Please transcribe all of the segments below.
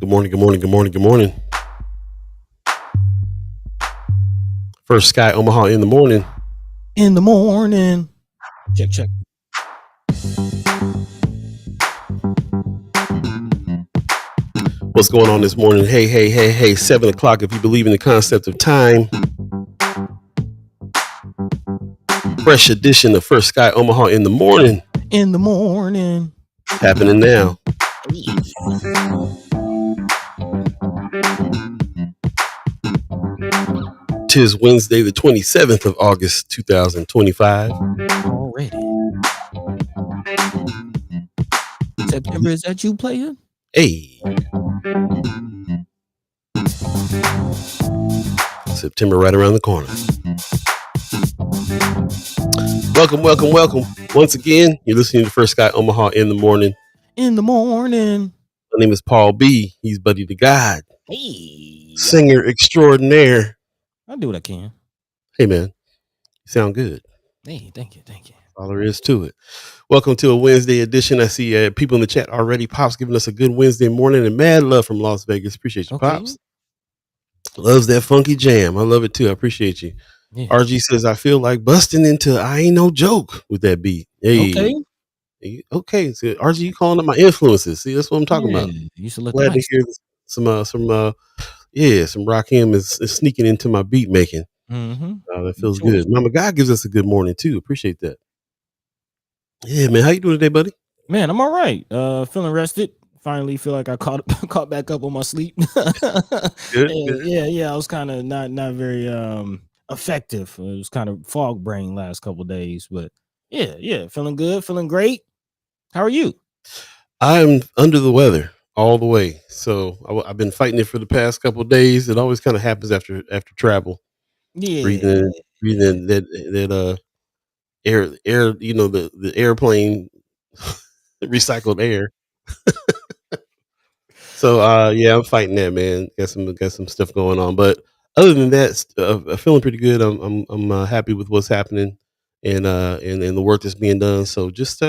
Good morning, good morning, good morning, good morning. First Sky Omaha in the morning. In the morning. Check. What's going on this morning? Hey, 7 o'clock if you believe in the concept of time. Fresh edition of First Sky Omaha in the morning. In the morning. Happening now. Tis Wednesday, the 27th of August, 2025. Already. September, is that you, player? Hey. September right around the corner. Welcome. Once again, you're listening to First Sky Omaha in the morning. In the morning. My name is Paul Beee. He's Buddy the Gawd. Hey. Singer extraordinaire. I do what I can. Hey, man. You sound good. Hey, thank you. All there is to it. Welcome to a Wednesday edition. I see people in the chat already. Pops giving us a good Wednesday morning and mad love from Las Vegas. Appreciate you, Pops. Loves that funky jam. I love it too. I appreciate you. Yeah. RG says, I feel like busting into I Ain't No Joke with that beat. Hey. Okay. So RG, you calling up my influences. See, that's what I'm talking about. You should look glad to hear some Rakim is sneaking into my beat making. That feels good. Mama God gives us a good morning too. Appreciate that. Yeah, man. How you doing today, buddy? Man, I'm all right. Feeling rested. Finally feel like I caught back up on my sleep. Good. Yeah. I was kind of not very effective. It was kind of fog brain last couple of days, but yeah, feeling good, feeling great. How are you? I'm under the weather all the way. So I've been fighting it for the past couple of days. It always kind of happens after travel. Yeah. Breathing that air, the airplane recycled air. So I'm fighting that, man. Got some stuff going on, but other than that, feeling pretty good. I'm happy with what's happening and the work that's being done. So just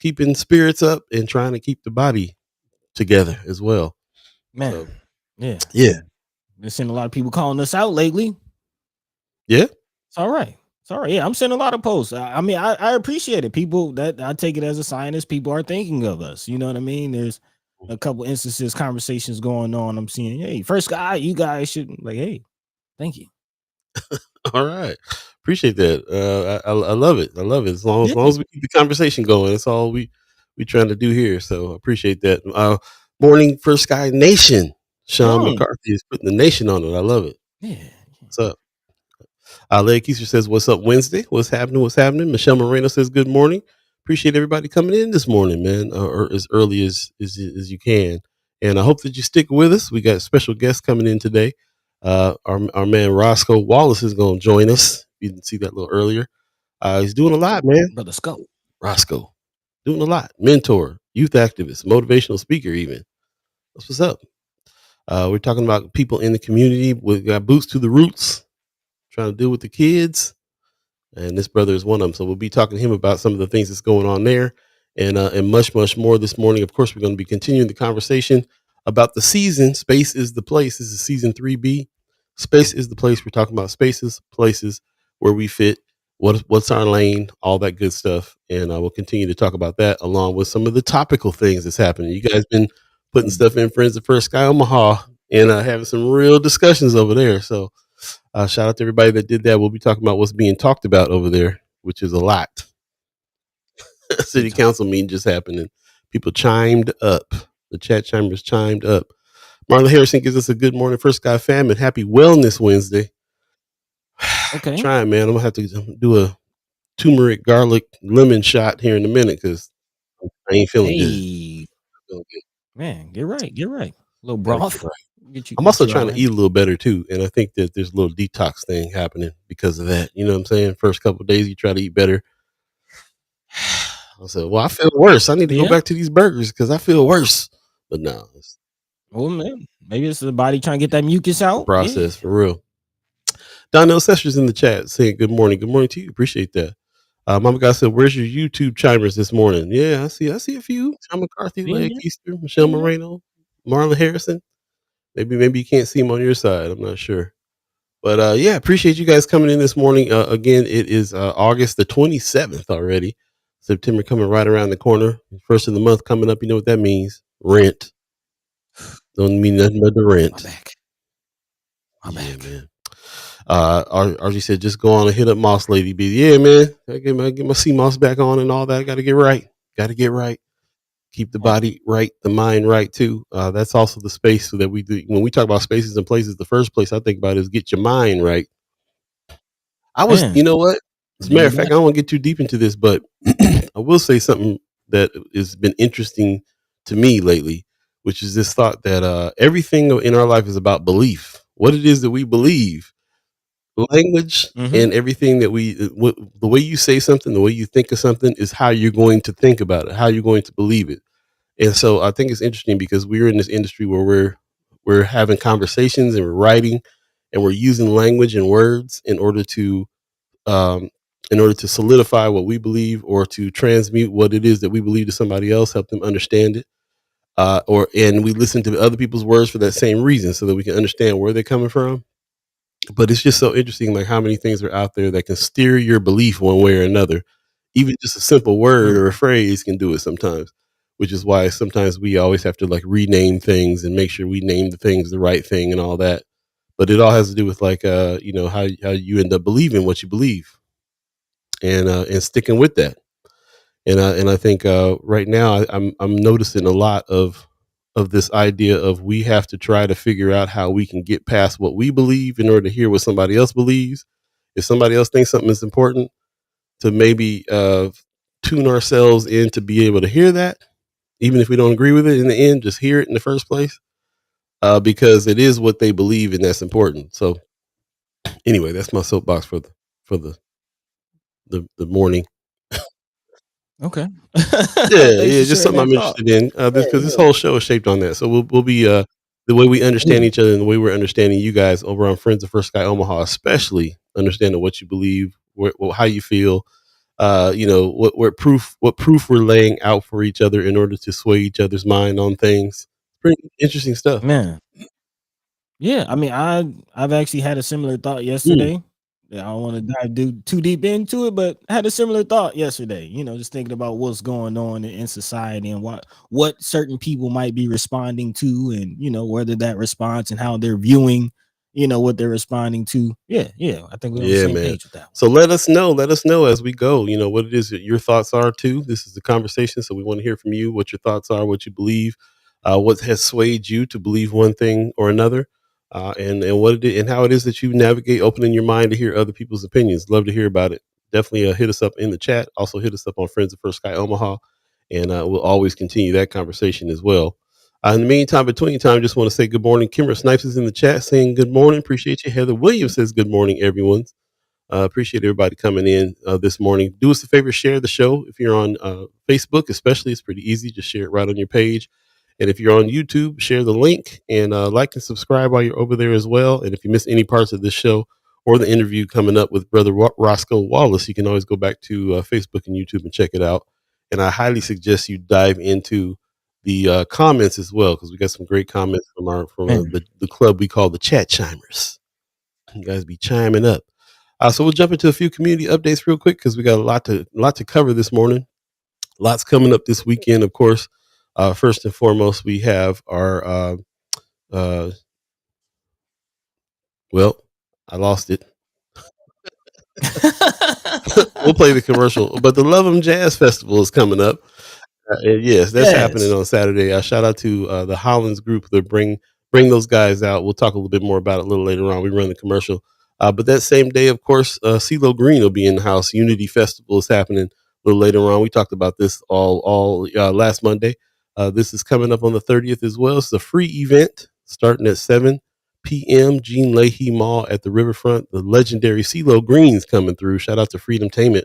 keeping spirits up and trying to keep the body together as well. Man, so, yeah. Been seeing a lot of people calling us out lately. Yeah, it's all right. Yeah, I'm seeing a lot of posts. I mean, I appreciate it. People, that I take it as a sign as people are thinking of us. You know what I mean? There's a couple instances, conversations going on. I'm seeing, hey, First Guy, you guys should hey, thank you. All right, appreciate that. I love it. As long as we keep the conversation going, that's all we trying to do here. So appreciate that. Morning, First Sky Nation. Sean McCarthy is putting the nation on it. I love it. Yeah. What's up? Leia Keister says, "What's up, Wednesday? What's happening?" Michelle Moreno says, "Good morning. Appreciate everybody coming in this morning, man, or as early as you can. And I hope that you stick with us. We got special guests coming in today. Our man Roscoe Wallace is going to join us. You didn't see that a little earlier. He's doing a lot, man. Brother Scope. Roscoe, doing a lot. Mentor, youth activist, motivational speaker, even. That's what's up. We're talking about people in the community. We got boots to the roots, trying to deal with the kids. And this brother is one of them. So we'll be talking to him about some of the things that's going on there and much, much more this morning. Of course, we're going to be continuing the conversation about the season. Space is the place. This is season 3B. Space is the place. We're talking about spaces, places where we fit, what's our lane, all that good stuff. And we'll continue to talk about that along with some of the topical things that's happening. You guys been putting stuff in Friends of First Sky Omaha and having some real discussions over there. So shout out to everybody that did that. We'll be talking about what's being talked about over there, which is a lot. City council meeting just happened and people chimed up. The chat chambers chimed up. Marla Harrison gives us a good morning, First Sky fam, and happy Wellness Wednesday. Okay. Trying, man. I'm going to have to do a turmeric garlic lemon shot here in a minute because I ain't feeling good. Man, get right. A little broth. I'm also trying to eat a little better too, and I think that there's a little detox thing happening because of that. You know what I'm saying? First couple of days, you try to eat better. I said, "Well, I feel worse. I need to go back to these burgers because I feel worse." But no, well, man, maybe it's the body trying to get that mucus out. Process for real. Donnell Sester's in the chat saying, "Good morning. Good morning to you. Appreciate that." Mama God said, "Where's your YouTube chimers this morning?" Yeah, I see a few. Tom McCarthy, Leia Keister, Michelle Moreno. Marlon Harrison. Maybe you can't see him on your side. I'm not sure. But yeah, appreciate you guys coming in this morning. Again, it is August the 27th already. September coming right around the corner. First of the month coming up. You know what that means? Rent. Don't mean nothing but the My rent. back. My Yeah, back. man. RG said, just go on and hit up Moss Lady B. Yeah, man. I get my sea moss back on and all that. I got to get right. Got to get right. Keep the Yeah. body right, the mind right too. That's also the space so that we do. When we talk about spaces and places, the first place I think about is get your mind right. You Man. know what? As a matter Need of fact, that. I don't want to get too deep into this, but I will say something that has been interesting to me lately, which is this thought that everything in our life is about belief. What it is that we believe, language, Mm-hmm. and everything that the way you say something, the way you think of something is how you're going to think about it, how you're going to believe it. And so I think it's interesting because we're in this industry where we're having conversations and we're writing and we're using language and words um, in order to solidify what we believe or to transmute what it is that we believe to somebody else, help them understand it. And we listen to other people's words for that same reason so that we can understand where they're coming from. But it's just so interesting, like how many things are out there that can steer your belief one way or another. Even just a simple word or a Mm-hmm. phrase can do it sometimes, which is why sometimes we always have to like rename things and make sure we name the things the right thing and all that. But it all has to do with like how you end up believing what you believe and sticking with that. And I think right now I'm noticing a lot of this idea of we have to try to figure out how we can get past what we believe in order to hear what somebody else believes. If somebody else thinks something is important, to maybe tune ourselves in to be able to hear that, even if we don't agree with it in the end, just hear it in the first place, because it is what they believe and that's important. So anyway, that's my soapbox for the morning. Okay. Yeah, Thanks yeah, for just sharing something that I'm thought. interested in, Yeah, because this yeah. whole show is shaped on that. So we'll be the way we understand Yeah. each other and the way we're understanding you guys over on Friends of First Sky Omaha, especially understanding what you believe, how you feel, what proof we're laying out for each other in order to sway each other's mind on things. Pretty interesting stuff. Man. Yeah, I mean, I've actually had a similar thought Mm, yesterday. Yeah, I don't want to too deep into it, but I had a similar thought yesterday. Just thinking about what's going on in society and what certain people might be responding to, and whether that response and how they're viewing, what they're responding to. Yeah, yeah, I think we're on the yeah, same man. page with that one. So let us know as we go. You know what it is that your thoughts are too. This is the conversation, so we want to hear from you. What your thoughts are, what you believe, what has swayed you to believe one thing or another, and what it is, and how it is that you navigate opening your mind to hear other people's opinions. Love to hear about it. Definitely hit us up in the chat. Also hit us up on Friends of First Sky Omaha, and we'll always continue that conversation as well. In the meantime, between time, just want to say good morning. Kimber Snipes is in the chat saying good morning. Appreciate you. Heather Williams says good morning, everyone. Appreciate everybody coming in this morning. Do us a favor, share the show. If you're on Facebook, especially, it's pretty easy. Just share it right on your page. And if you're on YouTube, share the link and like and subscribe while you're over there as well. And if you miss any parts of this show or the interview coming up with Brother Roscoe Wallace, you can always go back to Facebook and YouTube and check it out. And I highly suggest you dive into the comments as well, because we got some great comments from our from Man. the club we call the Chat Chimers. You guys be chiming up. So we'll jump into a few community updates real quick because we got a lot to cover this morning. Lots coming up this weekend, of course. First and foremost, we have our uh, well, I lost it. We'll play the commercial, but the Love 'Em Jazz Festival is coming up. And yes, that's happening Yes. on Saturday. Shout out to the Hollins group that bring those guys out. We'll talk a little bit more about it a little later on. We run the commercial, but that same day, of course, CeeLo Green will be in the house. Unity Festival is happening a little later on. We talked about this all last Monday. This is coming up on the 30th as well. It's a free event starting at 7 p.m. Gene Leahy Mall at the Riverfront. The legendary CeeLo Green's coming through. Shout out to Freedom Tainment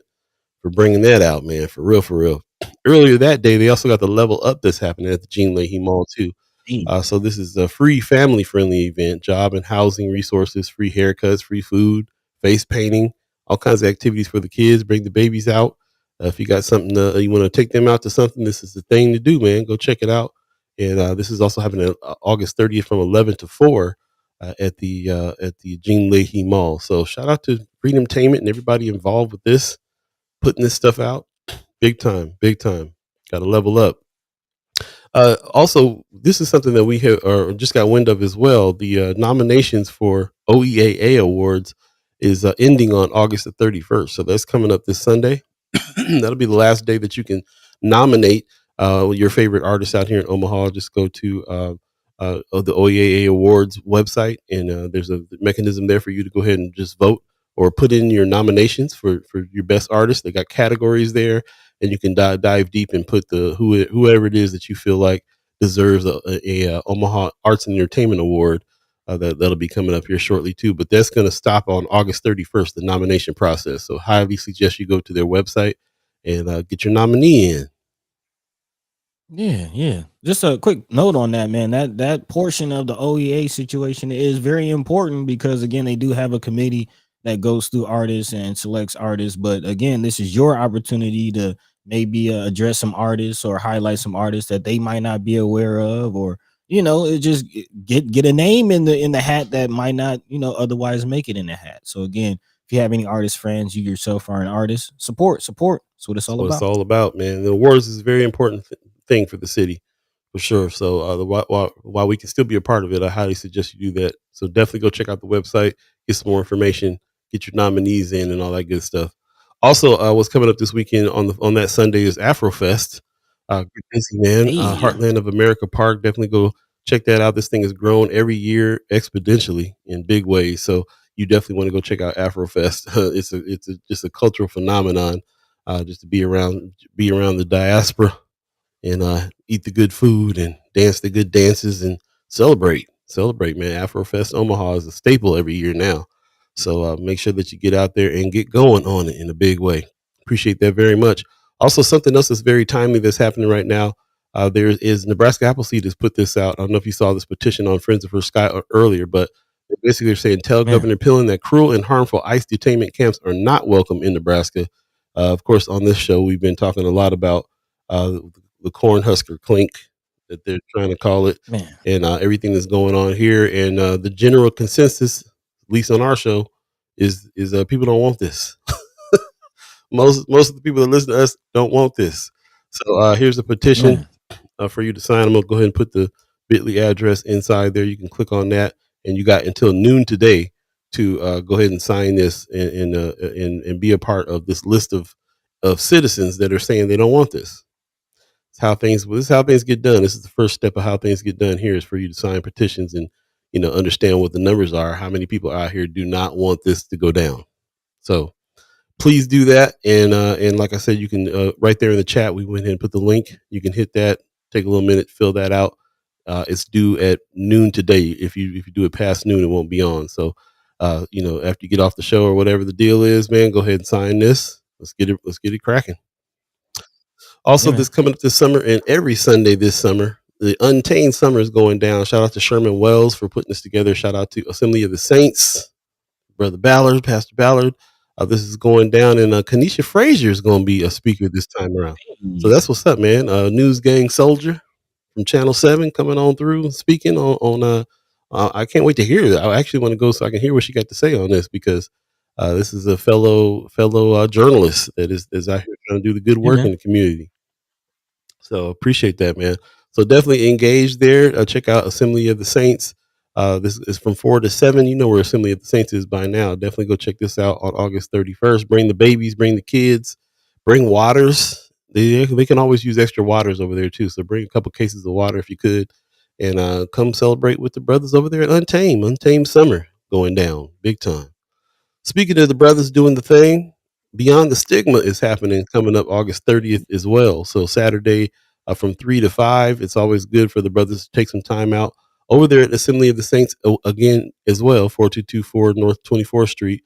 for bringing that out, man. For real, for real. Earlier that day, they also got the Level Up that's happening at the Gene Leahy Mall too. Hey, So this is a free family friendly event, job and housing resources, free haircuts, free food, face painting, all kinds of activities for the kids. Bring the babies out. If you got something you want to take them out to something, this is the thing to do, man. Go check it out. and this is also happening August 30th from 11 to 4 at the Gene Leahy Mall. So shout out to Freedom Tainment and everybody involved with this, putting this stuff out. Big time, big time. Got to level up. Also, this is something that we have or just got wind of as well. The nominations for OEAA awards is ending on August the 31st. So that's coming up this Sunday. That'll be the last day that you can nominate your favorite artists out here in Omaha. Just go to the OEAA Awards website, and there's a mechanism there for you to go ahead and just vote or put in your nominations for your best artist. They got categories there, and you can dive deep and put whoever it is that you feel like deserves a Omaha Arts and Entertainment Award. That'll be coming up here shortly too, but that's going to stop on August 31st, the nomination process. So highly suggest you go to their website and get your nominee in. Yeah, yeah. Just a quick note on that, man. That portion of the OEA situation is very important because again, they do have a committee that goes through artists and selects artists. But again, this is your opportunity to maybe address some artists or highlight some artists that they might not be aware of, or it just get a name in the hat that might not otherwise make it in the hat. So again, if you have any artist friends, you yourself are an artist, support. That's what it's That's all what it's about. all about, man. The awards is a very important thing for the city, for sure. So while we can still be a part of it, I highly suggest you do that. So definitely go check out the website, get some more information, get your nominees in, and all that good stuff. Also, what's coming up this weekend on that Sunday is Afrofest. Get busy, man. Hey, Heartland of America Park. Definitely go check that out. This thing has grown every year exponentially in big ways. So you definitely want to go check out Afrofest. It's just a cultural phenomenon. Just to be around the diaspora and eat the good food and dance the good dances and celebrate, man. Afrofest Omaha is a staple every year now, so make sure that you get out there and get going on it in a big way. Appreciate that very much. Also, something else that's very timely that's happening right now. There is Nebraska Appleseed has put this out. I don't know if you saw this petition on Friends of Her Sky earlier, but basically they're saying tell man. Governor Pillen that cruel and harmful ICE detainment camps are not welcome in Nebraska. Of course, on this show, we've been talking a lot about uh, the Cornhusker Clink that they're trying to call it, Man, and everything that's going on here. And the general consensus, at least on our show, is people don't want this. Most of the people that listen to us don't want this. So here's a petition man, for you to sign. I'm gonna go ahead and put the Bitly address inside there. You can click on that, and you got until noon today to go ahead and sign this and be a part of this list of citizens that are saying they don't want this. This is how things get done. This is the first step of how things get done here is for you to sign petitions and understand what the numbers are. How many people out here do not want this to go down? So please do that. And like I said, you can right there in the chat. We went ahead and put the link. You can hit that. Take a little minute, fill that out. It's due at noon today. If you do it past noon, it won't be on. So after you get off the show or whatever the deal is, man, go ahead and sign this. Let's get it cracking. yeah, Also, man, this coming up this summer and every Sunday this summer, the Untamed Summer is going down. Shout out to Sherman Wells for putting this together. Shout out to Assembly of the Saints, Brother Ballard, Pastor Ballard. This is going down, and Kanisha Frazier is going to be a speaker this time around. So hey, that's what's up, man. News Gang Soldier from Channel 7 coming on through speaking I can't wait to hear that. I actually want to go so I can hear what she got to say on this because this is a fellow journalist that is out here trying to do the good yeah, work man. in the community. So appreciate that, man. So definitely engage there. Check out Assembly of the Saints. This is from 4 to 7. You know where Assembly of the Saints is by now. Definitely go check this out on August 31st. Bring the babies, bring the kids, bring waters. They can always use extra waters over there too. So bring a couple cases of water if you could, and come celebrate with the brothers over there at Untamed Summer going down big time. Speaking of the brothers doing the thing, Beyond the Stigma is happening coming up August 30th as well. So Saturday from 3 to 5. It's always good for the brothers to take some time out over there at Assembly of the Saints again as well, 4224 North 24th Street.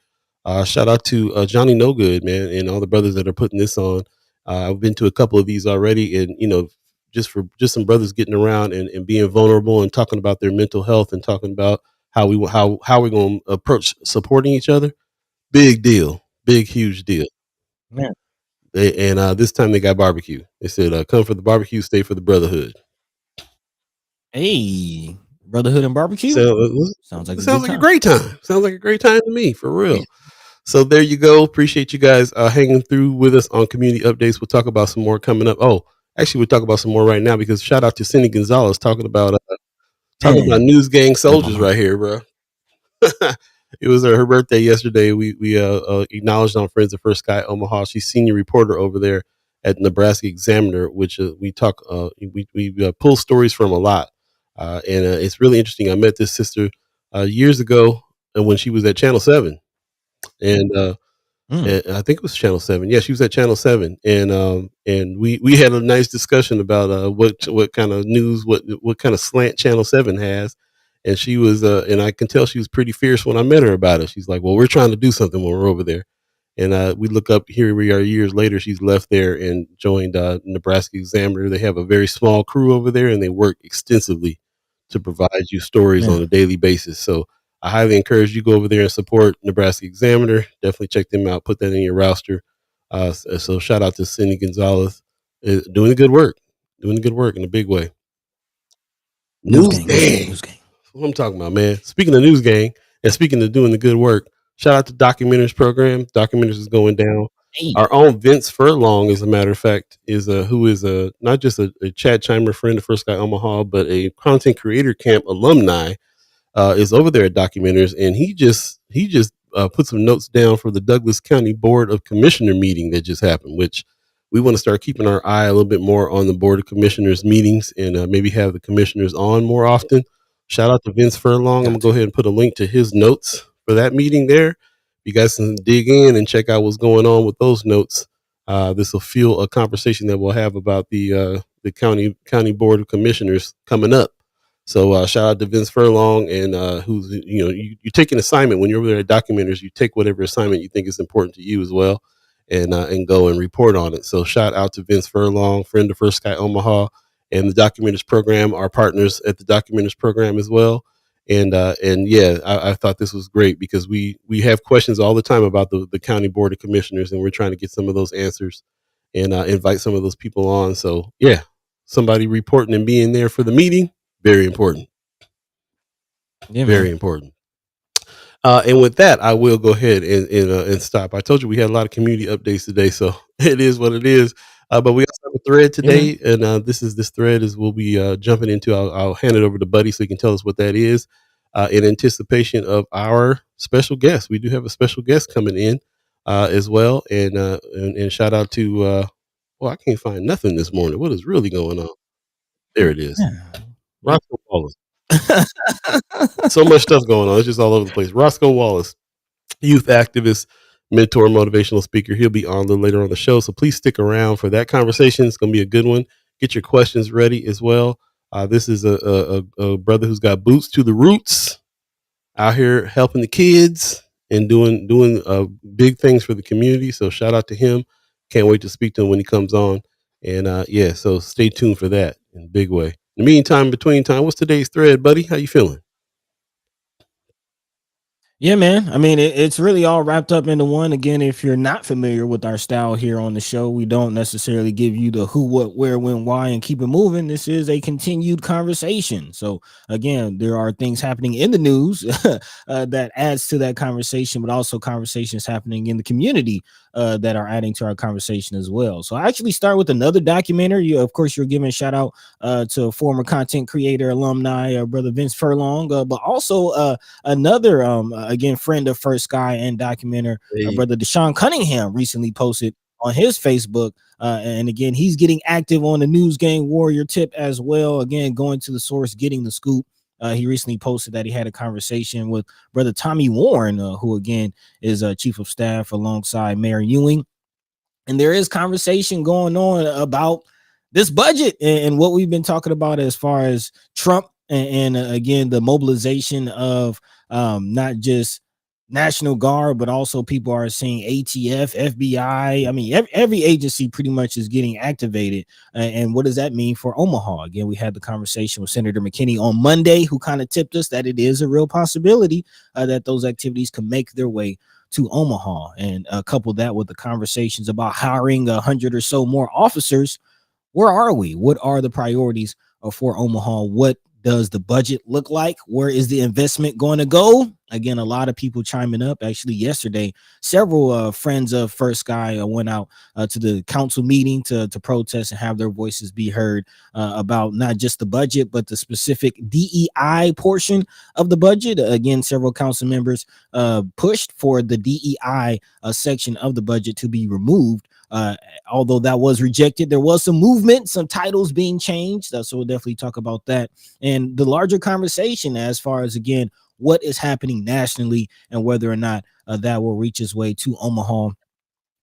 Shout out to Johnny No Good, man, and all the brothers that are putting this on. I've been to a couple of these already, and just some brothers getting around and being vulnerable and talking about their mental health and talking about how we're going to approach supporting each other. Big deal. Big, huge deal. Man, And this time they got barbecue. They said, come for the barbecue, stay for the brotherhood. Hey, Brotherhood and Barbecue. So Sounds like it a sounds good like a time. great time. Sounds like a great time to me, for Yeah. real. So there you go. Appreciate you guys hanging through with us on community updates. We'll talk about some more coming up. Oh, actually, we'll talk about some more right now because shout out to Cindy Gonzalez talking about Man, news gang love my soldiers mom. right here, bro. It was her birthday yesterday. We acknowledged on Friends of First Sky Omaha. She's senior reporter over there at Nebraska Examiner, which we talk we pull stories from a lot, and it's really interesting. I met this sister years ago, and when she was at Channel 7, and Mm, and I think it was Channel 7. Yeah, she was at Channel 7, and we had a nice discussion about what kind of news, what kind of slant Channel 7 has. And she was and I can tell she was pretty fierce when I met her about it. She's like, "Well, we're trying to do something when we're over there." And we look up, here we are years later. She's left there and joined Nebraska Examiner. They have a very small crew over there, and they work extensively to provide you stories on a man. daily basis. So I highly encourage you go over there and support Nebraska Examiner. Definitely check them out. Put that in your roster. So shout out to Cindy Gonzalez, doing the good work, doing the good work in a big way. News News gang, news gang, gang. news gang. That's what I'm talking about, man. Speaking of news gang and speaking of doing the good work, shout out to Documenters program. Documenters is going down. Hey, Our own Vince Furlong, as a matter of fact, is who is not just a Chad Chimer friend of First Guy Omaha, but a content creator camp alumni, is over there at Documenters, and he just put some notes down for the Douglas County Board of Commissioner meeting that just happened, which we want to start keeping our eye a little bit more on the Board of Commissioners meetings, and maybe have the commissioners on more often. Shout out to Vince Furlong. I'm gonna got go to. ahead and put a link to his notes for that meeting there. You guys can dig in and check out what's going on with those notes. This will fuel a conversation that we'll have about the county board of commissioners coming up. So shout out to Vince Furlong, and who's, you take an assignment when you're over there at Documenters. You take whatever assignment you think is important to you as well, and go and report on it. So shout out to Vince Furlong, friend of First Sky Omaha, and the Documenters program, our partners at the Documenters program as well. And yeah, I thought this was great because we have questions all the time about the county board of commissioners, and we're trying to get some of those answers and invite some of those people on. So yeah, somebody reporting and being there for the meeting, very important. Yeah, Very man. important. And with that, I will go ahead and stop. I told you we had a lot of community updates today, so it is what it is. But we also have a thread Yeah, man. today, and this thread is we'll be jumping into. I'll hand it over to Buddy so he can tell us what that is, in anticipation of our special guest. We do have a special guest coming in as well, and shout out to. Well, I can't find nothing this morning. What is really going on? There it is. Yeah. Roscoe Wallace. So much stuff going on. It's just all over the place. Roscoe Wallace, youth activist, mentor, motivational speaker. He'll be on a little later on the show. So please stick around for that conversation. It's going to be a good one. Get your questions ready as well. This is a brother who's got boots to the roots, out here helping the kids and doing big things for the community. So shout out to him. Can't wait to speak to him when he comes on. And yeah, so stay tuned for that in a big way. In the meantime, between time, what's today's thread, buddy? How you feeling? Yeah, man. I mean, it's really all wrapped up into one. Again, if you're not familiar with our style here on the show, we don't necessarily give you the who, what, where, when, why, and keep it moving. This is a continued conversation. So, again, there are things happening in the news that adds to that conversation, but also conversations happening in the community that are adding to our conversation as well. So, I actually start with another documentary. Of course, you're giving a shout out to a former content creator, alumni, brother Vince Furlong, but also another again friend of First Sky and documenter, Hey, brother Deshaun Cunningham recently posted on his Facebook, and again he's getting active on the News Gang Warrior tip as well, again going to the source, getting the scoop. He recently posted that he had a conversation with brother Tommy Warren, who again is chief of staff alongside Mayor Ewing, and there is conversation going on about this budget and what we've been talking about as far as Trump and again the mobilization of not just National Guard, but also people are seeing ATF, FBI. I mean, every agency pretty much is getting activated. And what does that mean for Omaha? Again, we had the conversation with Senator McKinney on Monday, who kind of tipped us that it is a real possibility that those activities can make their way to Omaha, and couple that with the conversations about hiring 100 or so more officers. Where are we? What are the priorities for Omaha? What does the budget look like? Where is the investment going to go? Again, a lot of people chiming up. Actually, yesterday, several friends of First Sky went out to the council meeting to protest and have their voices be heard about not just the budget, but the specific DEI portion of the budget. Again, several council members pushed for the DEI section of the budget to be removed. Although that was rejected, there was some movement, some titles being changed. So we'll definitely talk about that and the larger conversation as far as, again, what is happening nationally and whether or not that will reach its way to Omaha.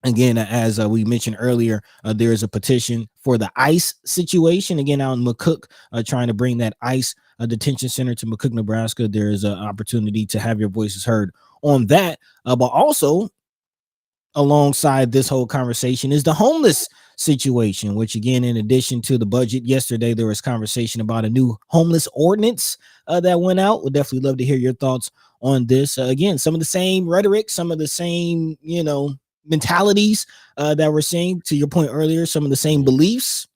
Again, as we mentioned earlier, there is a petition for the ICE situation, again, out in McCook, trying to bring that ICE detention center to McCook, Nebraska. There is an opportunity to have your voices heard on that, but also alongside this whole conversation is the homeless situation, which, again, in addition to the budget, yesterday there was conversation about a new homeless ordinance that went out. We'd definitely love to hear your thoughts on this. Again, some of the same rhetoric, some of the same, mentalities that we're seeing, to your point earlier, some of the same beliefs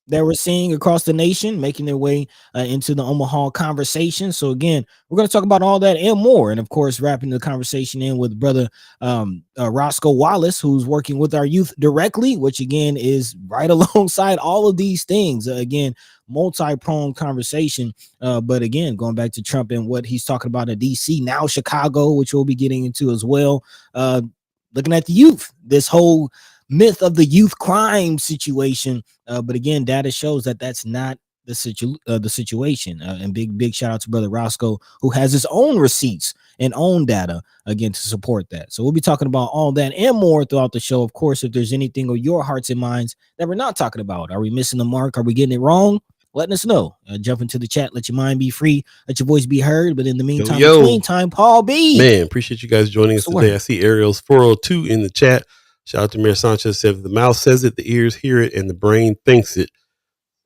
that we're seeing across the nation making their way into the Omaha conversation. So again, we're going to talk about all that and more, and of course wrapping the conversation in with brother Roscoe Wallace, who's working with our youth directly, which again is right alongside all of these things. Again, multi-pronged conversation, but again, going back to Trump and what he's talking about in DC, now Chicago, which we'll be getting into as well. Looking at the youth, this whole myth of the youth crime situation, but again, data shows that that's not the situation. And big shout out to brother Roscoe, who has his own receipts and own data again to support that. So we'll be talking about all that and more throughout the show. Of course, if there's anything on your hearts and minds that we're not talking about, are we missing the mark? Are we getting it wrong? Letting us know. Jump into the chat. Let your mind be free. Let your voice be heard. But in the meantime, between time, Paul B. Man, appreciate you guys joining us today. I see Ariel's 402 in the chat. Shout out to Mayor Sanchez. Said, the mouth says it, the ears hear it, and the brain thinks it.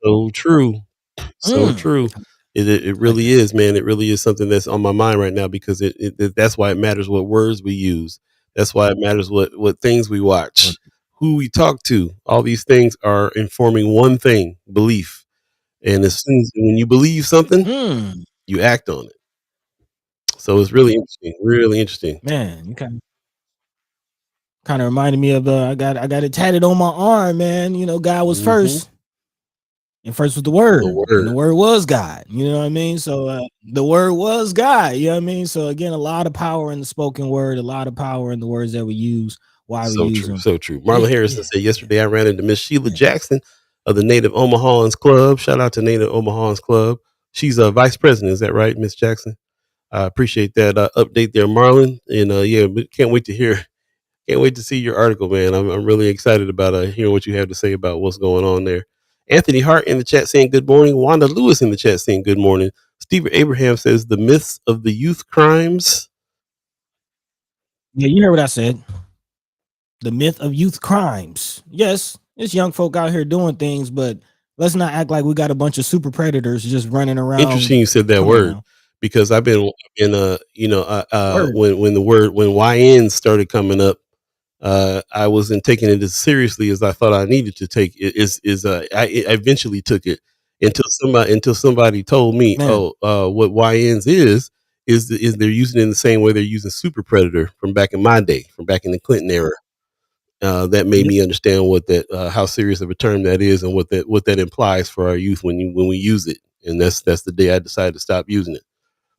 So true. So true. It really is, man. It really is something that's on my mind right now, because that's why it matters what words we use. That's why it matters what things we watch, who we talk to. All these things are informing one thing: belief. And as soon as when you believe something, you act on it. So it's really interesting. Really interesting. Man, you kind of reminded me of I got it tatted on my arm, man. God was first. And first was the word. And the word was God. You know what I mean? So the word was God. You know what I mean? So again, a lot of power in the spoken word, a lot of power in the words that we use, why we use them. So true. Marlon Harrison said, yesterday I ran into Miss Sheila Jackson of the Native Omahans Club. Shout out to Native Omahans Club. She's a vice president. Is that right, Miss Jackson? I appreciate that update there, Marlon. And yeah, can't wait to see your article, man. I'm really excited about hearing what you have to say about what's going on there. Anthony Hart in the chat saying good morning. Wanda Lewis in the chat saying good morning. Steve Abraham says the myths of the youth crimes. Yeah, you heard what I said. The myth of youth crimes. Yes, it's young folk out here doing things, but let's not act like we got a bunch of super predators just running around. Interesting you said that word, because I've been in when YN started coming up, I wasn't taking it as seriously as I thought I needed to take it. I eventually took it until somebody told me, what YNs is they're using it in the same way they're using super predator from back in my day, from back in the Clinton era. That made me understand what how serious of a term that is, and what that implies for our youth when we use it. And that's the day I decided to stop using it.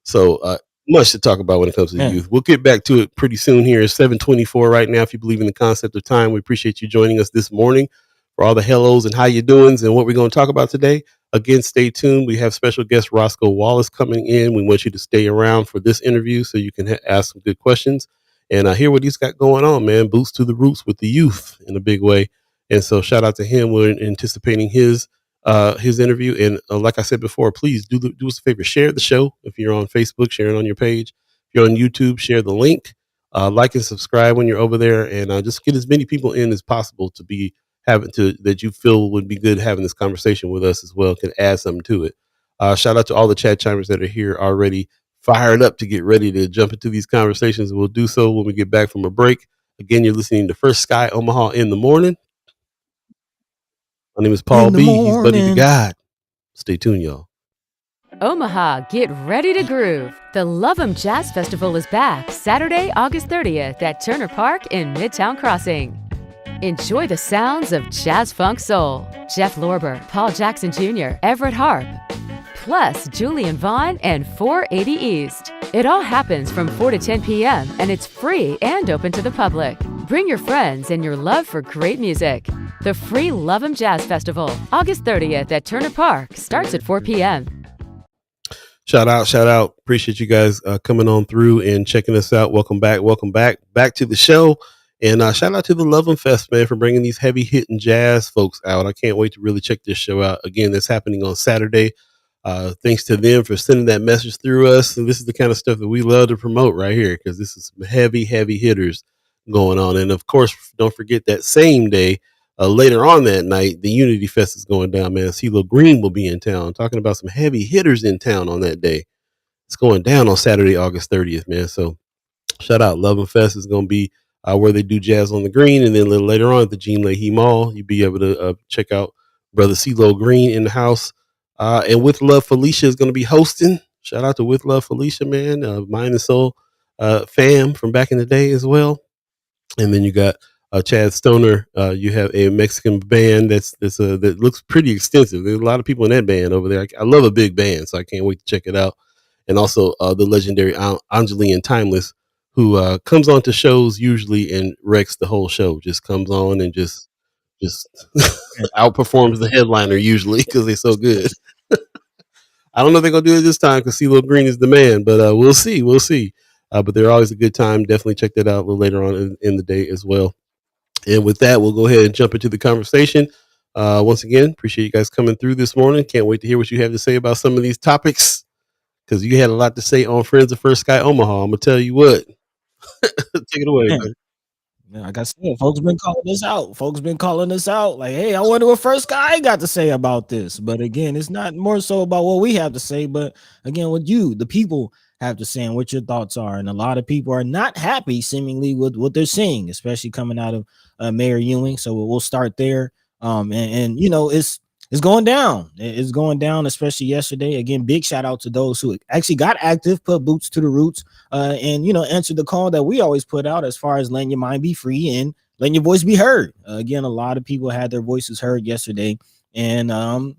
So much to talk about when it comes to the youth. We'll get back to it pretty soon here. It's 7:24 right now. If you believe in the concept of time, we appreciate you joining us this morning for all the hellos and how you doings and what we're going to talk about today. Again, stay tuned. We have special guest Roscoe Wallace coming in. We want you to stay around for this interview so you can ask some good questions and hear what he's got going on, man. Boots to the roots with the youth in a big way. And so shout out to him. We're anticipating his interview. And like I said before, please do us a favor, share the show. If you're on Facebook, share it on your page. If you're on YouTube, share the link, like and subscribe when you're over there, and just get as many people in as possible to be that you feel would be good having this conversation with us as well, can add something to it. Shout out to all the chat chimers that are here already fired up to get ready to jump into these conversations. We'll do so when we get back from a break. Again, you're listening to First Sky Omaha in the morning. My name is Paul B. He's buddy to God. Stay tuned, y'all. Omaha, get ready to groove. The Love 'em Jazz Festival is back Saturday, August 30th at Turner Park in Midtown Crossing. Enjoy the sounds of jazz funk soul, Jeff Lorber, Paul Jackson Jr., Everett Harp, plus Julian Vaughn and 480 East. It all happens from 4 to 10 p.m. and it's free and open to the public. Bring your friends and your love for great music. The free Love 'em Jazz Festival, August 30th at Turner Park, starts at 4 p.m. Shout out. Appreciate you guys coming on through and checking us out. Welcome back to the show. And shout out to the Love 'em Fest, man, for bringing these heavy hitting jazz folks out. I can't wait to really check this show out. Again, that's happening on Saturday. Thanks to them for sending that message through us. And this is the kind of stuff that we love to promote right here, because this is some heavy hitters going on. And of course, don't forget that same day, later on that night, the Unity Fest is going down, man. CeeLo Green will be in town, talking about some heavy hitters in town on that day. It's going down on Saturday, August 30th, man. So shout out. Love 'em Fest is going to be where they do jazz on the green. And then a little later on at the Gene Leahy Mall, you'll be able to check out Brother CeeLo Green in the house. And With Love Felicia is going to be hosting. Shout out to With Love Felicia, man. Mind and Soul fam from back in the day as well. And then you got Chad Stoner. You have a Mexican band that looks pretty extensive. There's a lot of people in that band over there. I love a big band, so I can't wait to check it out. And also the legendary Angeline Timeless, who comes on to shows usually and wrecks the whole show. Just comes on and just outperforms the headliner usually, because they're so good. I don't know if they're gonna do it this time because CeeLo Green is the man, but we'll see. But they're always a good time. Definitely check that out a little later on in the day as well. And with that, we'll go ahead and jump into the conversation. Once again, appreciate you guys coming through this morning. Can't wait to hear what you have to say about some of these topics, because you had a lot to say on Friends of First Sky Omaha. I'm gonna tell you what. Take it away, man. Like I said, folks been calling us out. Like, hey, I wonder what First Guy got to say about this. But again, it's not more so about what we have to say, but again, what you, the people, have to say and what your thoughts are. And a lot of people are not happy, seemingly, with what they're seeing, especially coming out of Mayor Ewing. So we'll start there. And you know, it's going down. It's going down, especially yesterday. Again, big shout out to those who actually got active, put boots to the roots, and, you know, answered the call that we always put out as far as letting your mind be free and letting your voice be heard. Again, a lot of people had their voices heard yesterday, and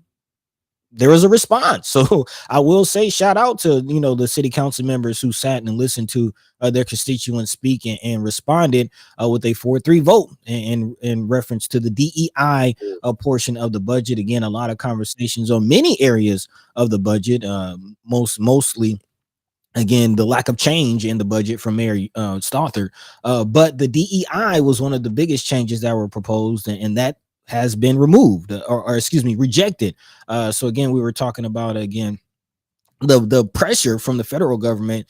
there was a response. So I will say shout out to, you know, the city council members who sat and listened to their constituents speak and responded with a 4-3 vote in reference to the DEI portion of the budget. Again, a lot of conversations on many areas of the budget, mostly again, the lack of change in the budget from Mayor Stother. But the DEI was one of the biggest changes that were proposed, and that has been removed or excuse me, rejected. So again, we were talking about, again, the pressure from the federal government,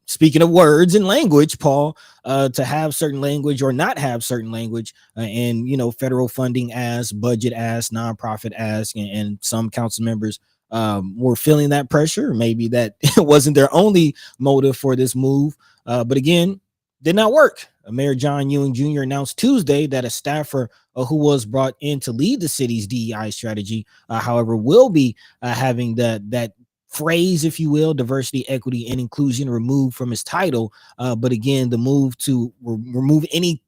speaking of words and language, Paul, to have certain language or not have certain language, and, you know, federal funding as, budget as, nonprofit as, and some council members were feeling that pressure. Maybe that wasn't their only motive for this move, but again, did not work. Mayor John Ewing Jr. announced Tuesday that a staffer who was brought in to lead the city's DEI strategy, however, will be having that phrase, if you will, diversity, equity, and inclusion removed from his title. But again, the move to remove any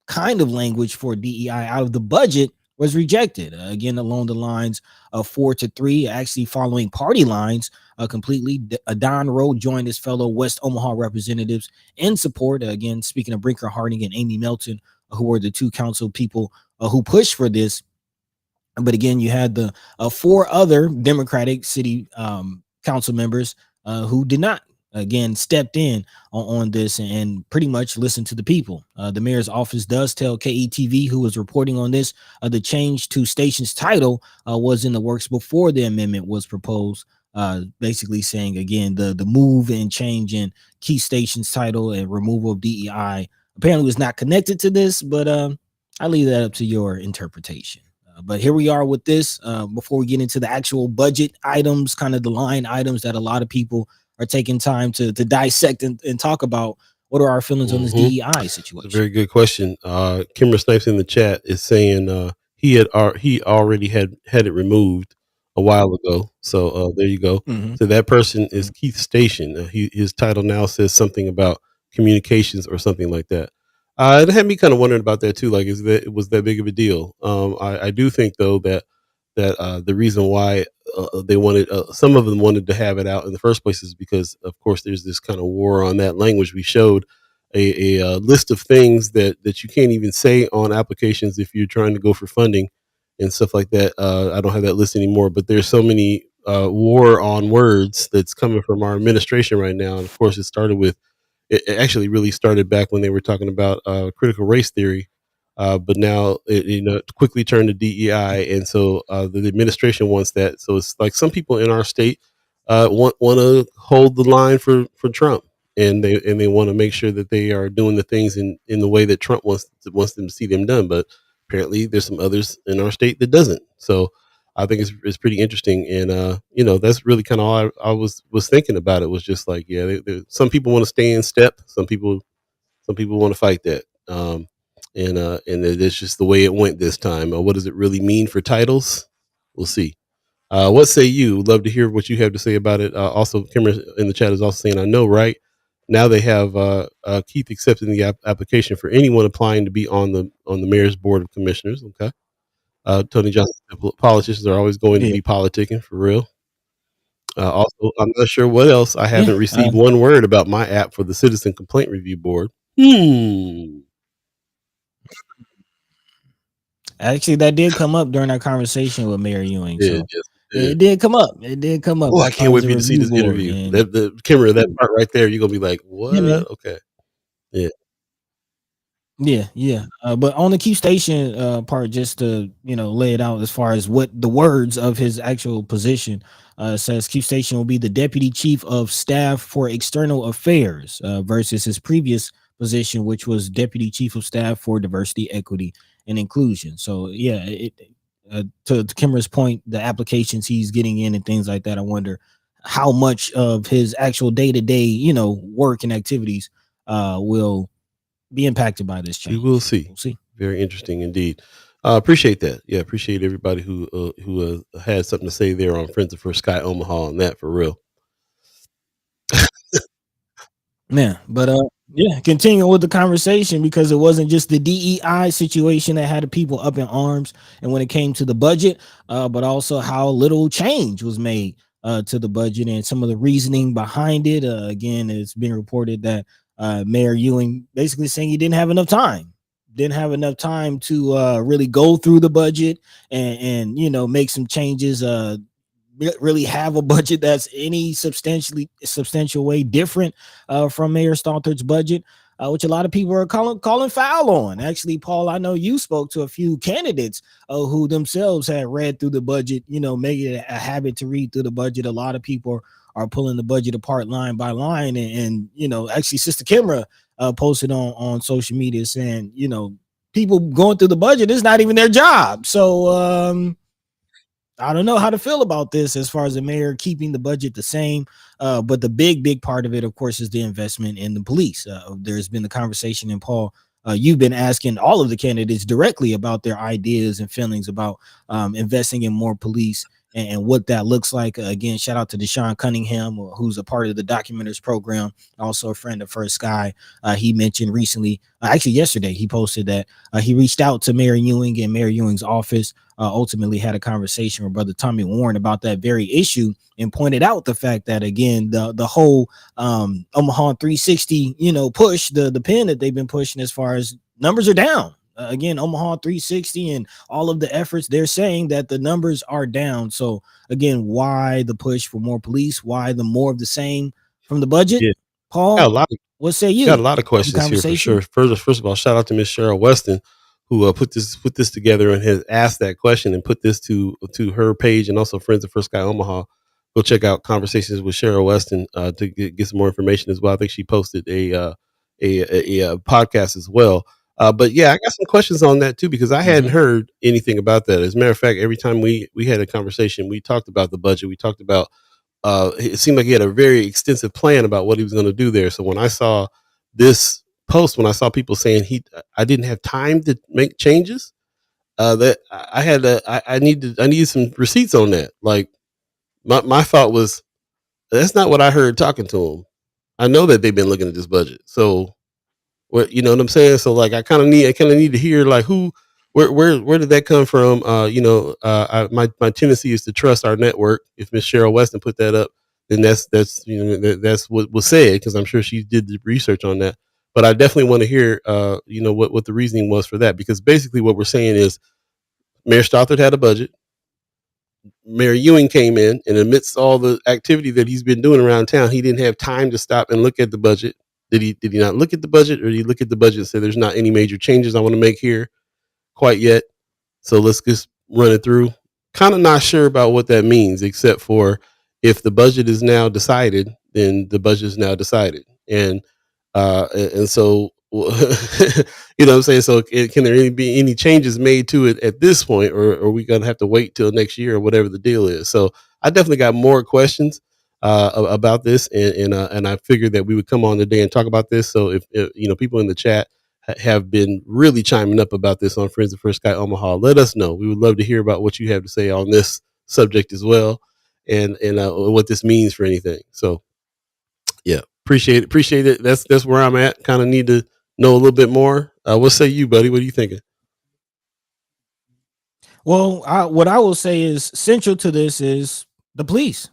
kind of language for DEI out of the budget was rejected. Again, along the lines of 4-3, actually following party lines completely. Don Rowe joined his fellow West Omaha representatives in support. Again, speaking of Brinker Harding and Amy Melton, who were the two council people who pushed for this. But again, you had the 4 other Democratic city council members who did not, again, stepped in on this and pretty much listened to the people. The mayor's office does tell KETV, who was reporting on this, the change to station's title was in the works before the amendment was proposed, basically saying, again, the move and change in key station's title and removal of DEI apparently was not connected to this, but I leave that up to your interpretation. But here we are with this. Before we get into the actual budget items, kind of the line items that a lot of people are taking time to dissect and talk about, what are our feelings on this DEI situation? Very good question. Kimber Snipes in the chat is saying he already had it removed a while ago. So there you go. Mhm. So that person is Keith Station. His title now says something about communications or something like that. It had me kind of wondering about that too. Like, was that big of a deal? I do think though that the reason why they wanted some of them wanted to have it out in the first place is because, of course, there's this kind of war on that language. We showed a list of things that you can't even say on applications if you're trying to go for funding and stuff like that. I don't have that list anymore, but there's so many war on words that's coming from our administration right now. And of course, it actually really started back when they were talking about critical race theory, but now it quickly turned to DEI, and so the administration wants that. So it's like some people in our state want to hold the line for Trump, and they want to make sure that they are doing the things in the way that Trump wants them to see them done. But apparently, there's some others in our state that doesn't. So I think it's pretty interesting, and that's really kind of all I was thinking about. It was just like, yeah, some people want to stay in step, some people want to fight that, and it's just the way it went this time. What does it really mean for titles? We'll see. What say you? Love to hear what you have to say about it. Also, Kimmer in the chat is also saying, I know, right? Now they have Keith accepting the application for anyone applying to be on the mayor's board of commissioners. Okay. Tony Johnson, politicians are always going to Yeah. be politicking for real. Also, I'm not sure what else. I haven't Yeah. received one word about my app for the Citizen Complaint Review Board. Actually, that did come up during our conversation with Mayor Ewing. Yes, So it did. it did come up. It did come up Oh, I as far can't as wait the for you to see review this board. interview. And The camera, that part right there, you're gonna be like, yeah, man. "What?" Okay, yeah. Yeah, yeah. But on the Keep Station part, just to lay it out as far as what the words of his actual position says, Keep Station will be the deputy chief of staff for external affairs versus his previous position, which was deputy chief of staff for diversity, equity, and inclusion. So yeah, to Kimmer's point, the applications he's getting in and things like that, I wonder how much of his actual day-to-day, work and activities will be impacted by this We will change. see. We'll see. Very interesting indeed. Appreciate that. Yeah, appreciate everybody who had something to say there on Friends of First Sky Omaha on that for real. Yeah, but yeah, continuing with the conversation, because it wasn't just the DEI situation that had the people up in arms, and when it came to the budget, but also how little change was made to the budget and some of the reasoning behind it. Again, it's been reported that Mayor Ewing basically saying he didn't have enough time to really go through the budget and make some changes, really have a budget that's any substantial way different from Mayor Stothard's budget, which a lot of people are calling foul on. Actually, Paul, I know you spoke to a few candidates who themselves had read through the budget, making it a habit to read through the budget. A lot of people are pulling the budget apart line by line, and actually Sister Kimra posted on social media saying, people going through the budget is not even their job. So I don't know how to feel about this as far as the mayor keeping the budget the same. But the big part of it, of course, is the investment in the police. There's been the conversation, and Paul, you've been asking all of the candidates directly about their ideas and feelings about investing in more police and what that looks like. Again, shout out to Deshaun Cunningham, who's a part of the Documenters program, also a friend of First Sky. He mentioned recently, actually yesterday, he posted that he reached out to Mayor Ewing and Mayor Ewing's office, ultimately had a conversation with Brother Tommy Warren about that very issue, and pointed out the fact that, again, the whole Omaha 360 push, the pin that they've been pushing as far as numbers are down. Again, Omaha 360 and all of the efforts, they're saying that the numbers are down. So again, why the push for more police? Why the more of the same from the budget? Yeah, got a Paul, lot of what say got a you? lot of The questions here for conversation. sure. First of all, shout out to Miss Cheryl Weston, who put this together and has asked that question and put this to her page, and also Friends of First Sky Omaha. Go check out Conversations with Cheryl Weston to get some more information as well. I think she posted a podcast as well. But yeah, I got some questions on that too, because I hadn't heard anything about that. As a matter of fact, every time we had a conversation, we talked about the budget. We talked about it seemed like he had a very extensive plan about what he was going to do there. So when I saw this post, when I saw people saying I didn't have time to make changes, that I had I needed some receipts on that. Like my thought was that's not what I heard talking to them. I know that they've been looking at this budget. So what you know what I'm saying? So like I kind of need to hear like where did that come from? My tendency is to trust our network. If Miss Cheryl Weston put that up, then that's that's what was said because I'm sure she did the research on that. But I definitely want to hear what the reasoning was for that because basically what we're saying is Mayor Stothard had a budget. Mayor Ewing came in, and amidst all the activity that he's been doing around town, he didn't have time to stop and look at the budget. Did he not look at the budget, or did he look at the budget and say, "There's not any major changes I want to make here quite yet"? So let's just run it through. Kind of not sure about what that means, except for if the budget is now decided, then the budget is now decided, and so you know what I'm saying. So can there be any changes made to it at this point, or are we gonna have to wait till next year or whatever the deal is? So I definitely got more questions about this, and I figured that we would come on today and talk about this. So if people in the chat have been really chiming up about this on Friends of First Sky Omaha, let us know. We would love to hear about what you have to say on this subject as well, and what this means for anything. So yeah, appreciate it. That's where I'm at. Kind of need to know a little bit more. What say you, buddy? What are you thinking? Well, what I will say is central to this is the police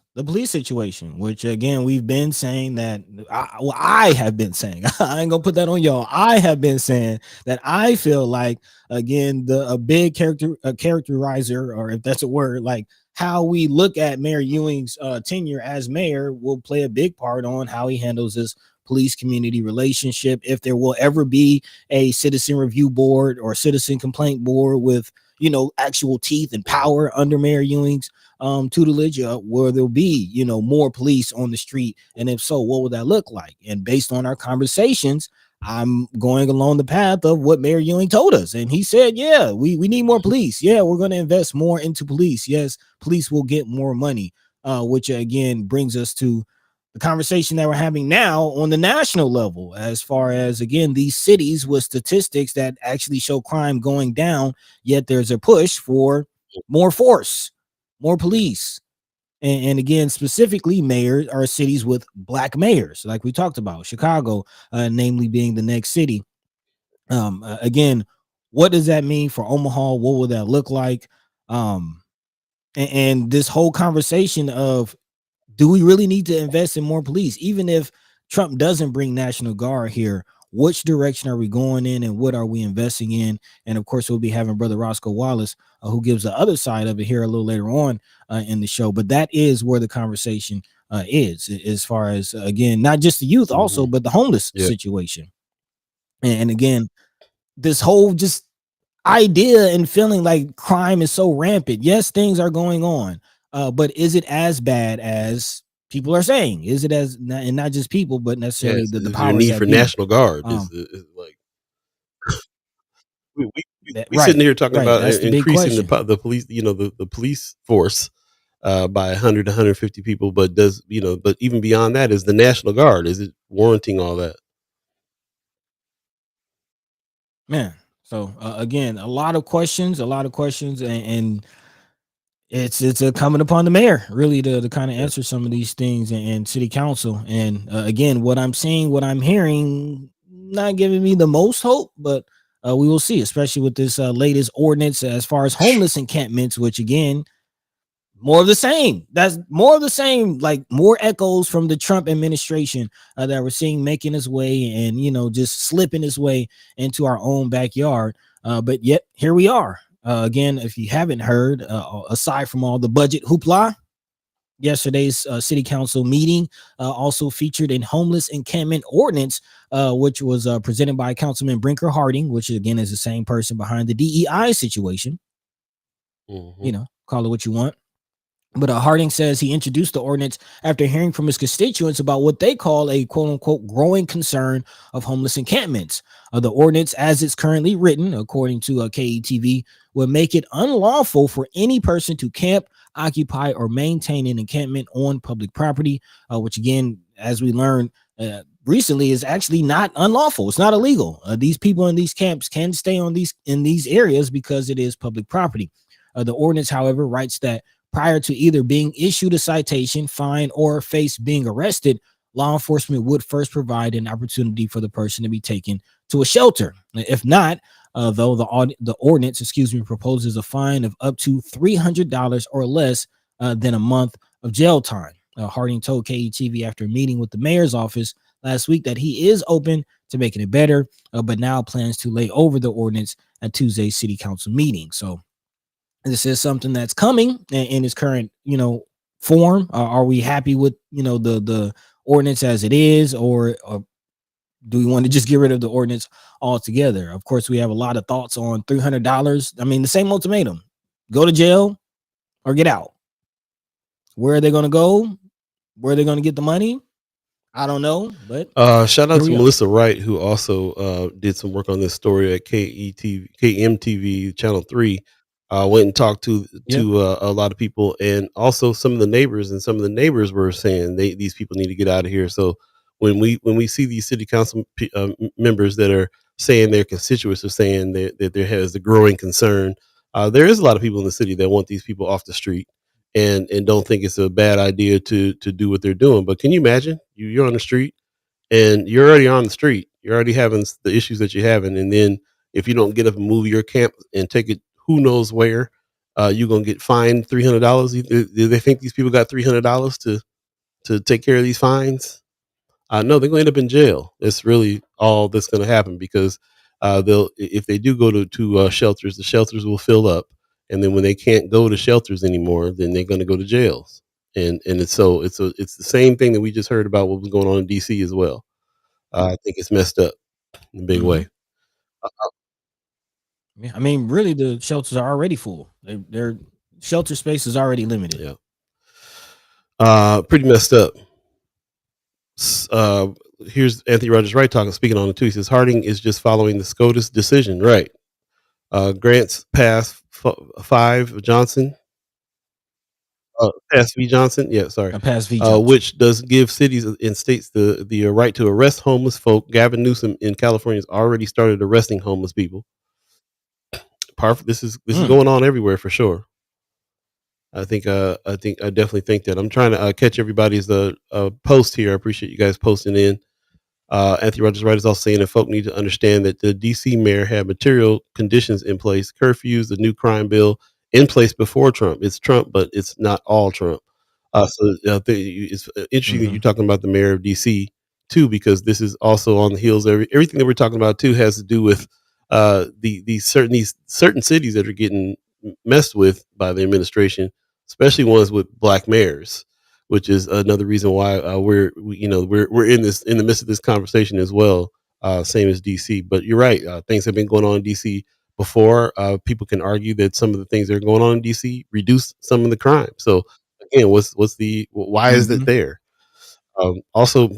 situation, which again we've been saying that I have been saying I ain't gonna put that on y'all. I have been saying that I feel like again a big characterizer, or if that's a word, like how we look at Mayor Ewing's tenure as mayor will play a big part on how he handles this police community relationship. If there will ever be a citizen review board or citizen complaint board with actual teeth and power under Mayor Ewing's tutelage, where there'll be more police on the street, and if so, what would that look like? And based on our conversations, I'm going along the path of what Mayor Ewing told us, and he said, yeah, we need more police. Yeah, we're going to invest more into police. Yes, police will get more money, which again brings us to the conversation that we're having now on the national level, as far as again these cities with statistics that actually show crime going down, yet there's a push for more force, more police. And again, specifically, mayors are cities with black mayors, like we talked about, Chicago, namely being the next city. Again, what does that mean for Omaha? What will that look like? And this whole conversation of, do we really need to invest in more police? Even if Trump doesn't bring National Guard here, which direction are we going in, and what are we investing in? And of course, we'll be having Brother Roscoe Wallace, who gives the other side of it here a little later on in the show. But that is where the conversation is, as far as, again, not just the youth also, but the homeless situation. And again, this whole just idea and feeling like crime is so rampant. Yes, things are going on, but is it as bad as people are saying? Is it as, and not just people, but necessarily the powers need that for be? National Guard is like we Right, sitting here talking right. about That's the big increasing question. the police, the police force by 100 to 150 people, but but even beyond that, is the National Guard, is it warranting all that? Man, so again, a lot of questions, and it's coming upon the mayor really to kind of answer some of these things, and city council. And again, what I'm seeing, what I'm hearing, not giving me the most hope, but we will see, especially with this latest ordinance as far as homeless encampments, which again, more of the same. That's more of the same, like more echoes from the Trump administration that we're seeing making its way, and just slipping its way into our own backyard. But yet here we are. Again, if you haven't heard, aside from all the budget hoopla, yesterday's city council meeting also featured a homeless encampment ordinance, which was presented by Councilman Brinker Harding, which again is the same person behind the DEI situation. Call it what you want. But Harding says he introduced the ordinance after hearing from his constituents about what they call a quote unquote growing concern of homeless encampments. The ordinance, as it's currently written, according to KETV, will make it unlawful for any person to camp, occupy, or maintain an encampment on public property, which again, as we learned, recently is actually not unlawful. It's not illegal. These people in these camps can stay in these areas because it is public property. The ordinance, however, writes that prior to either being issued a citation, fine, or face being arrested, law enforcement would first provide an opportunity for the person to be taken to a shelter. If not, though the ordinance, proposes a fine of up to $300 or less than a month of jail time. Harding told KETV after meeting with the mayor's office last week that he is open to making it better, but now plans to lay over the ordinance at Tuesday's city council meeting. So this is something that's coming in its current, form. Are we happy with, the ordinance as it is, or do we want to just get rid of the ordinance altogether? Of course, we have a lot of thoughts on $300. I mean, the same ultimatum: go to jail or get out. Where are they going to go? Where are they going to get the money? I don't know, but shout out here to we are. Melissa Wright, who also did some work on this story at KMTV Channel 3. Went and talked to Yep. a lot of people, and also some of the neighbors. And some of the neighbors were saying these people need to get out of here. So when we see these city council members that are saying their constituents are saying that there has a growing concern, there is a lot of people in the city that want these people off the street, and don't think it's a bad idea to do what they're doing. But can you imagine you're on the street and you're already on the street, you're already having the issues that you're having, and then if you don't get up and move your camp and take it who knows where, you're gonna get fined $300. Do they think these people got $300 to take care of these fines? No, they're gonna end up in jail. It's really all that's gonna happen, because they'll, if they do go to shelters, the shelters will fill up, and then when they can't go to shelters anymore, then they're gonna go to jails. And it's it's the same thing that we just heard about what was going on in DC as well. I think it's messed up in a big Mhm. way. Uh, Yeah, I mean, really, the shelters are already full. Their shelter space is already limited. yeah. Pretty messed up. Uh, Here's Anthony Rogers Wright speaking on it too. He says Harding is just following the SCOTUS decision, right? Grants pass 5 Johnson, pass V Johnson. Yeah, sorry. Past V Johnson. Which does give cities and states the right to arrest homeless folk. Gavin Newsom in California has already started arresting homeless people. This is going on everywhere for sure. I definitely think that. I'm trying to catch everybody's post here. I appreciate you guys posting in. Anthony Rogers Wright is also saying that folk need to understand that the DC mayor had material conditions in place, curfews, the new crime bill in place before Trump. It's Trump, but it's not all Trump. It's interesting that you're talking about the mayor of DC too, because this is also on the heels of everything that we're talking about too has to do with these certain cities that are getting messed with by the administration, especially ones with black mayors, which is another reason why we're in the midst of this conversation as well. Same as DC, but you're right. Things have been going on in DC before. People can argue that some of the things that are going on in DC reduce some of the crime. So again, why is it there? Also,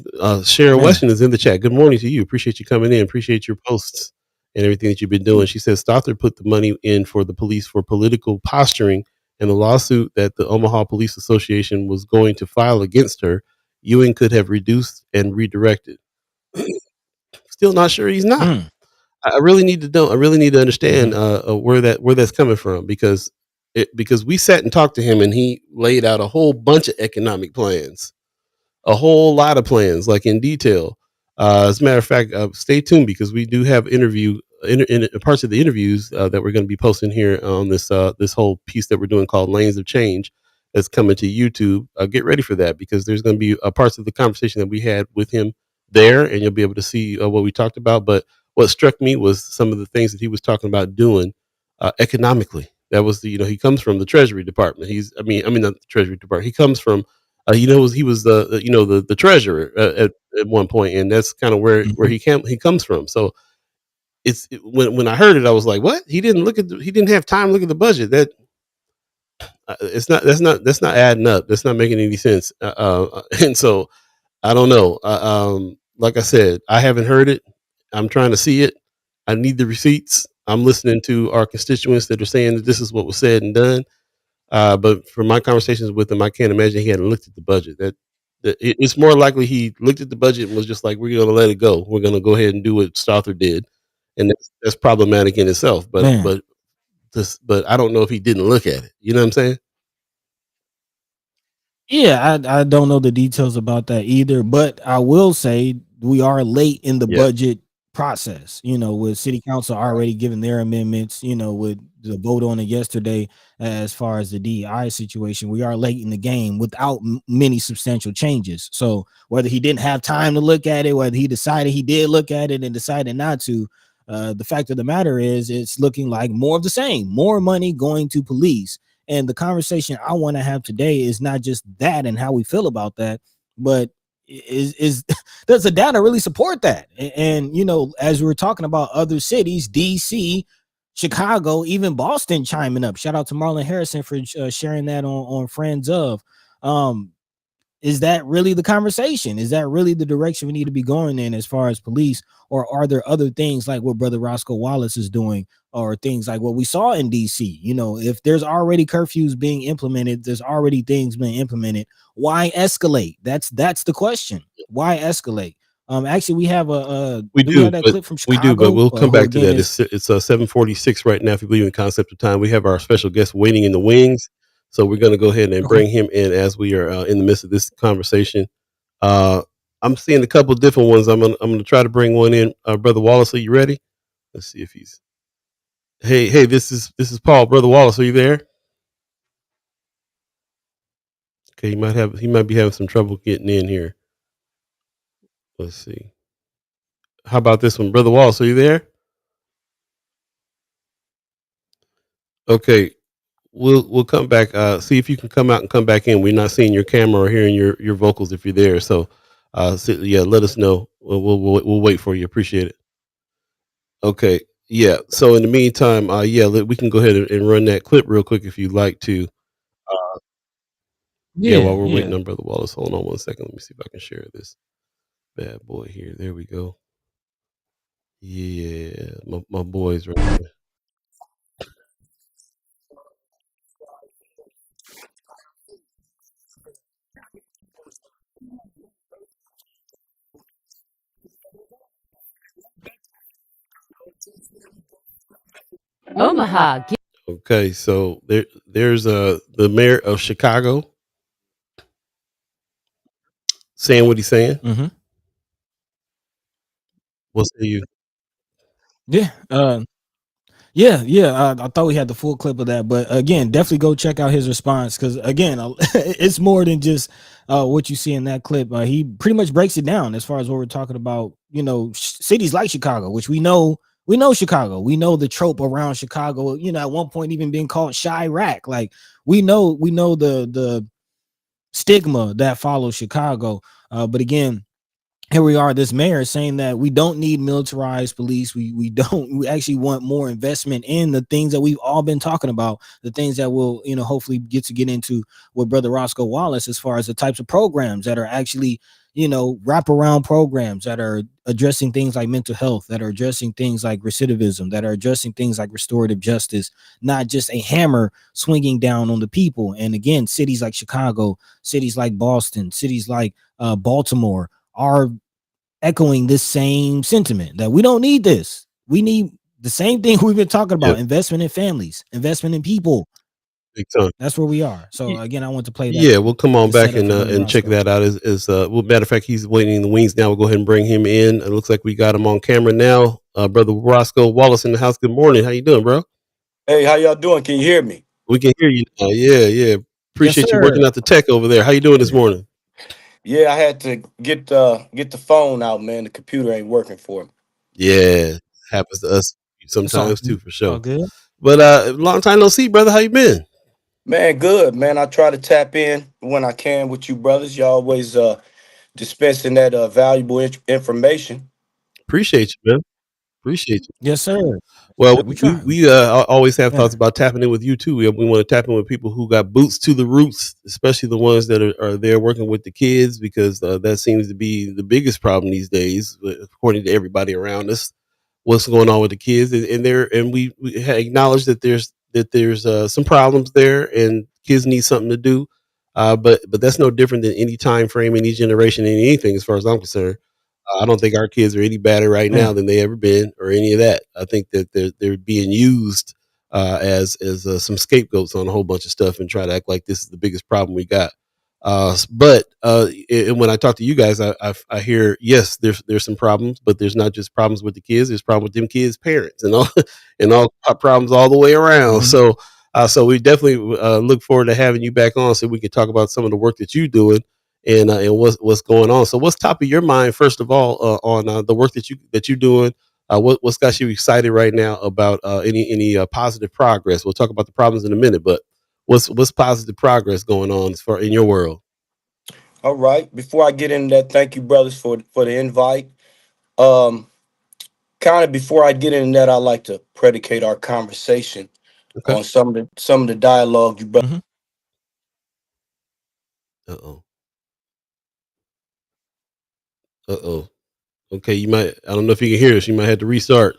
Sharon Man. Weston is in the chat. Good morning to you. Appreciate you coming in. Appreciate your posts and everything that you've been doing. She says Stothard put the money in for the police for political posturing, and the lawsuit that the Omaha Police Association was going to file against her, Ewing could have reduced and redirected. Still not sure he's not. I really need to know. I really need to understand where that's coming from, because we sat and talked to him and he laid out a whole bunch of economic plans, a whole lot of plans, like in detail. As a matter of fact, stay tuned, because we do have parts of the interviews that we're going to be posting here on this whole piece that we're doing called Lanes of Change that's coming to YouTube. Get ready for that, because there's going to be parts of the conversation that we had with him there, and you'll be able to see what we talked about. But what struck me was some of the things that he was talking about doing economically. That was he comes from the Treasury Department. I mean not the Treasury Department. He comes from he was the treasurer at one point, and that's kind of where he comes from. So when I heard it, I was like, what? He didn't have time to look at the budget. That that's not adding up. That's not making any sense. And so I don't know. Like I said, I haven't heard it. I'm trying to see it. I need the receipts. I'm listening to our constituents that are saying that this is what was said and done. But from my conversations with him, I can't imagine he hadn't looked at the budget. It's more likely he looked at the budget and was just like, "We're going to let it go. We're going to go ahead and do what Stothard did," and that's problematic in itself. Man. But I don't know if he didn't look at it. You know what I'm saying? Yeah, I don't know the details about that either, but I will say we are late in the Yeah. budget process, with city council already giving their amendments, with the vote on it yesterday as far as the DEI situation. We are late in the game without many substantial changes. So whether he didn't have time to look at it, whether he decided he did look at it and decided not to, the fact of the matter is it's looking like more of the same, more money going to police. And the conversation I want to have today is not just that and how we feel about that, but is does the data really support that? And as we were talking about other cities, DC, Chicago, even Boston chiming up. Shout out to Marlon Harrison for sharing that on Friends of. Is that really the conversation? Is that really the direction we need to be going in as far as police? Or are there other things like what Brother Roscoe Wallace is doing, or things like what we saw in DC? If there's already curfews being implemented, there's already things being implemented. Why escalate? That's the question. Why escalate? Actually, we have We do do, we have that but clip from we Chicago? do, but we'll come Who back to again that. is It's 7:46 right now. If you believe in concept of time, we have our special guest waiting in the wings, so we're going to go ahead and okay. bring him in as we are in the midst of this conversation. Uh, I'm seeing a couple different ones. I'm gonna try to bring one in. Brother Wallace, are you ready? Let's see if he's. Hey, this is Paul. Brother Wallace, are you there? Okay, he might be having some trouble getting in here. Let's see. How about this one, Brother Wallace? Are you there? Okay, we'll come back. See if you can come out and come back in. We're not seeing your camera or hearing your vocals if you're there. So, yeah, let us know. We'll wait for you. Appreciate it. Okay, yeah. So in the meantime, yeah, we can go ahead and run that clip real quick if you'd like to. Yeah, while Yeah, we're waiting yeah. on Brother Wallace, hold on one second. Let me see if I can share this bad boy here. There we go. Yeah, my boys right there. Omaha. Okay, so there's the mayor of Chicago saying what he's saying. Mm-hmm. We'll see you. Yeah. Yeah. I thought we had the full clip of that, but again, definitely go check out his response because again, it's more than just what you see in that clip. He pretty much breaks it down as far as what we're talking about. Cities like Chicago, which we know Chicago. We know the trope around Chicago. At one point even being called Chirac. Like we know the stigma that follows Chicago. But again, here we are, this mayor is saying that we don't need militarized police. We actually want more investment in the things that we've all been talking about, the things that we'll hopefully get into with Brother Roscoe Wallace as far as the types of programs that are actually wraparound programs that are addressing things like mental health, that are addressing things like recidivism, that are addressing things like restorative justice, not just a hammer swinging down on the people. And again, cities like Chicago, cities like Boston, cities like Baltimore are echoing this same sentiment that we don't need this. We need the same thing we've been talking Yeah, about: investment in families, investment in people. big time. That's where we are. So again, I want to play that Yeah, we'll come on to back set up for Brother and check Roscoe. that out. Well, matter of fact, he's waiting in the wings now. We'll go ahead and bring him in. It looks like we got him on camera now. Brother Roscoe Wallace in the house. Good morning. How you doing, bro? Hey, how y'all doing? Can you hear me? We can hear you now. Yeah, yeah. Yes, Appreciate you sir. working out the tech over there. How you doing this morning? Yeah, I had to get the phone out, man. The computer ain't working for me. Yeah, happens to us It's all sometimes too, for all sure. good. But long time no see, brother. How you been? Man, good, man. I try to tap in when I can with you brothers. You always dispensing that valuable information. Appreciate you, man. Appreciate you. Yes, sir. Well, Yeah, we we try. we always have Yeah. thoughts about tapping in with you too. We want to tap in with people who got boots to the roots, especially the ones that are there working with the kids, because that seems to be the biggest problem these days, according to everybody around us. What's going on with the kids, and we acknowledge that there's some problems there, and kids need something to do. But that's no different than any time frame, any generation, anything, as far as I'm concerned. I don't think our kids are any better right now Mm. than they ever been, or any of that. I think that they're being used as some scapegoats on a whole bunch of stuff, and try to act like this is the biggest problem we got. And when I talk to you guys, I hear, yes, there's some problems, but there's not just problems with the kids. There's problems with them kids' parents, and all and all problems all the way around. Mhm. So we definitely look forward to having you back on, so we can talk about some of the work that you're doing, and what's going on. So what's top of your mind, first of all, on the work that you're doing? What's got you excited right now about any positive progress? We'll talk about the problems in a minute, but what's positive progress going on as far in your world? All right. Before I get into that, thank you, brothers, for the invite. Um, Kind of before I get into that, I like to predicate our conversation Okay. on some of the dialogue you brought. Mhm. Uh oh. Uh oh. Okay, you might. I don't know if you can hear us. You might have to restart.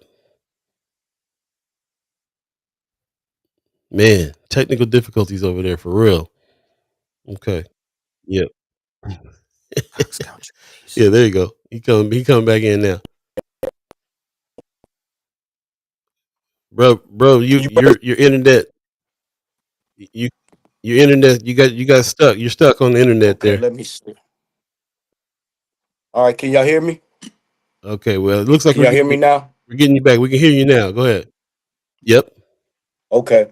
Man, technical difficulties over there for real. Okay. Yep. Ox country, Yeah, please. there you go. He coming back in now. Bro, You brothers, your internet, you your internet, you got stuck. You're stuck on the internet okay? there. Let me see. All right, can y'all hear me? Okay, well, it looks like Can y'all hear me now? we're getting you back. We can hear you now. Go ahead. Yep. Okay.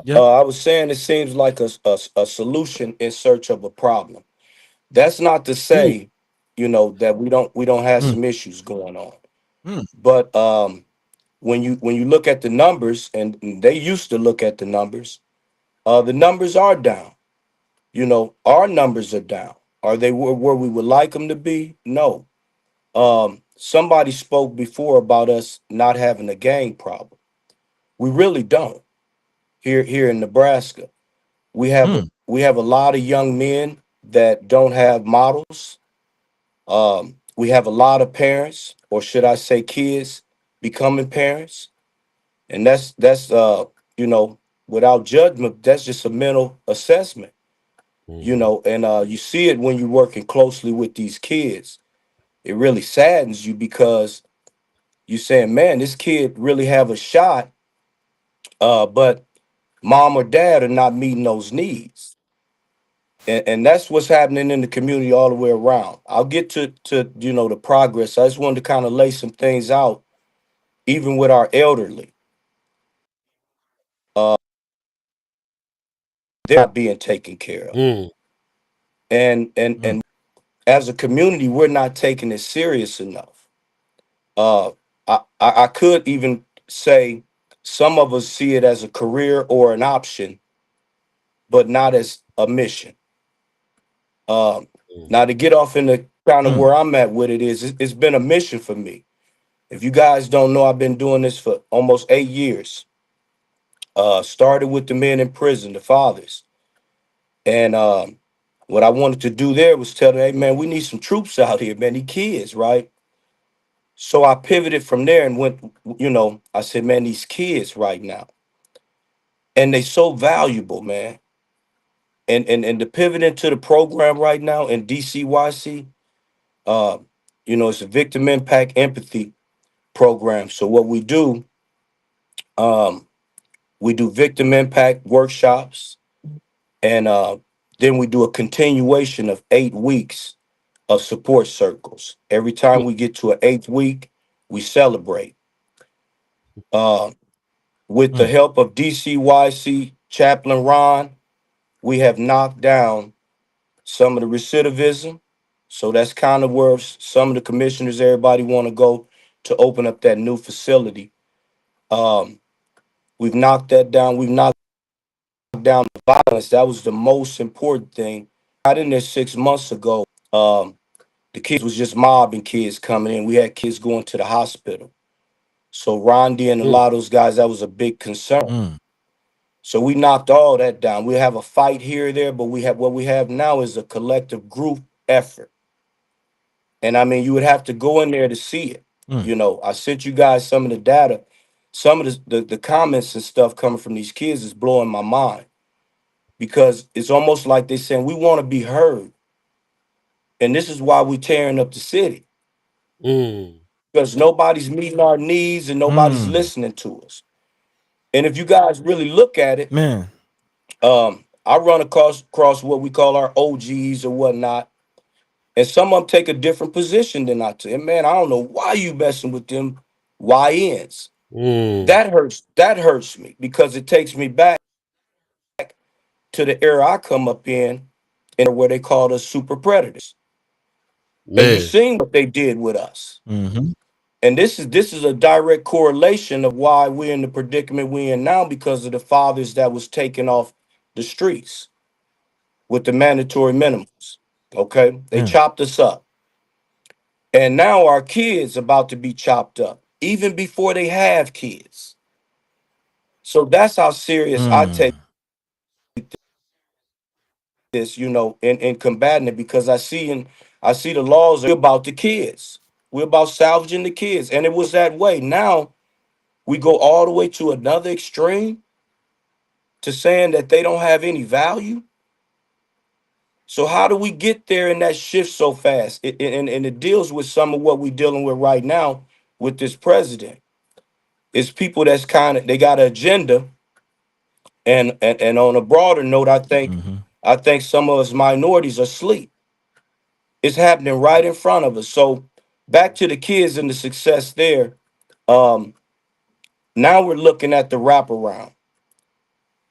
Yep. I was saying it seems like a solution in search of a problem. That's not to Mm, say, that we don't have Mm. some issues going on. Mm. But when you look at the numbers, and they used to look at the numbers are down. Our numbers are down. Are they where we would like them to be? No. Somebody spoke before about us not having a gang problem. We really don't here in Nebraska. We have a Mm. we have a lot of young men that don't have models. We have a lot of parents, or should I say kids, becoming parents. And that's you know, without judgment, that's just a mental assessment. mhm, And you see it when you're working closely with these kids. It really saddens you because you're saying, man, this kid really have a shot, but mom or dad are not meeting those needs. And that's what's happening in the community all the way around. I'll get to the progress. I just wanted to kind of lay some things out, even with our elderly. Uh, they're not being taken care of. mm, Mm. And as a community, we're not taking it serious enough. Uh, I could even say some of us see it as a career or an option, but not as a mission. Um, mm, Now to get off into kind of Mm. where I'm at with it is, it's been a mission for me. If you guys don't know, I've been doing this for almost 8 years. Started with the men in prison, the fathers, and what I wanted to do there was tell them, hey man, we need some troops out here, man. These kids, right? So I pivoted from there and went, I said, man, these kids right now, and they so valuable, man. And to pivot into the program right now in DCYC, uh, it's a victim impact empathy program. So what um, we do victim impact workshops, and then we do a continuation of 8 weeks of support circles. Every mm, time we get to an eighth week, we celebrate. Uh, with the Mm. help of DCYC Chaplain Ron, we have knocked down some of the recidivism. So that's kind of where some of the commissioners, everybody want to go to open up that new facility. Um, we've knocked that down. We've knocked down the violence. That was the most important thing. Got in there 6 months ago. The kids was just mobbing kids coming in. We had kids going to the hospital. So Rondi and a mm, lot of those guys, that was a big concern. Mm. So we knocked all that down. We have a fight here or there, but what we have now is a collective group effort. And I mean, you would have to go in there to see it. Mm. I sent you guys some of the data. Some of the comments and stuff coming from these kids is blowing my mind. because it's almost like they're saying we want to be heard. And this is why we're tearing up the city, Mm. because nobody's meeting our needs and nobody's listening to us. And if you guys really look at it, Man. I run across what we call our OGs or whatnot, and some of them take a different position than I do. And man, I don't know why you messing with them YNs. Mm. That hurts me because it takes me back to the era I come up in where they called us super predators. And you Man. seen what they did with us. Mm-hmm. And this is a direct correlation of why we're in the predicament we're in now, because of the fathers that was taken off the streets with the mandatory minimums. Okay, they Yeah. chopped us up, and now our kids about to be chopped up even before they have kids. So that's how serious I take this, in combating it, because I see the laws are about the kids. We're about salvaging the kids, and it was that way. Now we go all the way to another extreme to saying that they don't have any value. So how do we get there in that shift so fast? And it deals with some of what we're dealing with right now with this president. It's people that's they got an agenda, and on a broader note, I think some of us minorities are asleep. It's happening right in front of us. So back to the kids and the success there. Um, Now we're looking at the wraparound,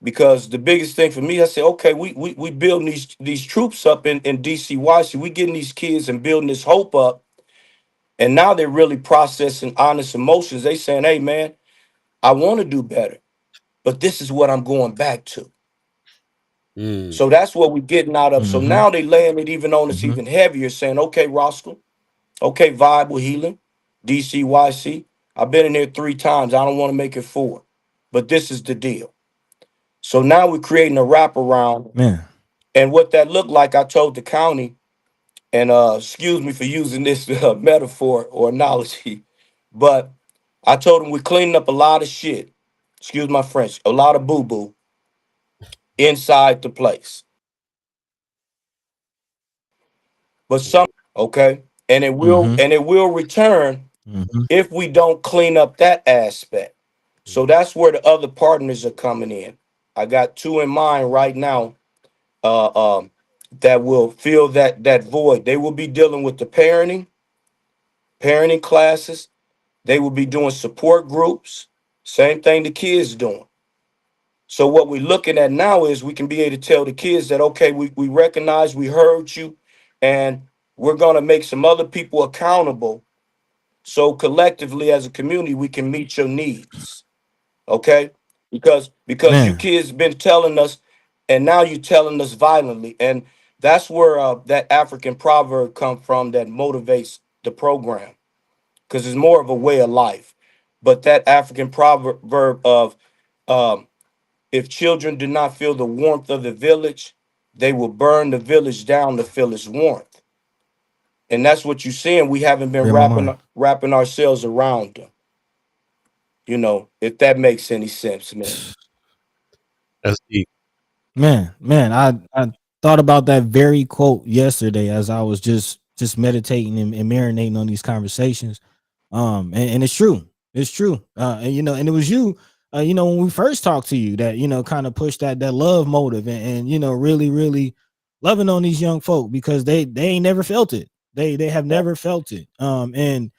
because the biggest thing for me, I said, okay, we building these troops up in DCYC. We getting these kids and building this hope up, and now they're really processing honest emotions. They saying, hey man, I want to do better, but this is what I'm going back to. Mm. So that's what we're getting out of. So Mm-hmm. now they laying it even on us Mm-hmm. even heavier, saying, okay, Roscoe, okay, Viable Healing, DCYC. I've been in here 3 times. I don't want to make it 4, but this is the deal. So now we're creating a wraparound. Man. And what that looked like, I told the county, and excuse me for using this metaphor or analogy, but I told them we're cleaning up a lot of shit, excuse my French, a lot of boo-boo inside the place. But okay, and it will Mm-hmm. and it will return Mm-hmm. if we don't clean up that aspect. So that's where the other partners are coming in. I got 2 in mind right now, uh, um, that will fill that void. They will be dealing with the parenting classes. They will be doing support groups. Same thing the kids doing. So what we're looking at now is we can be able to tell the kids that, okay, we recognize, we heard you, and we're gonna make some other people accountable. So collectively as a community, we can meet your needs. Okay? Because you Man. kids been telling us, and now you're telling us violently. And that's where that African proverb come from that motivates the program, because it's more of a way of life. But that African proverb of, um, if children do not feel the warmth of the village, they will burn the village down to feel its warmth. And that's what you're seeing. We haven't been Read my mind. wrapping ourselves around them. If that makes any sense, man. That's deep. Man, I thought about that very quote yesterday as I was just meditating and marinating on these conversations. And it's true. It's true. And it was you, when we first talked to you that, kind of pushed that love motive and really, really loving on these young folk, because they ain't never felt it. They have Yeah. never felt it. And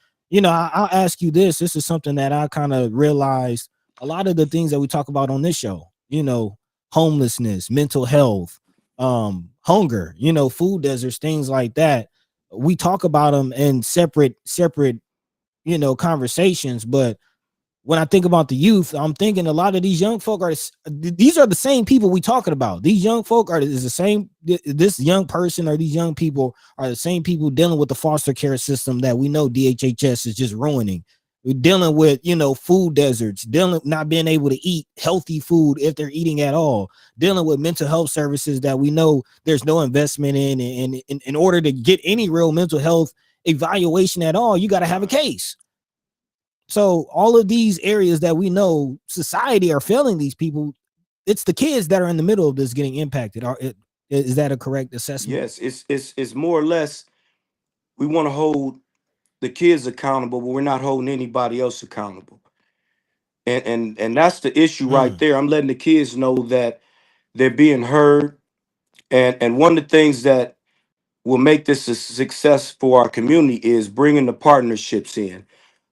I'll ask you this. This is something that I kind of realized a lot of the things that we talk about on this show, homelessness, mental health, hunger, food deserts, things like that. We talk about them in separate conversations. But when I think about the youth, I'm thinking a lot of these young folk these are the same people we talking about. These young folk is the same. This young person or these young people are the same people dealing with the foster care system that we know DHHS is just ruining. We're dealing with, food deserts, not being able to eat healthy food if they're eating at all, dealing with mental health services that we know there's no investment in. And in order to get any real mental health evaluation at all, you got to have a case. So all of these areas that we know society are failing these people, it's the kids that are in the middle of this getting impacted. Is that a correct assessment? Yes, it's more or less we want to hold the kids accountable, but we're not holding anybody else accountable. And that's the issue right Mm, there. I'm letting the kids know that they're being heard. And one of the things that will make this a success for our community is bringing the partnerships in.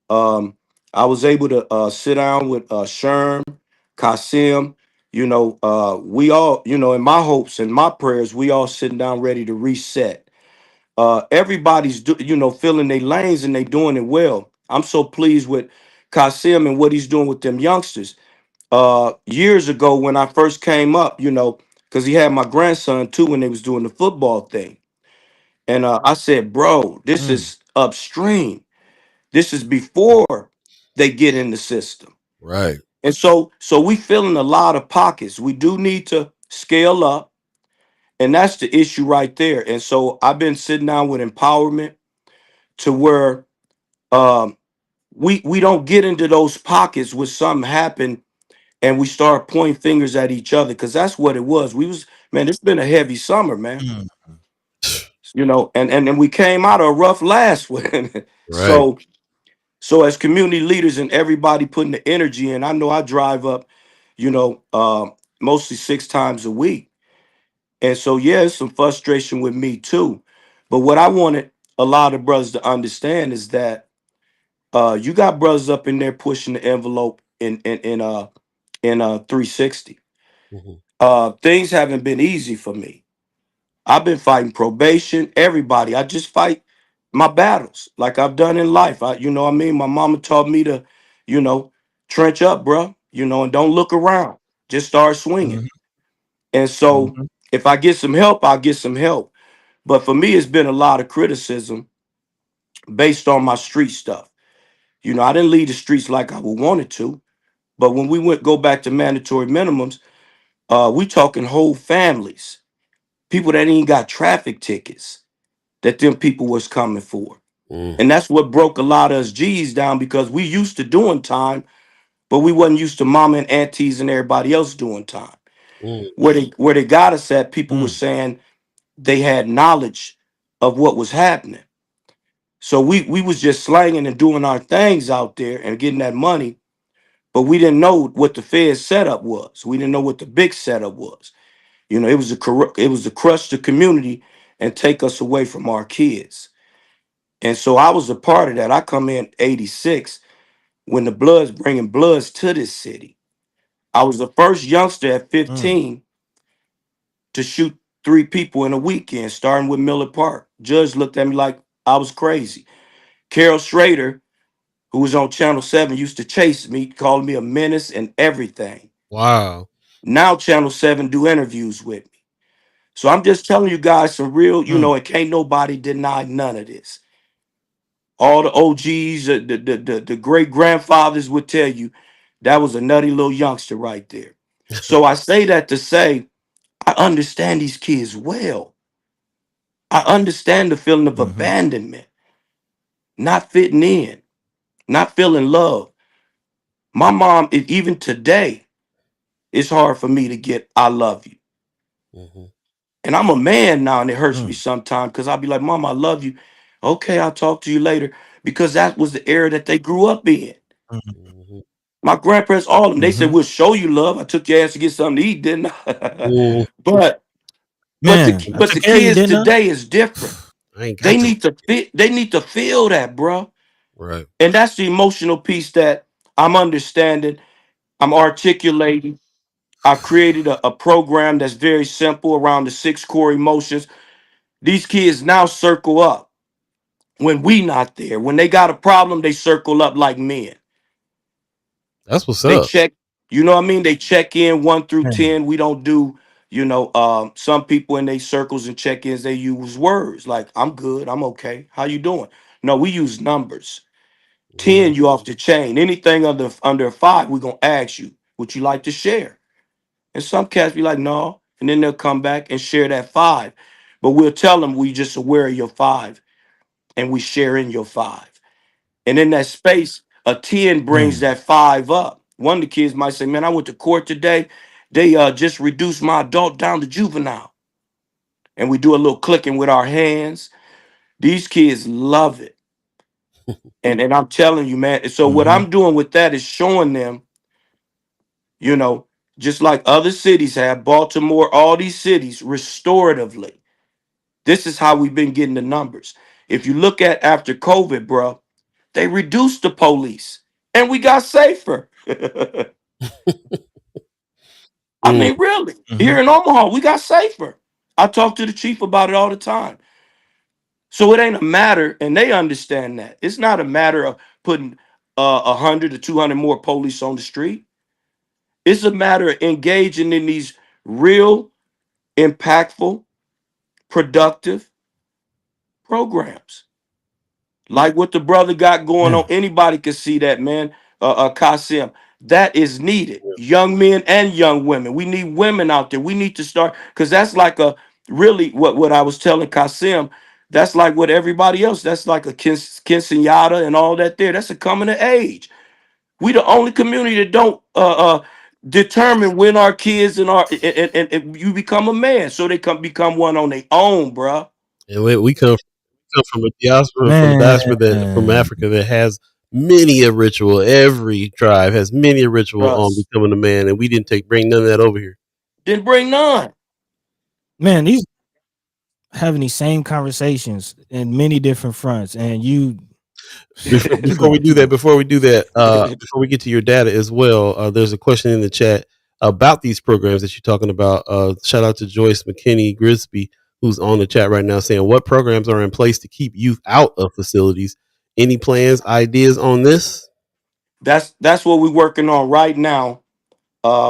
Um, I was able to sit down with Sherm, Kasim. We all, in my hopes and my prayers, we all sitting down ready to reset. Everybody's, filling their lanes and they doing it well. I'm so pleased with Kasim and what he's doing with them youngsters. Years ago when I first came up, because he had my grandson too when they was doing the football thing. And I said, bro, this mm, is upstream. This is before they get in the system. Right. And so we fill in a lot of pockets. We do need to scale up, and that's the issue right there. And so I've been sitting down with empowerment to where um, we don't get into those pockets where something happened and we start pointing fingers at each other because that's what it was. We was man, it's been a heavy summer, man. mm, And then we came out of a rough last one. Right. So as community leaders and everybody putting the energy in, I know I drive up, you know, uh, mostly 6 times a week. And so, yeah, it's some frustration with me too. But what I wanted a lot of brothers to understand is that you got brothers up in there pushing the envelope in 360. Mhm. Things haven't been easy for me. I've been fighting probation, everybody. I just fight my battles like I've done in life. What I mean? My mama taught me to, you know, trench up, bro, and don't look around. Just start swinging. mhm, And so mhm, if I get some help, I'll get some help. But for me, it's been a lot of criticism based on my street stuff. I didn't leave the streets like I would wanted to. But when we go back to mandatory minimums, we talking whole families, people that ain't got traffic tickets that them people was coming for. Mm. And that's what broke a lot of us G's down because we used to doing time, but we wasn't used to mama and aunties and everybody else doing time. Mm. Where they got us at, people were mm, saying they had knowledge of what was happening. So we was just slanging and doing our things out there and getting that money, but we didn't know what the Fed setup was. We didn't know what the big setup was. It was to crush the community and take us away from our kids. And so I was a part of that. I come in 86 when the Bloods bringing Bloods to this city. I was the first youngster at mm, 15 to shoot 3 people in a weekend, starting with Miller Park. Judge looked at me like I was crazy. Carol Schrader, who was on Channel 7, used to chase me, calling me a menace and everything. Wow. Now Channel 7 do interviews with me. So I'm just telling you guys some real, mm, and can't nobody deny none of this. All the OGs, the great grandfathers would tell you that was a nutty little youngster right there. So I say that to say I understand these kids well. I understand the feeling of mhm, abandonment, not fitting in, not feeling love. My mom, even today, it's hard for me to get I love you. Mhm. And I'm a man now, and it hurts me mm, sometimes because I'll be like, Mom, I love you. Okay, I'll talk to you later. Because that was the era that they grew up in. mhm, Mhm. My grandparents, all of them, they said, mhm. we'll show you love. I took your ass to get something to eat, didn't I? Mm. but but the Man, I but took the care of you, kids didn't I? today is different. I ain't They got to. need to feel that, bro. Right. And that's the emotional piece that I'm understanding. I'm articulating. I created a program that's very simple around the 6 core emotions. These kids now circle up when we not there. When they got a problem, they circle up like men. That's what's They up. check, what I mean? They check in 1 through Man, 10. We don't do, some people in their circles and check-ins, they use words like, I'm good, I'm okay. How you doing? No, we use numbers. Mhm. 10, you off the chain. Anything under 5, we're gonna ask you, would you like to share? And some cats be like, no, and then they'll come back and share that 5. But we'll tell them we just aware of your 5 and we share in your 5. And in that space, a 10 brings man, that 5 up. One of the kids might say, man, I went to court today They just reduced my adult down to juvenile. And we do a little clicking with our hands. These kids love it. And I'm telling you, man. So what Mm-hmm. I'm doing with that is showing them, you know, just like other cities have, Baltimore, all these cities, restoratively. This is how we've been getting the numbers. If you look at after COVID, bro, they reduced the police and we got safer. I Mm. mean, really, Mm-hmm. here in Omaha, we got safer. I talk to the chief about it all the time. So it ain't a matter, and they understand that. It's not a matter of putting 100 or 200 more police on the street. It's a matter of engaging in these real, impactful, productive programs. Like what the brother got going on. Man. Anybody can see that, man. Kasim. That is needed. Young men and young women. We need women out there. We need to start because that's like a really what I was telling Kasim. That's like what everybody else. That's like a quinceañera and all that there. That's a coming of age. We the only community that don't determine when our kids and and you become a man, so they become one on their own, bruh. And we come from a diaspora, from Man. Africa that has many a ritual. Every tribe has many a ritual on Russ. becoming a man, and we didn't bring none of that over here. Didn't bring none. Man, these having these same conversations in many different fronts, and you Before we do that, before we get to your data as well, there's a question in the chat about these programs that you're talking about. Shout out to Joyce McKinney Grisby, who's on the chat right now, saying what programs are in place to keep youth out of facilities. Any plans, ideas on this? That's what we're working on right now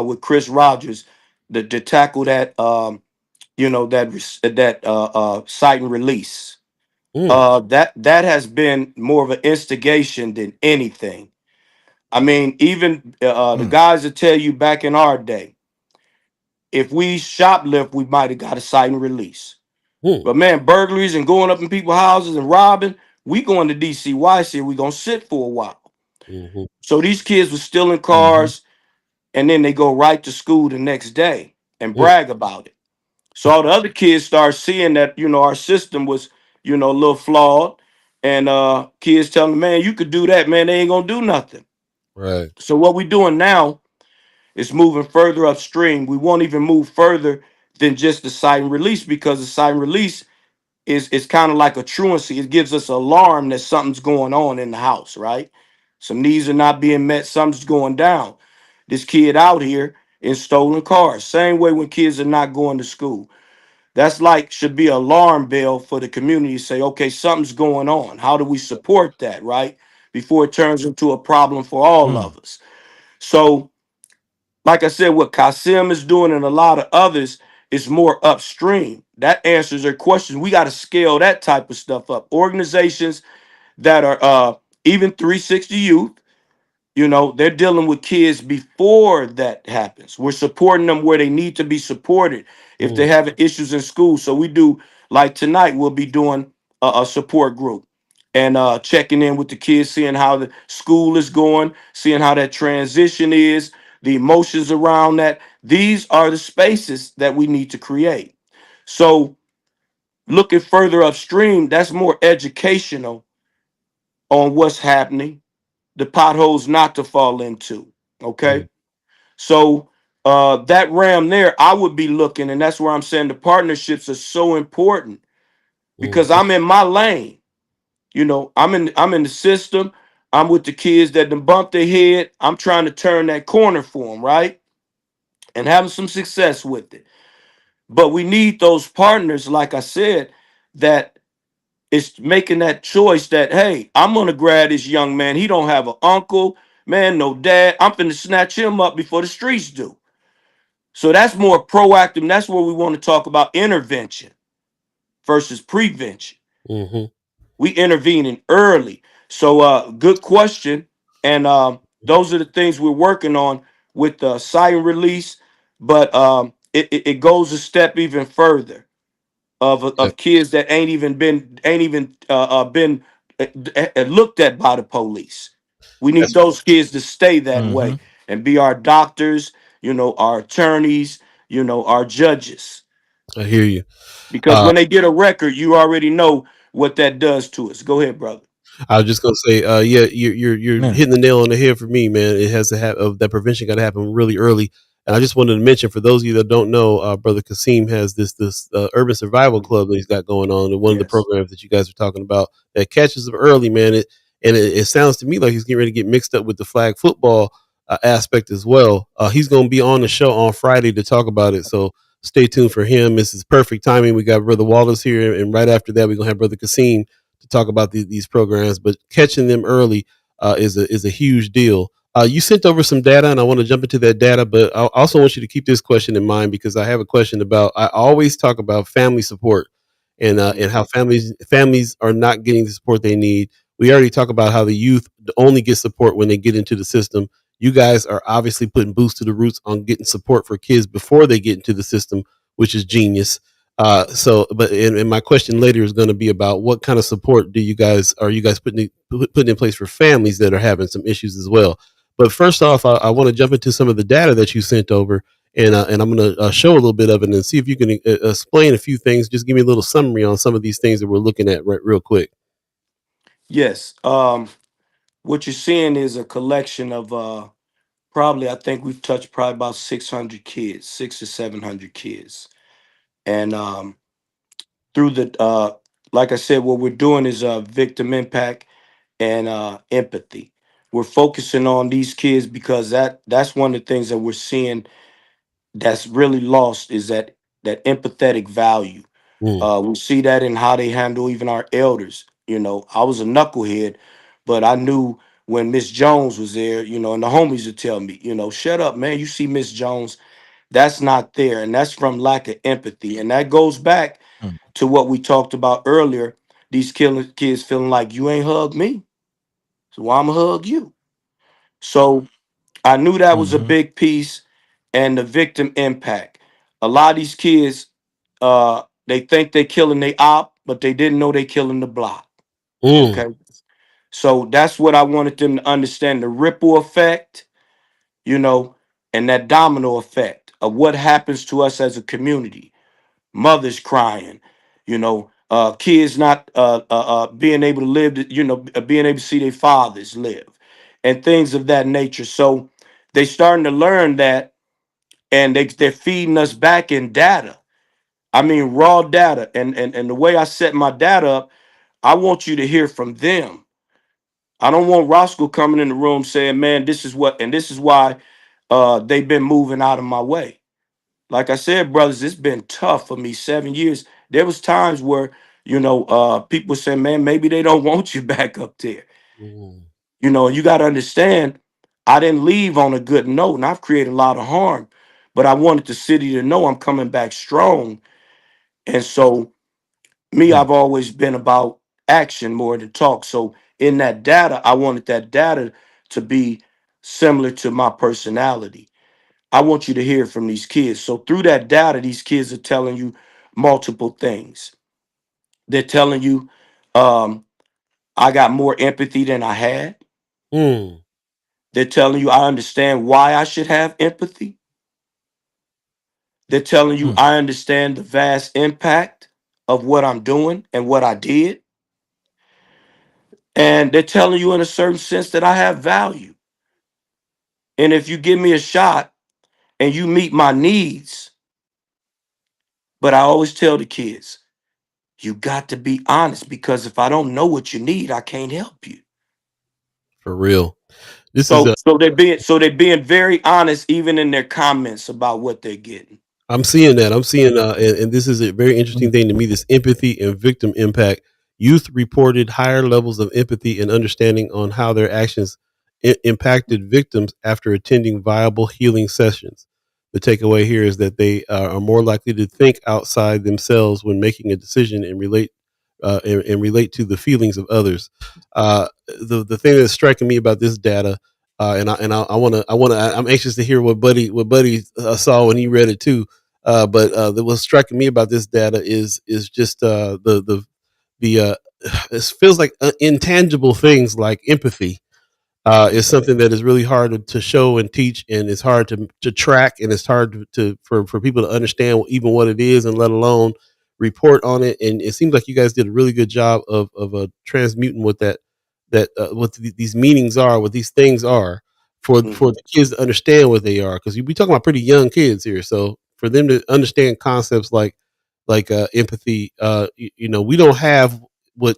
with Chris Rogers to tackle that that cite and release. Mm, That has been more of an instigation than anything. I mean, even the Mm. guys that tell you back in our day, if we shoplift, we might have got a cite and release. mm, But man, burglaries and going up in people's houses and robbing, we going to DCYC, we gonna sit for a while. mm-hmm, So these kids were stealing Mm-hmm. cars and then they go right to school the next day and mm, brag about it. So all the other kids start seeing that, our system was, a little flawed. And kids telling them, man, you could do that, man. They ain't gonna do nothing. right. So what we doing now is moving further upstream. We won't even move further than just the cite and release because the cite and release is kind of like a truancy. It gives us alarm that something's going on in the house, right? Some needs are not being met, something's going down. This kid out here in stolen cars. Same way when kids are not going to school. That's like should be an alarm bell for the community to say, okay, something's going on. How do we support that, right? Before it turns into a problem for all Mm. of us. So, like I said, what Kasim is doing and a lot of others is more upstream. That answers their questions. We got to scale that type of stuff up. Organizations that are even 360 Youth, they're dealing with kids before that happens. We're supporting them where they need to be supported if Mm, they're having issues in school. So we do, like tonight, we'll be doing a support group and checking in with the kids, seeing how the school is going, seeing how that transition is, the emotions around that. These are the spaces that we need to create. So looking further upstream, that's more educational on what's happening, the potholes not to fall into. mm, Okay. So that ram there, I would be looking, and that's where I'm saying the partnerships are so important because mm-hmm, I'm in my lane. I'm in the system. I'm with the kids that done bumped their head. I'm trying to turn that corner for them, right? And having some success with it. But we need those partners, like I said, that is making that choice that, hey, I'm gonna grab this young man. He don't have an uncle, man, no dad. I'm finna snatch him up before the streets do. So that's more proactive. And that's where we want to talk about intervention versus prevention. mm-hmm. We intervening early. So good question. And those are the things we're working on with the silent release. But it goes a step even further Yeah, of kids that ain't even been looked at by the police. We need that's those kids to stay that Mm-hmm. way and be our doctors our attorneys, our judges. I hear you. Because Uh, when they get a record, you already know what that does to us. Go ahead, brother. I was just gonna say, yeah, you're Man. hitting the nail on the head for me, man. It has to have that prevention got to happen really early. And I just wanted to mention for those of you that don't know, brother Kasim has this urban survival club that he's got going on, and one of the Yes. programs that you guys are talking about that catches them early, man. It sounds to me like he's getting ready to get mixed up with the flag football aspect as well. He's going to be on the show on Friday to talk about it, so stay tuned for him. This is perfect timing. We got brother Wallace here, and right after that, we're gonna have brother Kasim to talk about these programs, but catching them early is a huge deal. You sent over some data, and I want to jump into that data, but I also want you to keep this question in mind because I have a question about. I always talk about family support and how families are not getting the support they need. We already talk about how the youth only get support when they get into the system. You guys are obviously putting boost to the roots on getting support for kids before they get into the system, which is genius. And my question later is going to be about what kind of support are you guys putting in place for families that are having some issues as well. But first off, I want to jump into some of the data that you sent over, and I'm going to show a little bit of it and see if you can explain a few things. Just give me a little summary on some of these things that we're looking at real quick. Yes. What you're seeing is a collection of probably, I think we've touched probably about 600 kids, 600 to 700 kids. And through like I said, what we're doing is victim impact and empathy. We're focusing on these kids because that's one of the things that we're seeing that's really lost is that empathetic value. Mm, We see that in how they handle even our elders. I was a knucklehead, but I knew when Miss Jones was there, and the homies would tell me, shut up, man. You see Miss Jones, that's not there. And that's from lack of empathy. And that goes back Mm. to what we talked about earlier. These kids feeling like you ain't hugged me. So why I'm gonna hug you? So I knew that was a Mhm. big piece and the victim impact. A lot of these kids, they think they killing the op, but they didn't know they killing the block. mm, Okay. So that's what I wanted them to understand the ripple effect, you know, and that domino effect of what happens to us as a community. Mothers crying, kids not being able to live, being able to see their fathers live and things of that nature. So they starting to learn that and they're feeding us back in data. I mean, raw data. And the way I set my data up, I want you to hear from them. I don't want Roscoe coming in the room saying, man, this is what, and this is why they've been moving out of my way. Like I said, brothers, it's been tough for me 7 years. There was times where, people say, man, maybe they don't want you back up there. mm. And you got to understand, I didn't leave on a good note and I've created a lot of harm, but I wanted the city to know I'm coming back strong. And so me, Mm. I've always been about action more than talk. So in that data, I wanted that data to be similar to my personality. I want you to hear from these kids. So through that data, these kids are telling you multiple things. They're telling you, um, I got more empathy than I had. Mm. They're telling you, I understand why I should have empathy. They're telling you, Mm. I understand the vast impact of what I'm doing and what I did. And they're telling you, in a certain sense, that I have value. And if you give me a shot and you meet my needs, but I always tell the kids, you got to be honest because if I don't know what you need, I can't help you. For real. This is So they're being very honest even in their comments about what they're getting. I'm seeing that. I'm seeing, and this is a very interesting Mm. thing to me. This empathy and victim impact. Youth reported higher levels of empathy and understanding on how their actions impacted victims after attending viable healing sessions. The takeaway here is that they are more likely to think outside themselves when making a decision and relate to the feelings of others. The thing that's striking me about this data, I'm anxious to hear what Buddy saw when he read it too. But what's striking me about this data is just the it feels like intangible things like empathy. is something that is really hard to show and teach, and it's hard to track, and it's hard for people to understand even what it is, and let alone report on it. And it seems like you guys did a really good job of transmuting what these meanings are, what these things are, for the kids to understand what they are, because we talking about pretty young kids here. So for them to understand concepts like empathy, we don't have what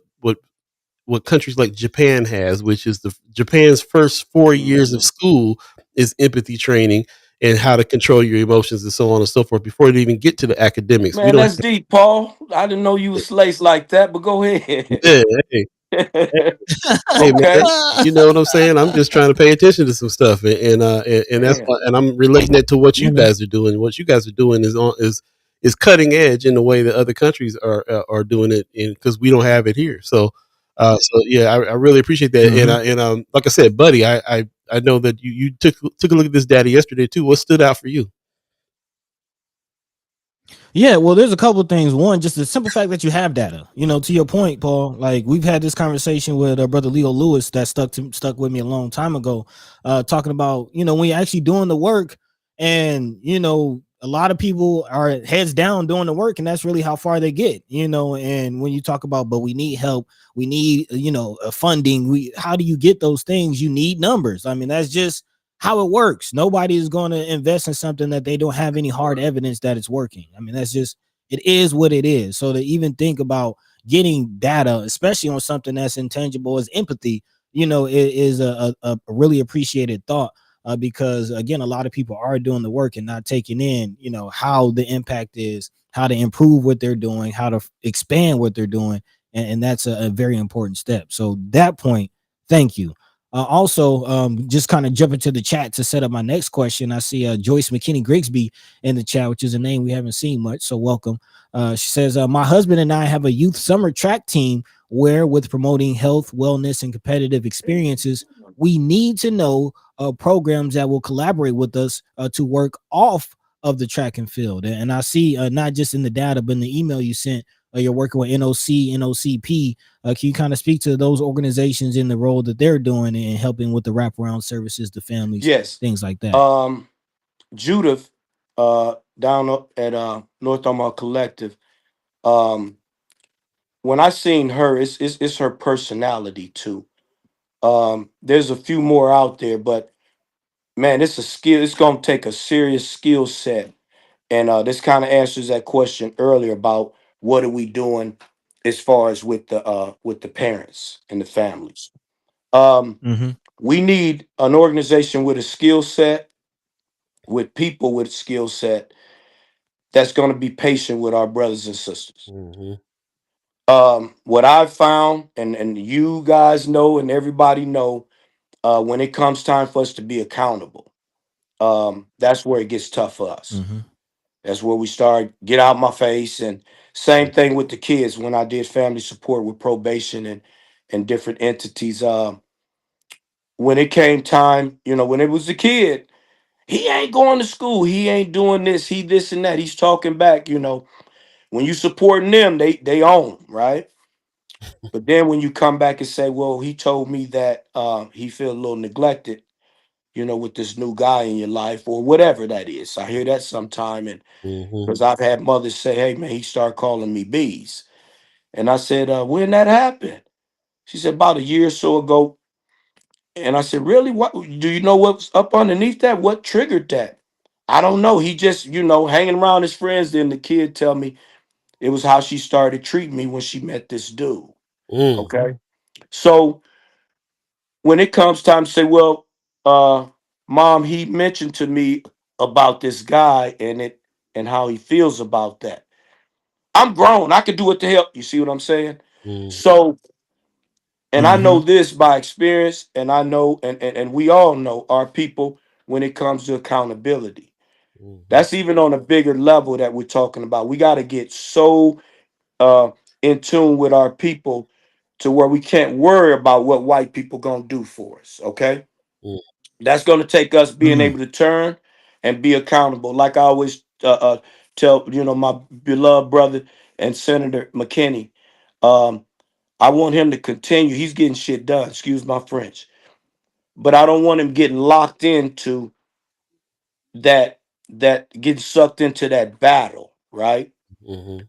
countries like Japan has, which is Japan's first 4 years of school is empathy training and how to control your emotions and so on and so forth before they even get to the academics. We Man, don't that's deep, Paul. I didn't know you was laced like that, but go ahead. have, yeah, hey man, Okay. you know what I'm saying? I'm just trying to pay attention to some stuff, and that's Man. why, and I'm relating it to what you Mhm. guys are doing. What you guys are doing is cutting edge in the way that other countries are doing it, because we don't have it here. So yeah, I really appreciate that, and Mhm. like I said, buddy, I know that you took a look at this data yesterday too. What stood out for you? Yeah, well, there's a couple of things. One, just the simple fact that you have data. To your point, Paul. Like we've had this conversation with brother Leo Lewis that stuck with me a long time ago, talking about when you're actually doing the work, and a lot of people are heads down doing the work, and that's really how far they get. And when you talk about, but we need help, we need funding. How do you get those things? You need numbers. I mean, that's just how it works. Nobody is going to invest in something that they don't have any hard evidence that it's working. I mean, that's just, it is what it is. So to even think about getting data, especially on something that's intangible as empathy, it is a really appreciated thought. Because again, a lot of people are doing the work and not taking in, how the impact is, how to improve what they're doing, how to expand what they're doing. And that's a very important step. So that point, thank you. Also, just kind of jumping to the chat to set up my next question. I see Joyce McKinney Grigsby in the chat, which is a name we haven't seen much. So welcome. She says, my husband and I have a youth summer track team where, with promoting health, wellness, and competitive experiences, we need to know programs that will collaborate with us to work off of the track and field. And I see not just in the data, but in the email you sent, you're working with NOC, NOCP. Can you kind of speak to those organizations in the role that they're doing and helping with the wraparound services to families, Yes. things like that? Judith, down up at North Omaha Collective. Um, when I seen her, it's her personality too. There's a few more out there, but man, it's a skill. It's gonna take a serious skill set, and this kind of answers that question earlier about what are we doing as far as with the parents and the families. Um, Mm-hmm. we need an organization with a skill set, with people with skill set that's going to be patient with our brothers and sisters. Mm-hmm. What I've found, and you guys know, and everybody know, when it comes time for us to be accountable, that's where it gets tough for us. Mm-hmm. That's where we start get out my face. And same thing with the kids when I did family support with probation and different entities. When it came time, when it was a kid, he ain't going to school, he ain't doing this, he this and that, he's talking back. When you supporting them, they own, right? But then when you come back and say, well, he told me that he feel a little neglected, with this new guy in your life or whatever that is. I hear that sometime, and Mm-hmm. because I've had mothers say, hey man, he started calling me bees. And I said, when that happened? She said about a year or so ago. And I said, really? What do you know what's up underneath that? What triggered that? I don't know. He just, hanging around his friends. Then the kid tell me it was how she started treating me when she met this dude. Mm. Okay. So when it comes time to say, well, uh, mom, he mentioned to me about this guy and how he feels about that. I'm grown. I could do what the hell. You see what I'm saying? Mm. So, and I Mm-hmm. know this by experience, and I know, and we all know our people when it comes to accountability. Mm-hmm. That's even on a bigger level that we're talking about. We got to get so uh in tune with our people to where we can't worry about what white people gonna do for us. Okay, Mm. that's gonna take us being Mm-hmm. able to turn and be accountable. Like I always tell my beloved brother and Senator McKinney. Um, I want him to continue. He's getting shit done. Excuse my French, but I don't want him getting locked into that getting sucked into that battle, right? Mm-hmm.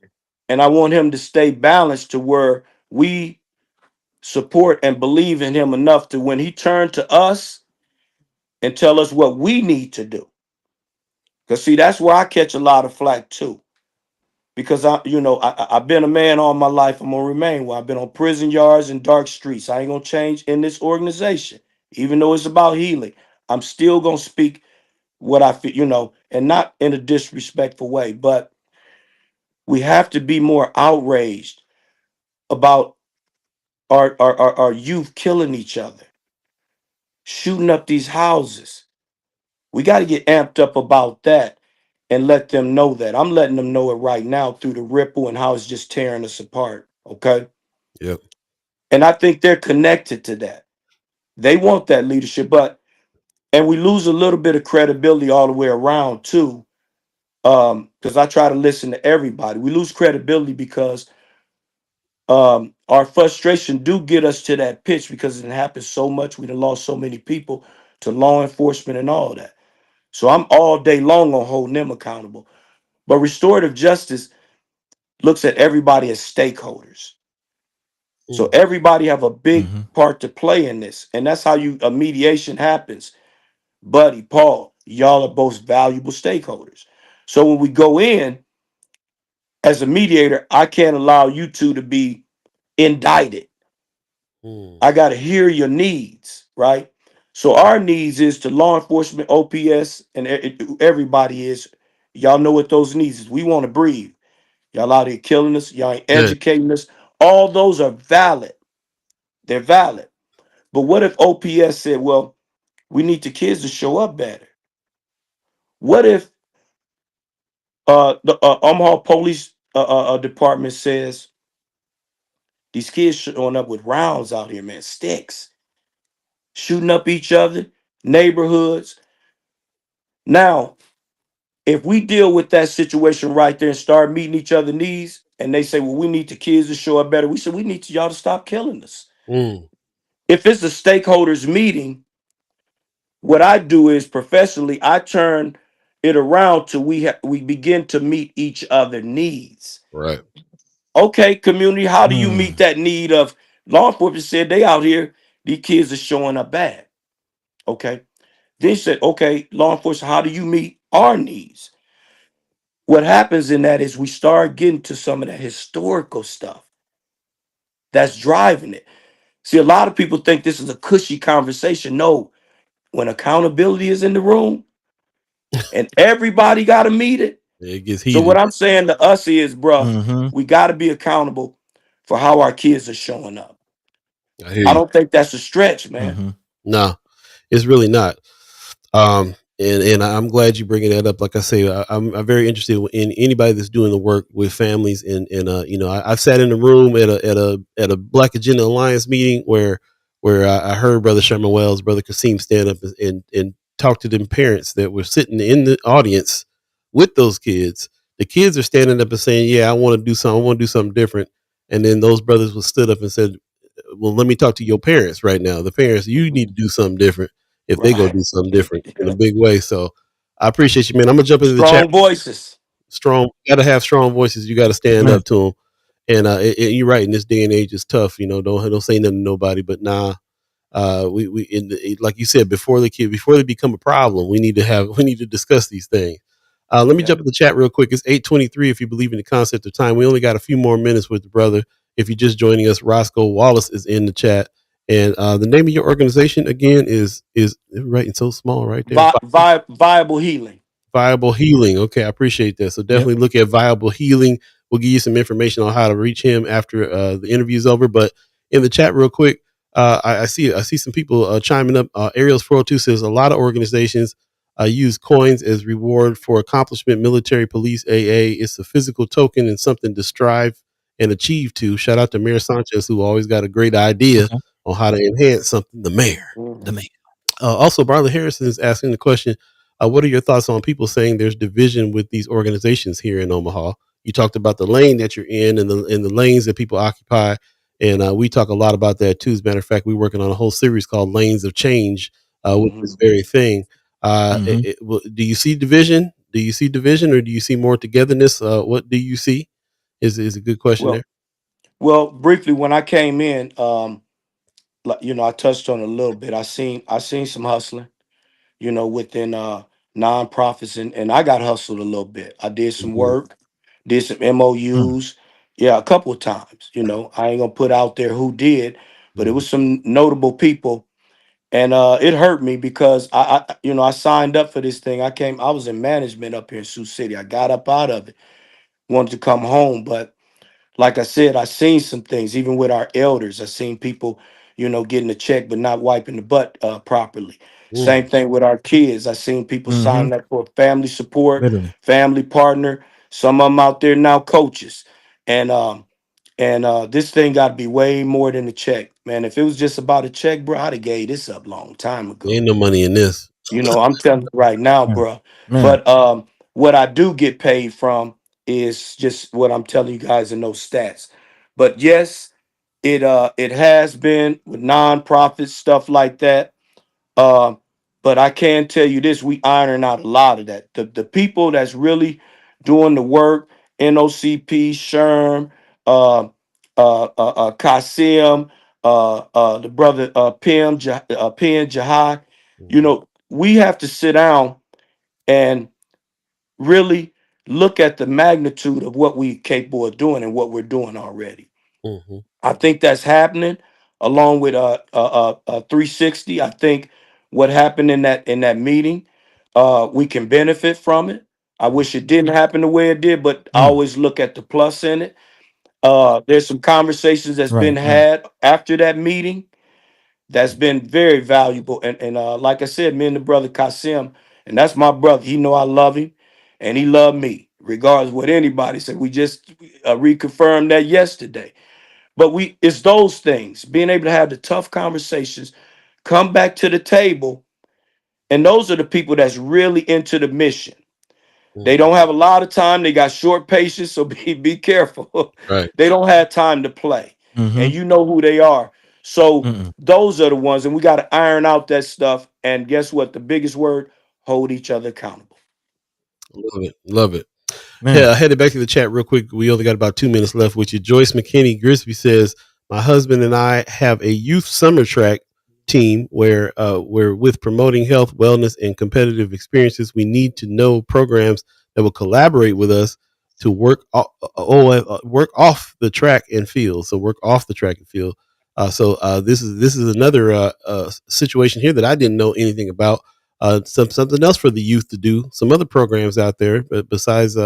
And I want him to stay balanced to where we support and believe in him enough to when he turned to us and tell us what we need to do. Because see, that's where I catch a lot of flack too. Because I've been a man all my life. I'm gonna remain one. I've been on prison yards and dark streets. I ain't gonna change in this organization, even though it's about healing. I'm still gonna speak what I feel, and not in a disrespectful way. But we have to be more outraged about our youth killing each other, shooting up these houses. We got to get amped up about that and let them know that. I'm letting them know it right now through the ripple and how it's just tearing us apart. Okay. Yep. And I think they're connected to that. They want that leadership, and we lose a little bit of credibility all the way around too. Because I try to listen to everybody. We lose credibility because our frustration do get us to that pitch because it happens so much. We done lost so many people to law enforcement and all that. So I'm all day long on holding them accountable. But restorative justice looks at everybody as stakeholders. So Mm. everybody have a big Mm-hmm. part to play in this. And that's how a mediation happens. Buddy, Paul, y'all are both valuable stakeholders. So when we go in as a mediator, I can't allow you two to be indicted. Mm. I got to hear your needs, right? So our needs is to law enforcement, OPS, and everybody is. Y'all know what those needs is. We want to breathe. Y'all out here killing us. Y'all ain't Yeah. educating us. All those are valid. They're valid. But what if OPS said, well, we need the kids to show up better? What if the Omaha Police Department says these kids showing up with rounds out here, man, sticks, shooting up each other, neighborhoods. Now, if we deal with that situation right there and start meeting each other's needs, and they say, well, we need the kids to show up better, we said, we need y'all to stop killing us. Mm. If it's a stakeholders meeting, what I do is professionally, I turn it around to we begin to meet each other needs. Right. Okay, community, how do you meet Mm. that need of law enforcement said they out here, these kids are showing up bad. Okay. Then said, okay, law enforcement, how do you meet our needs? What happens in that is we start getting to some of that historical stuff that's driving it. See, a lot of people think this is a cushy conversation. No, when accountability is in the room and everybody got to meet it. It gets So what heated. I'm saying to us is, bruh, Mm-hmm. we got to be accountable for how our kids are showing up. I hear I you. don't think that's a stretch, man. Mm-hmm. No, it's really not. And I'm glad you bringing that up. Like I say, I'm very interested in anybody that's doing the work with families. And I've sat in a room at a Black Agenda Alliance meeting where I heard Brother Sherman Wells, Brother Kasim stand up and talk to them parents that were sitting in the audience with those kids. The kids are standing up and saying, "Yeah, I want to do something. I want to do something different." And then those brothers will stood up and said, "Well, let me talk to your parents right now. The parents, you need to do something different." If they go Right. do something different in a big way. So I appreciate you, man. I'm gonna jump into the chat. Strong voices. Strong, got to have strong voices. You got to stand Man. up to them. And you're right. In this day and age, it's tough. Don't say nothing to nobody. But nah, like you said before before they become a problem, we need to discuss these things. Let me Yeah. jump in the chat real quick. It's 8:23. If you believe in the concept of time, we only got a few more minutes with the brother. If you're just joining us, Roscoe Wallace is in the chat. And the name of your organization again is writing so small right there. Viable healing. Viable Healing. Okay, I appreciate that. So Yep. definitely look at Viable Healing. We'll give you some information on how to reach him after the interview's over. But in the chat, real quick, I see some people chiming up. Ariel's 402 says a lot of organizations use coins as reward for accomplishment. Military, police, AA. It's a physical token and something to strive and achieve to. Shout out to Mayor Sanchez, who always got a great idea Okay. on how to enhance something. The mayor. The man. Also, Barley Harrison is asking the question, what are your thoughts on people saying there's division with these organizations here in Omaha? You talked about the lane that you're in and the lanes that people occupy. And we talk a lot about that too. As a matter of fact, we're working on a whole series called Lanes of Change with Hmm. this very thing. Hmm. Do you see division? Do you see division, or do you see more togetherness? What do you see? Is a good question Well, there. well, briefly when I came in, like, I touched on it a little bit. I seen some hustling, within nonprofits, and I got hustled a little bit. I did some Hmm. work, did some Mm. MOUs, yeah, a couple of times. I ain't gonna put out there who did, but it Hmm. was some notable people, and it hurt me because I signed up for this thing. I was in management up here in Sioux City. I got up out of it, wanted to come home, but like I said, I seen some things, even with our elders. I seen people, getting a check but not wiping the butt properly. Same thing with our kids. I seen people Hmm. signing up for family support, Literally. family partner. Some of them out there now coaches, and this thing got to be way more than a check, man. If it was just about a check, bro, I'd have gave this up long time ago. Ain't no money in this. I'm telling you right now, Man. bro. Man. But what I do get paid from is just what I'm telling you guys in those stats. But yes, it has been with nonprofits, stuff like that. Uh, but I can tell you this: we ironing out a lot of that. The people that's really doing the work, NOCP, Sherm, Kasim, the brother Pim Jahai. Hmm. We have to sit down and really look at the magnitude of what we capable of doing and what we're doing already. Hmm. I think that's happening along with 360. I think what happened in that meeting, we can benefit from it. I wish it didn't happen the way it did, but I Mm. always look at the plus in it. There's some conversations that's been Right. Right. had after that meeting that's been very valuable. And like I said, me and the brother Kasim, and that's my brother. He know I love him, and he loved me, regardless of what anybody said. We just reconfirmed that yesterday. But it's those things, being able to have the tough conversations, come back to the table, and those are the people that's really into the mission. They Hmm. don't have a lot of time. They got short patience, so be careful. Right. They don't have time to play, Mm-hmm. and you know who they are. So Mm-mm. those are the ones, and we got to iron out that stuff. And guess what? The biggest word: hold each other accountable. Love it. Love it. Man. Yeah, headed back to the chat real quick. We only got about 2 minutes left with you. Joyce McKinney Grisby says, "My husband and I have a youth summer track team where we're with promoting health, wellness, and competitive experiences. We need to know programs that will collaborate with us to work off the track and field. So work off the track and field. This is another situation here that I didn't know anything about. Something else for the youth to do. Some other programs out there, but besides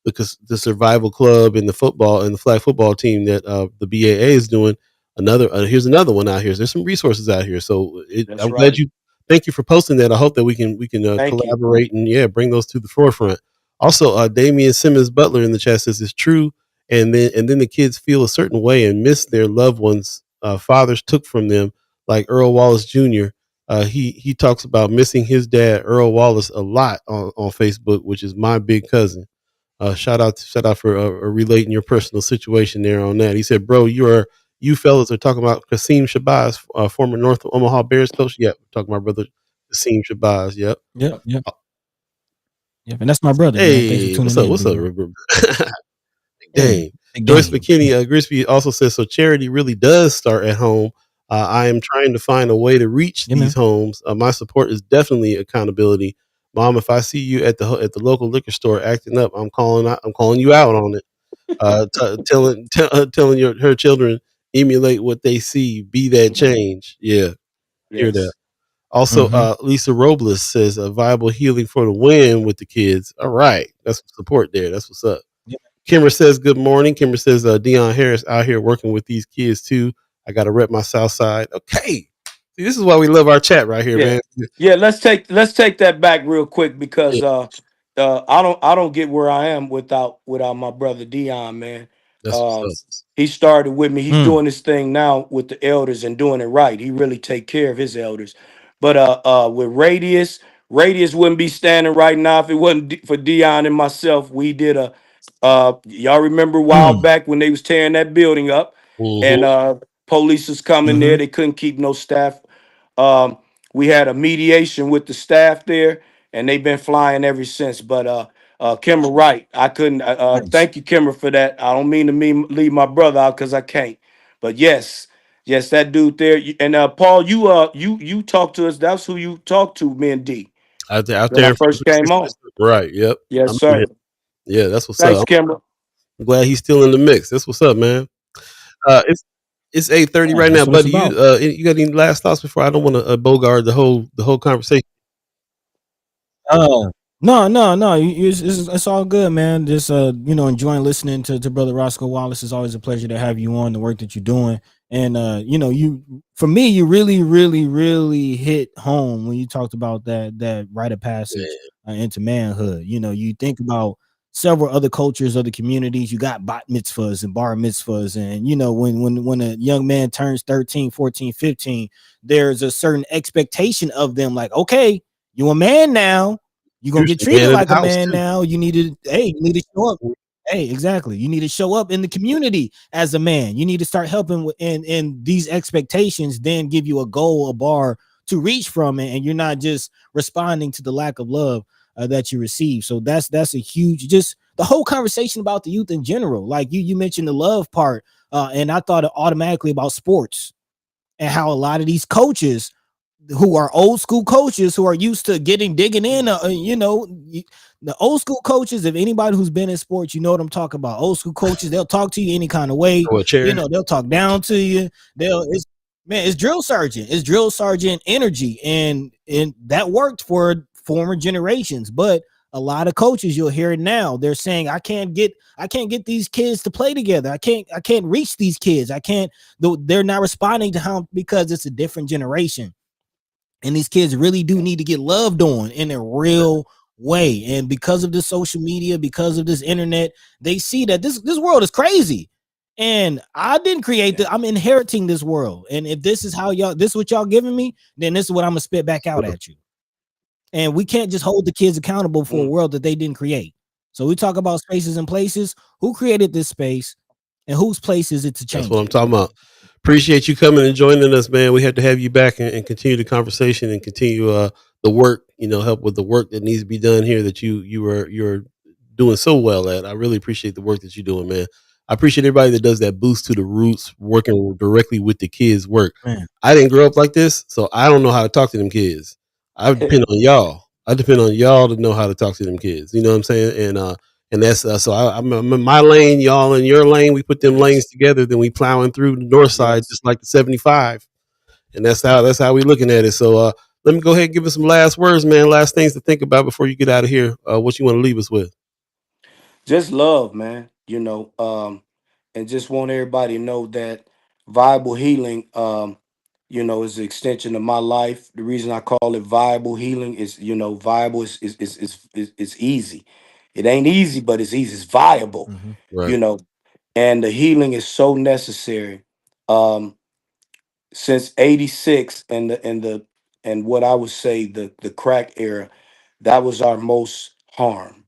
because the survival club and the football and the flag football team that the BAA is doing. Here's another one out here. There's some resources out here. So That's I'm glad right. you. Thank you for posting that. I hope that we can Thank you. collaborate and bring those to the forefront. Also, Damian Simmons Butler in the chat says it's true, and then the kids feel a certain way and miss their loved ones. Fathers took from them, like Earl Wallace Jr. He talks about missing his dad, Earl Wallace, a lot on Facebook, which is my big cousin. Shout out for relating your personal situation there on that. He said, "Bro, you fellas are talking about Kasim Shabazz, former North Omaha Bears coach. Yep, talking about brother Kasim Shabazz. Yep. Yep. Yep. Uh, Yep. And that's my brother, man. Thanks for Hey, what's tuning up? in, What's big up, bro. Hey, Dang. big Joyce game. McKinney, Grisby also says, so charity really does start at home. I am trying to find a way to reach Yeah, these man. homes. My support is definitely accountability. Mom, if I see you at the local liquor store acting up, I'm calling you out on it. Telling her children emulate what they see, be that change. Yeah, hear that. Yes. Also, Mm-hmm. Lisa Robles says a viable healing for the win with the kids. All right, that's some support there. That's what's up. Yeah. Kimber says good morning. Kimber says Dion Harris out here working with these kids too. I got to rep my South Side. Okay, see, this is why we love our chat right here, Yeah, man. yeah. Let's take that back real quick because Yeah, I don't get where I am without my brother Dion, man. that's what's Uh, up. he started with me. He's Mm. doing this thing now with the elders and doing it right. He really take care of his elders. But with Radius wouldn't be standing right now if it wasn't for Dion and myself. We did y'all remember a while Mm. back when they was tearing that building up. and Mm-hmm. police is coming there. They couldn't keep no staff. Um, we had a mediation with the staff there, and they've been flying ever since. But Kimmer, right? I couldn't. Nice. Thank you, Kimmer, for that. I don't mean to leave my brother out because I can't. But yes, yes, that dude there. And Paul, you talked to us. That's who you talked to, me and D, Out when I there in front of first the came on. system. Right. Yep. I Yes, remember sir. him. Yeah, that's what's Thanks, up. Kimmer. I'm glad he's still in the mix. That's what's up, man. It's 8:30 Yeah, right now, that's what it's buddy. You about. you got any last thoughts before? I don't want to bogart the whole conversation. Uh, no. It's all good, man. Just enjoying listening to Brother Roscoe Wallace. It's always a pleasure to have you on the work that you're doing. And you for me, you really, really, really hit home when you talked about that rite of passage into manhood. You think about several other cultures, other communities. You got bat mitzvahs and bar mitzvahs, and when a young man turns 13, 14, 15, there's a certain expectation of them, like, okay, you a man now. You're gonna get Usually man treated of the like a house man too. now. You need to show up. Hey, exactly. You need to show up in the community as a man. You need to start helping with and these expectations then give you a goal, a bar to reach from it, and you're not just responding to the lack of love that you receive. So that's a huge, just the whole conversation about the youth in general. Like you mentioned the love part, and I thought automatically about sports and how a lot of these coaches who are old school coaches who are used to digging in, the old school coaches, if anybody who's been in sports, you know what I'm talking about. Old school coaches, they'll talk to you any kind of way, Throw a chair. they'll talk down to you. It's drill sergeant energy, and that worked for former generations. But a lot of coaches, you'll hear it now, they're saying, I can't get these kids to play together. I can't reach these kids. I can't. They're not responding to how, because it's a different generation. And these kids really do need to get loved on in a real way. And because of the social media, because of this internet, they see that this world is crazy. And I didn't create that. I'm inheriting this world. And if this is what y'all giving me, then this is what I'm gonna spit back out at you. And we can't just hold the kids accountable for a world that they didn't create. So we talk about spaces and places. Who created this space, and whose place is it to That's change what I'm it? talking about. Appreciate you coming and joining us, man. We have to have you back and continue the conversation and continue the work. Help with the work that needs to be done here that you're doing so well at. I really appreciate the work that you're doing, man. I appreciate everybody that does that boost to the roots, working directly with the kids' work. Man, I didn't grow up like this, so I don't know how to talk to them kids. I depend on y'all. I depend on y'all to know how to talk to them kids. You know what I'm saying? And that's so I'm in my lane, y'all in your lane. We put them lanes together, then we plowing through the north side, Yes. just like the 75, and that's how we looking at it. So let me go ahead and give us some last words, man. Last things to think about before you get out of here. What you want to leave us with? Just love, man. And just want everybody to know that viable healing, is an extension of my life. The reason I call it viable healing is, viable is easy. It ain't easy, but it's easy. It's viable, Right. you know, and the healing is so necessary. Um, since '86 and what I would say the crack era, that was our most harm.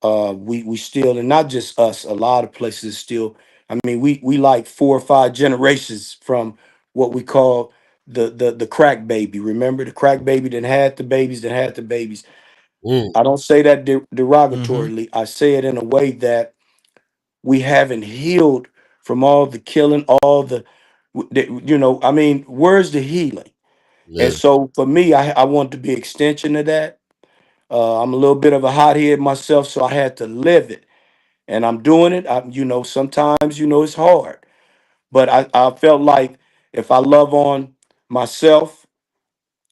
We still, and not just us, a lot of places still. I mean, we like 4 or 5 generations from what we call the crack baby. Remember the crack baby that had the babies that had the babies. Mm, I don't say that derogatorily. I say it in a way that we haven't healed from all the killing, all I mean, where's the healing? And yeah. so for me, I want to be extension of that. I'm a little bit of a hothead myself, so I had to live it, and I'm doing it. Sometimes it's hard, but I felt like if I love on myself,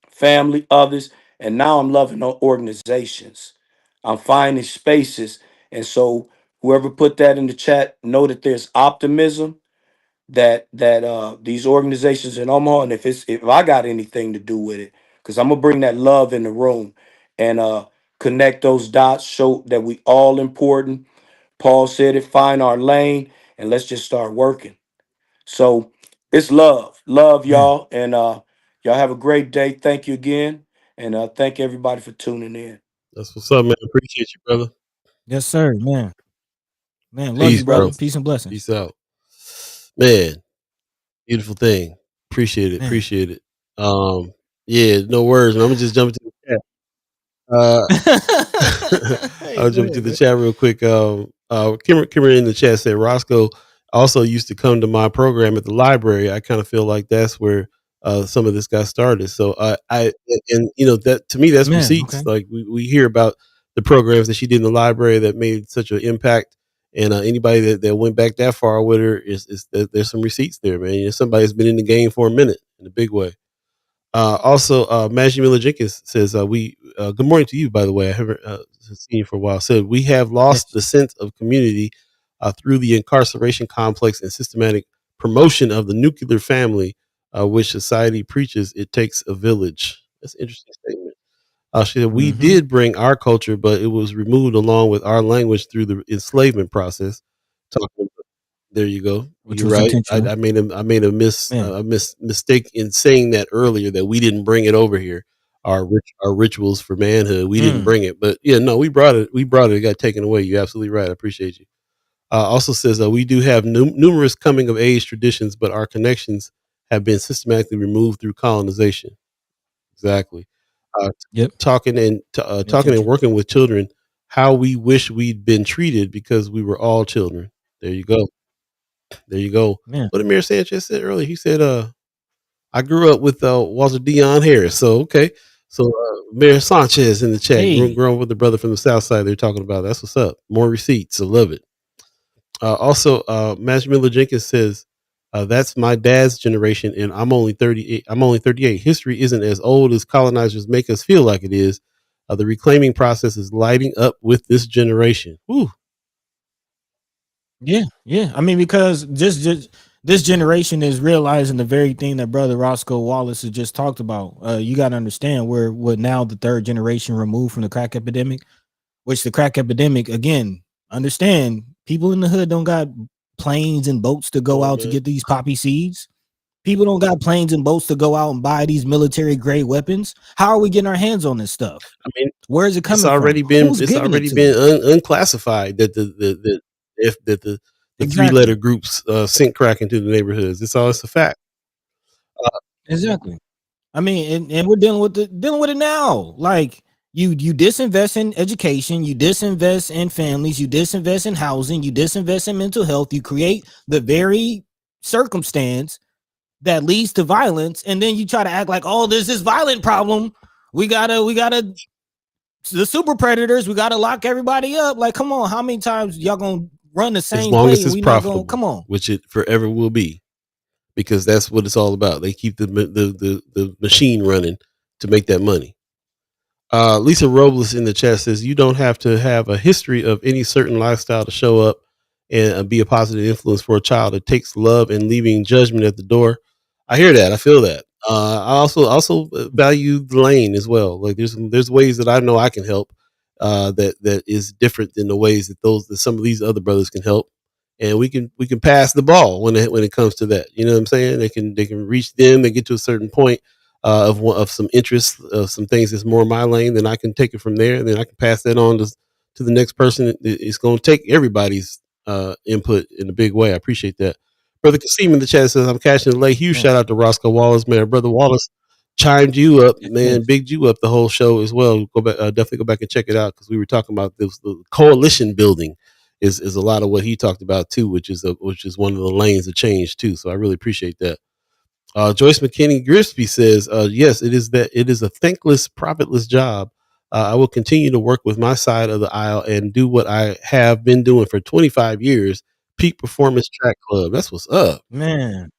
family, others, and now I'm loving on organizations, I'm finding spaces, and so whoever put that in the chat, know that there's optimism that these organizations in Omaha, and if I got anything to do with it, because I'm gonna bring that love in the room and connect those dots, show that we all important. Paul said it, find our lane, and let's just start working. So it's love, man. y'all, and y'all have a great day. Thank you again, and thank everybody for tuning in. That's what's up, man. Appreciate you, brother. Yes, sir, man. Man, love Peace, you, Peace, brother. bro. brothers. Peace and blessings. Peace out. Man, beautiful thing. Appreciate it. Man. Appreciate it. Yeah, no words. I'm gonna just jump into the chat. Uh, Hey, I'll go jump into ahead, the man. chat real quick. Kimmer in the chat said Roscoe also used to come to my program at the library. I kind of feel like that's where some of this got started. So and that to me that's Man, okay. receipts. Like we hear about the programs that she did in the library that made such an impact. And anybody that went back that far with her there's some receipts there, man. Somebody's been in the game for a minute in a big way. Also, Maggie Miller Jenkins says, "We good morning to you, by the way. I haven't seen you for a while." Said we have lost Yes. the sense of community through the incarceration complex and systematic promotion of the nuclear family, which society preaches. It takes a village. That's an interesting statement. She said, "We Mm-hmm. did bring our culture, but it was removed along with our language through the enslavement process." Talking There you go. Which You're was right. I, intentional. I made a I made Man. a mistake in saying that earlier that we didn't bring it over here. Our rituals for manhood, we didn't Mm. bring it, but yeah, no, we brought it. We brought it. It got taken away. You're absolutely right. I appreciate you. Also says we do have numerous coming of age traditions, but our connections have been systematically removed through colonization. Exactly. Uh, Yep. talking and Intentional. working with children, how we wish we'd been treated because we were all children. There you go. There you go. Man. What Amir Sanchez said earlier, he said, I grew up with Walter Dion Harris. So, okay. So, Mayor Sanchez in the chat, Hey. growing with the brother from the South Side, they're talking about. That's what's up. More receipts. I love it. Also, Match Miller Jenkins says, that's my dad's generation, and I'm only 38. I'm only 38. History isn't as old as colonizers make us feel like it is. The reclaiming process is lighting up with this generation. Whew. Yeah, yeah. I mean, because just this generation is realizing the very thing that brother Roscoe Wallace has just talked about. You got to understand we're now the third generation removed from the crack epidemic, which the crack epidemic again. Understand, people in the hood don't got planes and boats to Come go on, out to man. get these poppy seeds. People don't got planes and boats to go out and buy these military grade weapons. How are we getting our hands on this stuff? I mean, Where is it It's coming from? already been Who's it's giving it already to been us? unclassified that the three letter Exactly. groups sent crack into the neighborhoods. It's a fact. Uh, Exactly. I mean, and we're dealing with it now. Like you disinvest in education, you disinvest in families, you disinvest in housing, you disinvest in mental health, you create the very circumstance that leads to violence, and then you try to act like, oh, there's this violent problem. We gotta the super predators, we gotta lock everybody up. Like, come on, how many times y'all gonna run the as same long play as and it's we not gonna profitable, come on? which it forever will be, because that's what it's all about. They keep the machine running to make that money. Lisa Robles in the chat says you don't have to have a history of any certain lifestyle to show up and be a positive influence for a child. It takes love and leaving judgment at the door. I hear that. I feel that. I also value the lane as well. Like there's ways that I know I can help that is different than the ways that some of these other brothers can help, and we can pass the ball when it comes to that. You know what I'm saying? They can reach them. They get to a certain point of some interest, of some things that's more my lane, then I can take it from there. And then I can pass that on to the next person. It's going to take everybody's input in a big way. I appreciate that. Brother Kasim in the chat says, I'm catching it late. Huge Man, shout out to Roscoe Wallace, man. Brother Wallace chimed you up, man, yes. bigged you up the whole show as well. Go back, definitely go back and check it out because we were talking about this. The coalition building is a lot of what he talked about too, which is one of the lanes of change too. So I really appreciate that. Joyce McKinney Grisby says, yes, it is a thankless, profitless job. I will continue to work with my side of the aisle and do what I have been doing for 25 years. Peak Performance Track Club. That's what's up. Man.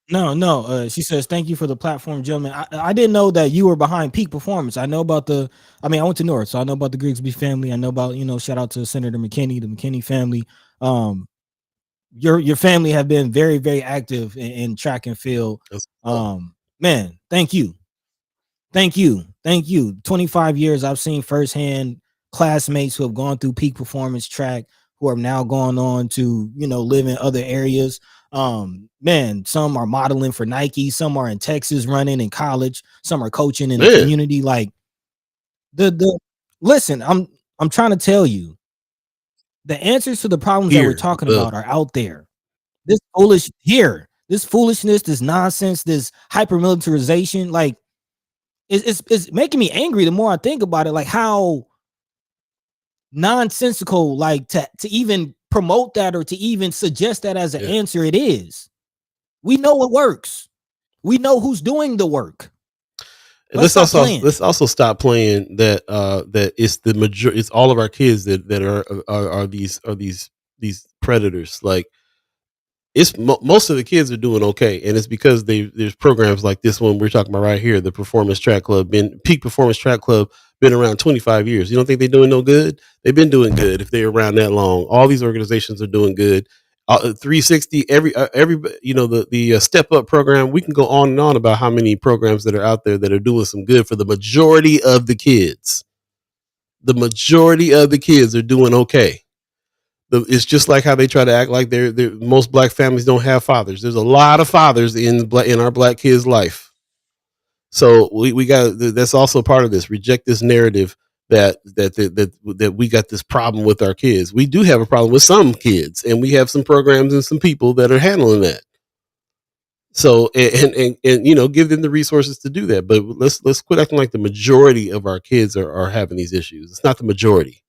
No. She says, thank you for the platform, gentlemen. I didn't know that you were behind Peak Performance. I know about I went to North, so I know about the Grigsby family. I know about, shout out to Senator McKinney, the McKinney family. Your family have been very, very active in track and field. Man, thank you. Thank you. 25 years I've seen firsthand classmates who have gone through Peak Performance Track who are now going on to, live in other areas. Man, some are modeling for Nike, some are in Texas running in college, some are coaching in the Man, community. Like the listen, I'm trying to tell you, the answers to the problems that we're here. talking about are out there. this foolishness, this nonsense, this hyper militarization, like it's making me angry the more I think about it, like how nonsensical, like to even promote that or to even suggest that as an answer it is. We know it works. We know who's doing the work. Let's also stop playing that it's the majority. It's all of our kids that are these predators. Like it's most of the kids are doing okay, and it's because there's programs like this one we're talking about right here, the Performance Track Club, Peak Performance Track Club, been around 25 years. You don't think they're doing no good? They've been doing good if they're around that long. All these organizations are doing good. 360, every the Step Up program. We can go on and on about how many programs that are out there that are doing some good for the majority of the kids. The majority of the kids are doing okay. It's just like how they try to act like they're most black families don't have fathers. There's a lot of fathers in our black kids' life. So we got that's also part of this. Reject this narrative that we got this problem with our kids. We do have a problem with some kids, and we have some programs and some people that are handling that. So and give them the resources to do that. But let's quit acting like the majority of our kids are having these issues. It's not the majority.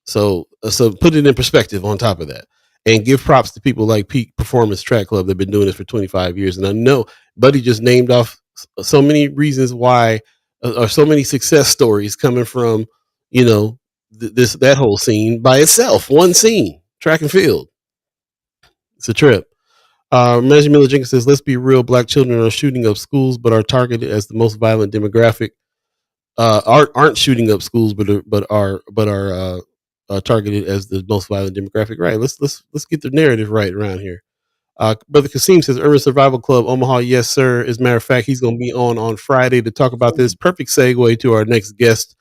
So put it in perspective on top of that, and give props to people like Peak Performance Track Club that've been doing this for 25 years. And I know Buddy just named off so many reasons why, or so many success stories coming from, that whole scene by itself. One scene, track and field. It's a trip. Manager Miller Jenkins says, "Let's be real. Black children are shooting up schools, but are targeted as the most violent demographic. Aren't shooting up schools, but are targeted as the most violent demographic." Right. Let's get the narrative right around here. Brother Kasim says, Urban Survival Club, Omaha. Yes, sir. As a matter of fact, he's going to be on Friday to talk about this. Perfect segue to our next guest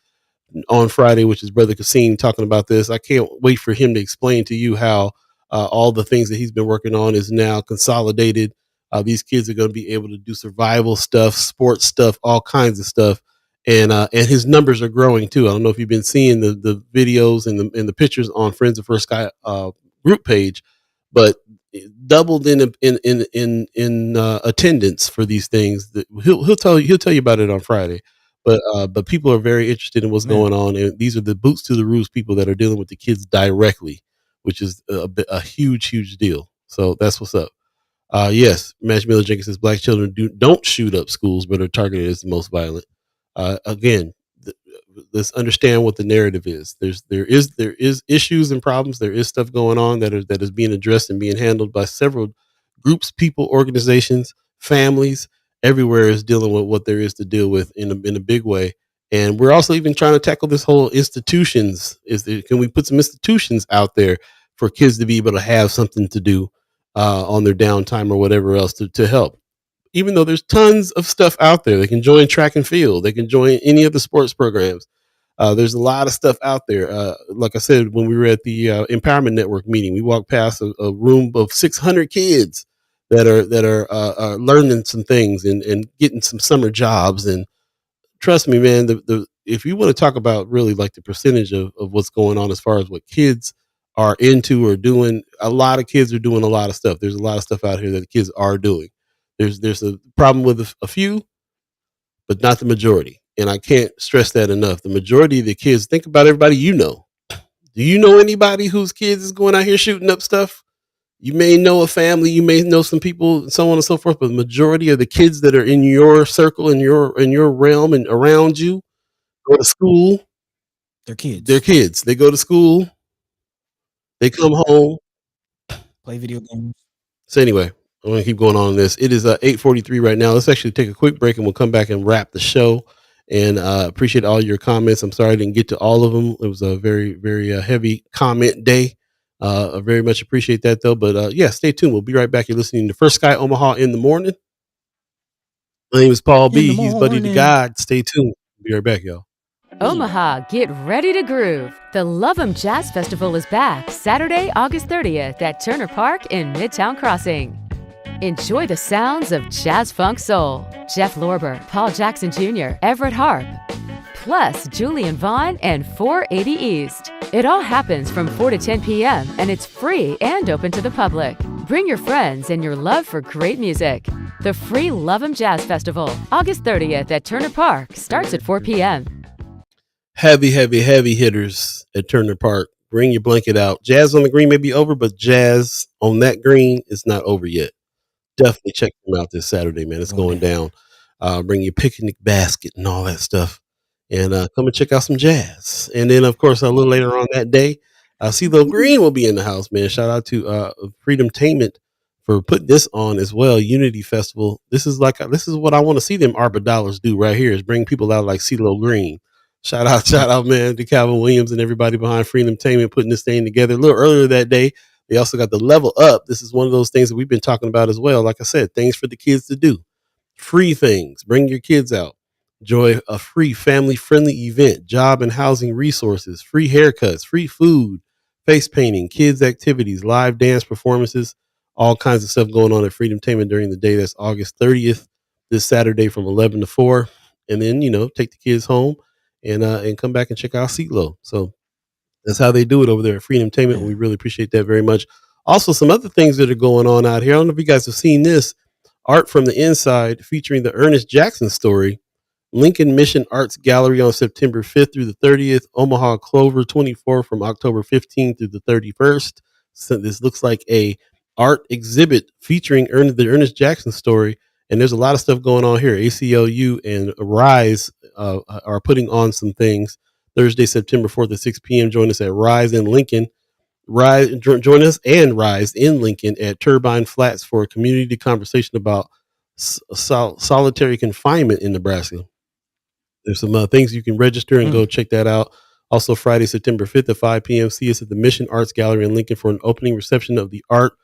on Friday, which is Brother Kasim talking about this. I can't wait for him to explain to you how all the things that he's been working on is now consolidated. These kids are going to be able to do survival stuff, sports stuff, all kinds of stuff. And his numbers are growing too. I don't know if you've been seeing the videos and the pictures on Friends of First Sky group page, but doubled in attendance for these things. That he'll tell you about it on Friday. But people are very interested in what's going on, and these are the boots to the roots people that are dealing with the kids directly, which is a huge deal. So that's what's up. Yes, Mash Miller Jenkins says black children don't shoot up schools, but are targeted as the most violent. Again, let's understand what the narrative is. There is issues and problems. There is stuff going on that is being addressed and being handled by several groups, people, organizations, families. Everywhere is dealing with what there is to deal with in a big way. And we're also even trying to tackle this whole institutions. Can we put some institutions out there for kids to be able to have something to do on their downtime or whatever else to help? Even though there's tons of stuff out there, they can join track and field. They can join any of the sports programs. There's a lot of stuff out there. Like I said, when we were at the Empowerment Network meeting, we walked past a room of 600 kids that are learning some things and getting some summer jobs. And trust me, man, if you want to talk about really like the percentage of what's going on as far as what kids are into or doing, a lot of kids are doing a lot of stuff. There's a lot of stuff out here that the kids are doing. There's a problem with a few, but not the majority. And I can't stress that enough. The majority of the kids, think about everybody you know. Do you know anybody whose kids is going out here shooting up stuff? You may know a family, you may know some people, so on and so forth, but the majority of the kids that are in your circle, in your realm and around you, go to school. They're kids. They're kids. They go to school. They come home. Play video games. So anyway, I'm going to keep going on this. It is 8:43 right now. Let's actually take a quick break and we'll come back and wrap the show. And appreciate all your comments. I'm sorry I didn't get to all of them. It was a very, very heavy comment day. I very much appreciate that though. But yeah, stay tuned. We'll be right back. You're listening to First Sky Omaha in the morning. My name is Paul B. He's Buddy to Gawd. Stay tuned. Be right back, y'all. Omaha, get ready to groove. The Love 'em Jazz Festival is back Saturday, August 30th at Turner Park in Midtown Crossing. Enjoy the sounds of jazz funk soul, Jeff Lorber, Paul Jackson Jr., Everett Harp, plus Julian Vaughn and 480 East. It all happens from 4 to 10 p.m. and it's free and open to the public. Bring your friends and your love for great music. The free Love 'em Jazz Festival, August 30th at Turner Park, starts at 4 p.m. Heavy hitters at Turner Park. Bring your blanket out. Jazz on the Green may be over, but jazz on that green is not over yet. Definitely check them out this Saturday, man. It's going down. Bring your picnic basket and all that stuff. And come and check out some jazz. And then, of course, a little later on that day, CeeLo Green will be in the house, man. Shout out to Freedom Tainment for putting this on as well. Unity Festival. This is what I want to see them Arbor Dollars do right here, is bring people out like CeeLo Green. Shout out, man, to Calvin Williams and everybody behind Freedom Tainment putting this thing together. A little earlier that day, they also got the Level Up. This is one of those things that we've been talking about as well. Like I said, things for the kids to do. Free things. Bring your kids out. Enjoy a free family-friendly event. Job and housing resources. Free haircuts. Free food. Face painting. Kids activities. Live dance performances. All kinds of stuff going on at Freedom Tainment during the day. That's August 30th, this Saturday from 11 to 4. And then, take the kids home and come back and check out CeeLo. So that's how they do it over there at Freedom Tainment. We really appreciate that very much. Also, some other things that are going on out here. I don't know if you guys have seen this. Art from the Inside featuring the Ernest Jackson story. Lincoln Mission Arts Gallery on September 5th through the 30th. Omaha Clover 24 from October 15th through the 31st. So this looks like a art exhibit featuring the Ernest Jackson story. And there's a lot of stuff going on here. ACLU and Rise are putting on some things. Thursday, September 4th at 6 p.m. Join us at Rise in Lincoln. Join us and Rise in Lincoln at Turbine Flats for a community conversation about solitary confinement in Nebraska. There's some things you can register and go check that out. Also, Friday, September 5th at 5 p.m. See us at the Mission Arts Gallery in Lincoln for an opening reception of the Art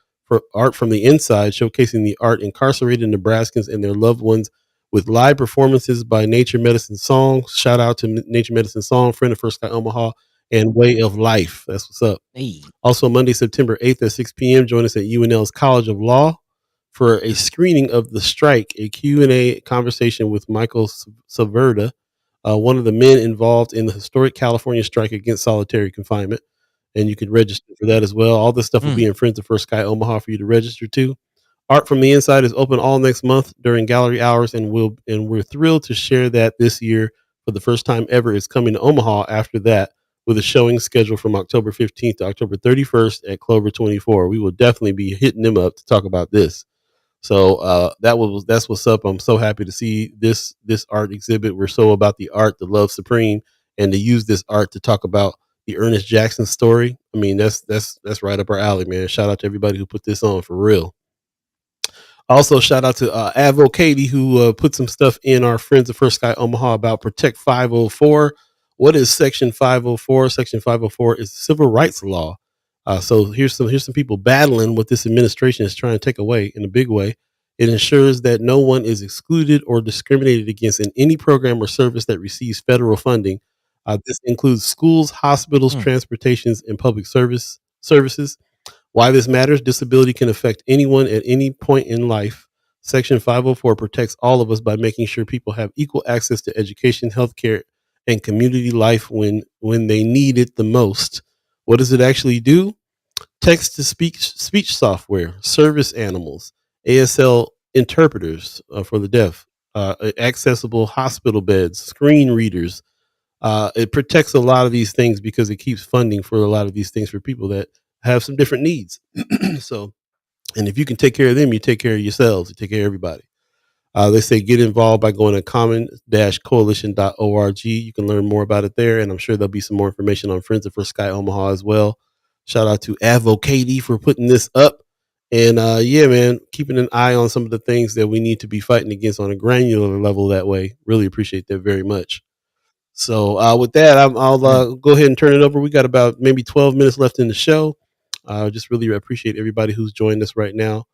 from the Inside, showcasing the art incarcerated Nebraskans and their loved ones with live performances by Nature Medicine Song. Shout out to Nature Medicine Song, friend of First Sky Omaha, and Way of Life. That's what's up. Hey. Also, Monday, September 8th at 6 p.m., join us at UNL's College of Law for a screening of The Strike, a Q&A conversation with Michael Saverda, one of the men involved in the historic California strike against solitary confinement. And you can register for that as well. All this stuff will be in Friends of First Sky Omaha for you to register to. Art from the Inside is open all next month during gallery hours, and we're thrilled to share that this year for the first time ever is coming to Omaha after that, with a showing scheduled from October 15th to October 31st at Clover 24. We will definitely be hitting them up to talk about this. So that's what's up. I'm so happy to see this art exhibit. We're so about the art, the love supreme, and to use this art to talk about the Ernest Jackson story. I mean, that's right up our alley, man. Shout out to everybody who put this on for real. Also, shout out to Avo Katie, who put some stuff in our Friends of First Sky Omaha about Protect 504. What is Section 504? Section 504 is civil rights law. So here's some people battling what this administration is trying to take away in a big way. It ensures that no one is excluded or discriminated against in any program or service that receives federal funding. This includes schools, hospitals, transportations, and public services. Why this matters: disability can affect anyone at any point in life. Section 504 protects all of us by making sure people have equal access to education, healthcare, and community life when they need it the most. What does it actually do? Text to speech software, service animals, ASL interpreters for the deaf, accessible hospital beds, screen readers. It protects a lot of these things because it keeps funding for a lot of these things for people that have some different needs. So, and if you can take care of them, you take care of yourselves, you take care of everybody. They say get involved by going to common-coalition.org. You can learn more about it there, and I'm sure there'll be some more information on Friends of First Sky Omaha as well. Shout out to Avo Katie for putting this up. And yeah, man, keeping an eye on some of the things that we need to be fighting against on a granular level that way. Really appreciate that very much. So with that, I'll go ahead and turn it over. We got about maybe 12 minutes left in the show. Just really appreciate everybody who's joined us right now.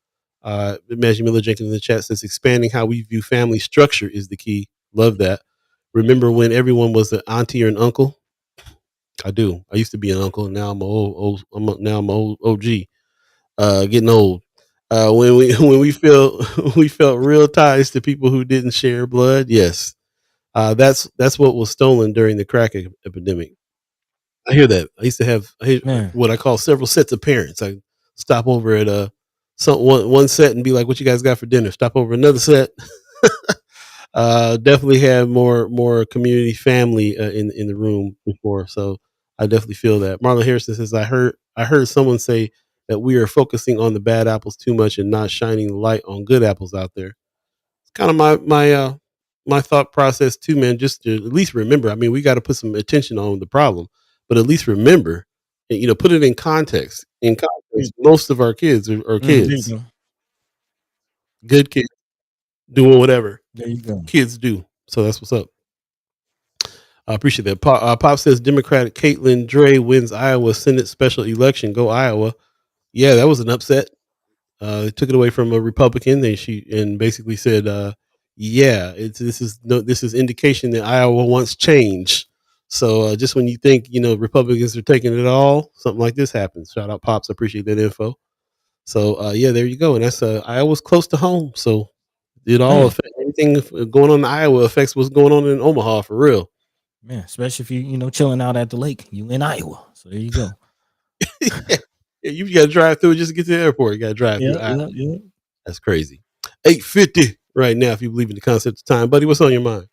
Imagine Miller Jenkins in the chat says expanding how we view family structure is the key. Love that. Remember when everyone was an auntie or an uncle? I do. I used to be an uncle. Now I'm an old OG. Getting old. When we felt real ties to people who didn't share blood. Yes. That's what was stolen during the crack epidemic. I hear that. I used to have what I call several sets of parents. I stop over at one set and be like, "What you guys got for dinner?" Stop over another set. Definitely have more community family in the room before, so I definitely feel that. Marlon Harrison says, I heard someone say that we are focusing on the bad apples too much and not shining the light on good apples out there. It's kind of my thought process too, man. Just to at least remember. I mean, we got to put some attention on the problem, but at least remember, put it in context. In context, most of our kids are There you kids, go. good kids doing whatever There you go. kids do. So that's what's up. I appreciate that. Pop says Democratic Caitlin Dre wins Iowa Senate special election. Go Iowa. Yeah, that was an upset. They took it away from a Republican. And basically said, "Yeah, this is indication that Iowa wants change." So just when you think Republicans are taking it all, something like this happens. Shout out Pops. I appreciate that info. So yeah, there you go. And that's Iowa's close to home. So it all Man, affect anything going on in Iowa affects what's going on in Omaha for real. man, especially if you chilling out at the lake, you in Iowa. So there you go. Yeah, you got to drive through just to get to the airport. You got to drive through. Yeah. That's crazy. 8:50 right now. If you believe in the concept of time, buddy, what's on your mind?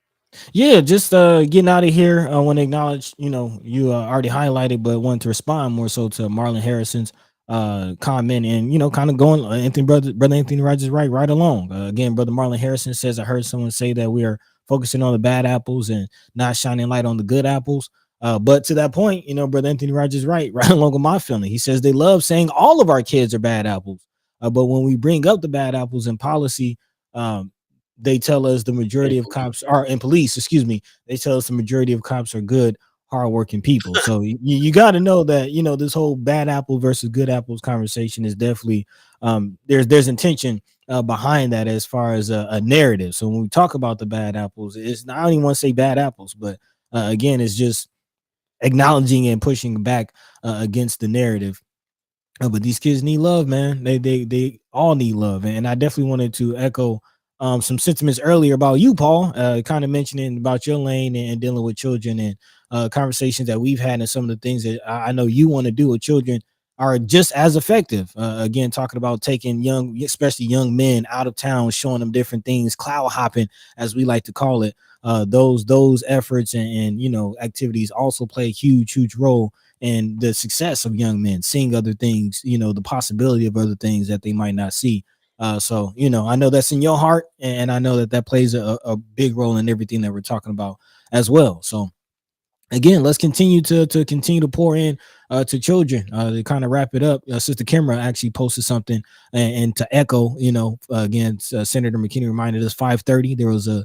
Yeah, just getting out of here. I want to acknowledge, you already highlighted, but wanted to respond more so to Marlon Harrison's comment and kind of going brother Anthony Rogers right along. Again, brother Marlon Harrison says, I heard someone say that we are focusing on the bad apples and not shining light on the good apples. But to that point, brother Anthony Rogers right along with my feeling. He says they love saying all of our kids are bad apples. But when we bring up the bad apples in policy, they tell us the majority of cops are in police, excuse me. They tell us the majority of cops are good, hardworking people. So you got to know that, this whole bad apple versus good apples conversation is definitely there's intention behind that as far as a narrative. So when we talk about the bad apples, it's not, I don't even want to say bad apples, but again, it's just acknowledging and pushing back against the narrative. But these kids need love, man. They all need love, and I definitely wanted to echo some sentiments earlier about you, Paul. Kind of mentioning about your lane and dealing with children and conversations that we've had, and some of the things that I know you want to do with children are just as effective. Again, talking about taking especially young men out of town, showing them different things, cloud hopping, as we like to call it. Those efforts and activities also play a huge role and the success of young men, seeing other things, the possibility of other things that they might not see. So I know that's in your heart, and I know that plays a big role in everything that we're talking about as well. So again, let's continue to continue to pour in to children. To kind of wrap it up, Sister Kimra actually posted something, and to echo, again, Senator McKinney reminded us 5:30 there was a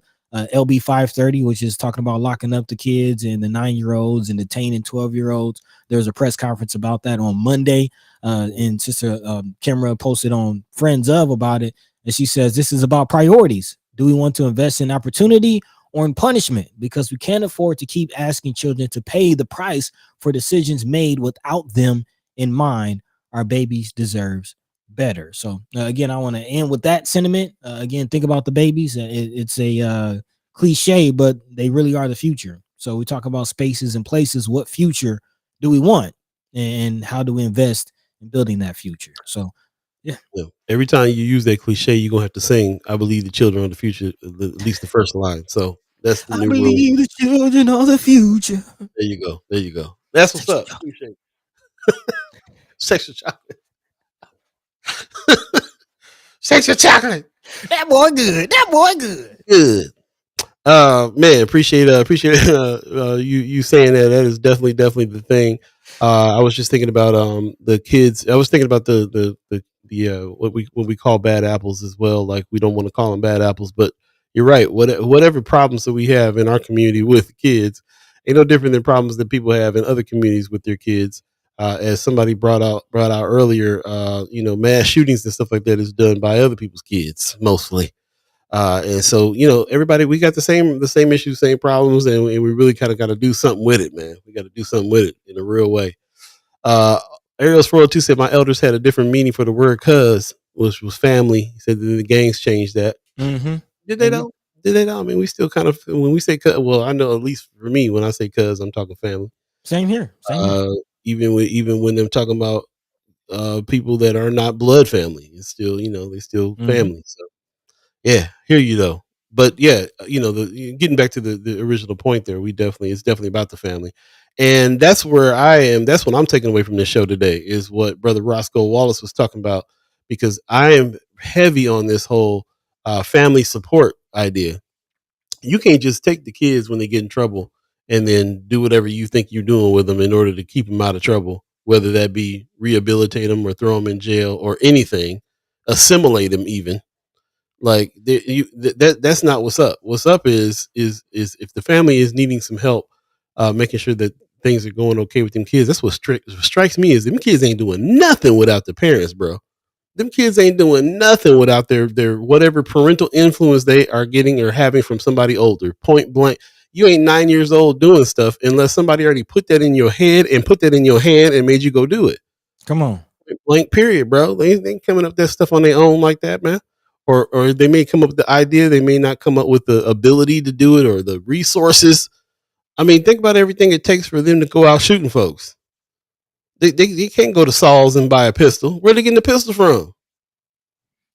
LB 530, which is talking about locking up the kids and the 9-year-olds and detaining 12-year-olds. There was a press conference about that on Monday, and Sister Kimra posted on Friends of about it, and she says this is about priorities. Do we want to invest in opportunity or in punishment? Because we can't afford to keep asking children to pay the price for decisions made without them in mind. Our babies deserves better. So again, I want to end with that sentiment. Again, think about the babies. It's a cliche, but they really are the future. So we talk about spaces and places. What future do we want, and how do we invest in building that future? So yeah. Every time you use that cliche, you're gonna have to sing "I believe the children are the future," at least the first line. So that's the I new rule. believe the children are the future. There you go. There you go. That's what's up. Appreciate it. Sexual chocolate. Sexual chocolate. That boy good. That boy good. Good. Man, appreciate you saying that. That is definitely the thing. I was just thinking about the kids. I was thinking about the what we call bad apples as well. Like, we don't want to call them bad apples, but you're right. Whatever problems that we have in our community with kids ain't no different than problems that people have in other communities with their kids. As somebody brought out earlier, mass shootings and stuff like that is done by other people's kids mostly. And so, everybody, we got the same issues, same problems, and we really kind of got to do something with it, man. We got to do something with it in a real way. Ariel's 402 said my elders had a different meaning for the word "cuz," which was family. He said that the gangs changed that. Mm-hmm. Did they though? Did they though? I mean, we still kind of, when we say "cuz," well, I know, at least for me, when I say "cuz," I'm talking family. Same here. Same here. Even when they're talking about people that are not blood family. It's still, they still family. So yeah, hear you though. But yeah, getting back to the original point there, it's definitely about the family. And that's where I am. That's what I'm taking away from this show today is what Brother Roscoe Wallace was talking about, because I am heavy on this whole family support idea. You can't just take the kids when they get in trouble and then do whatever you think you're doing with them in order to keep them out of trouble, whether that be rehabilitate them or throw them in jail or anything, assimilate them even. Like that's not what's up. What's up is if the family is needing some help, making sure that things are going okay with them kids. That's what strikes me is them kids ain't doing nothing without the parents, bro. Them kids ain't doing nothing without their whatever parental influence they are getting or having from somebody older. Point blank, you ain't 9 years old doing stuff unless somebody already put that in your head and put that in your hand and made you go do it. Come on. Point blank, period, bro. They ain't coming up with that stuff on their own like that, man. Or they may come up with the idea, they may not come up with the ability to do it or the resources. I mean, think about everything it takes for them to go out shooting folks. They can't go to Saul's and buy a pistol. Where they getting the pistol from?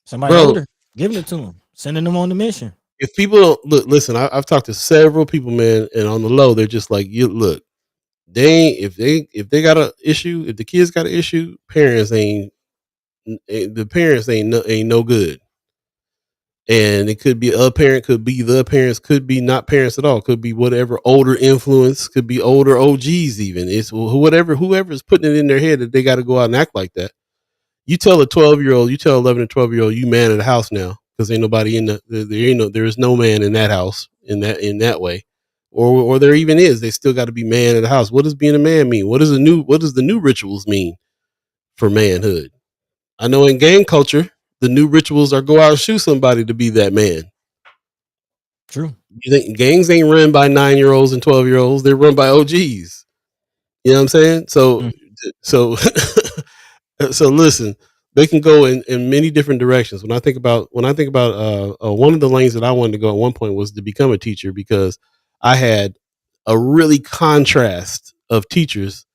Somebody older giving it to them, sending them on the mission. If people don't listen, I've talked to several people, man, and on the low, they're just like, you look, they ain't, if they got an issue, if the kids got an issue, the parents ain't no good. And it could be a parent, could be the parents, could be not parents at all, could be whatever older influence, could be older OGs even. It's whoever's putting it in their head that they got to go out and act like that. You tell a 12-year-old, you tell 11 and 12-year-old, you man of the house now, because ain't nobody there is no man in that house in that way, or there even is. They still got to be man of the house. What does being a man mean? What does the new rituals mean for manhood? I know in gang culture, the new rituals are go out and shoot somebody to be that man. True. You think gangs ain't run by 9-year-olds and 12-year-olds? They're run by OGs. You know what I'm saying? So listen, they can go in many different directions. When I think about one of the lanes that I wanted to go at one point was to become a teacher, because I had a really contrast of teachers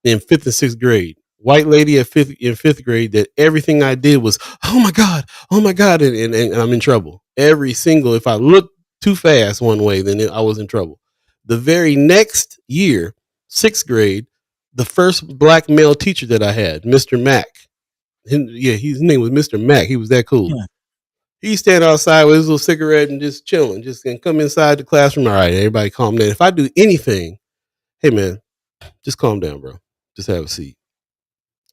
in 5th and 6th grade. White lady in fifth grade that everything I did was, oh my God, and I'm in trouble. If I looked too fast one way, then I was in trouble. The very next year, 6th grade, the first black male teacher that I had, Mr. Mack. His name was Mr. Mack. He was that cool. Yeah. He stand outside with his little cigarette and just chilling, just and come inside the classroom. All right, everybody calm down. If I do anything, hey man, just calm down, bro. Just have a seat.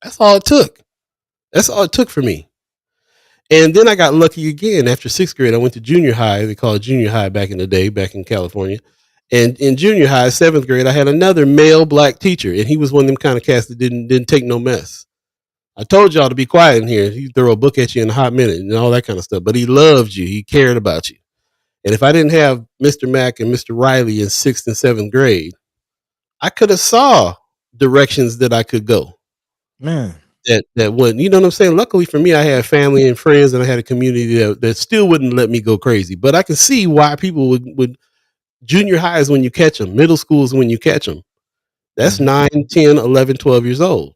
That's all it took. That's all it took for me. And then I got lucky again. After 6th grade, I went to junior high. They called it junior high back in the day, back in California. And in junior high, 7th grade, I had another male black teacher, and he was one of them kind of cats that didn't take no mess. I told y'all to be quiet in here. He'd throw a book at you in a hot minute and all that kind of stuff. But he loved you. He cared about you. And if I didn't have Mr. Mack and Mr. Riley in 6th and 7th grade, I could have saw directions that I could go. Man. That wouldn't, you know what I'm saying? Luckily for me, I had family and friends, and I had a community that still wouldn't let me go crazy. But I can see why people would junior high is when you catch them. Middle school is when you catch them. That's 9, 10, 11, 12 years old.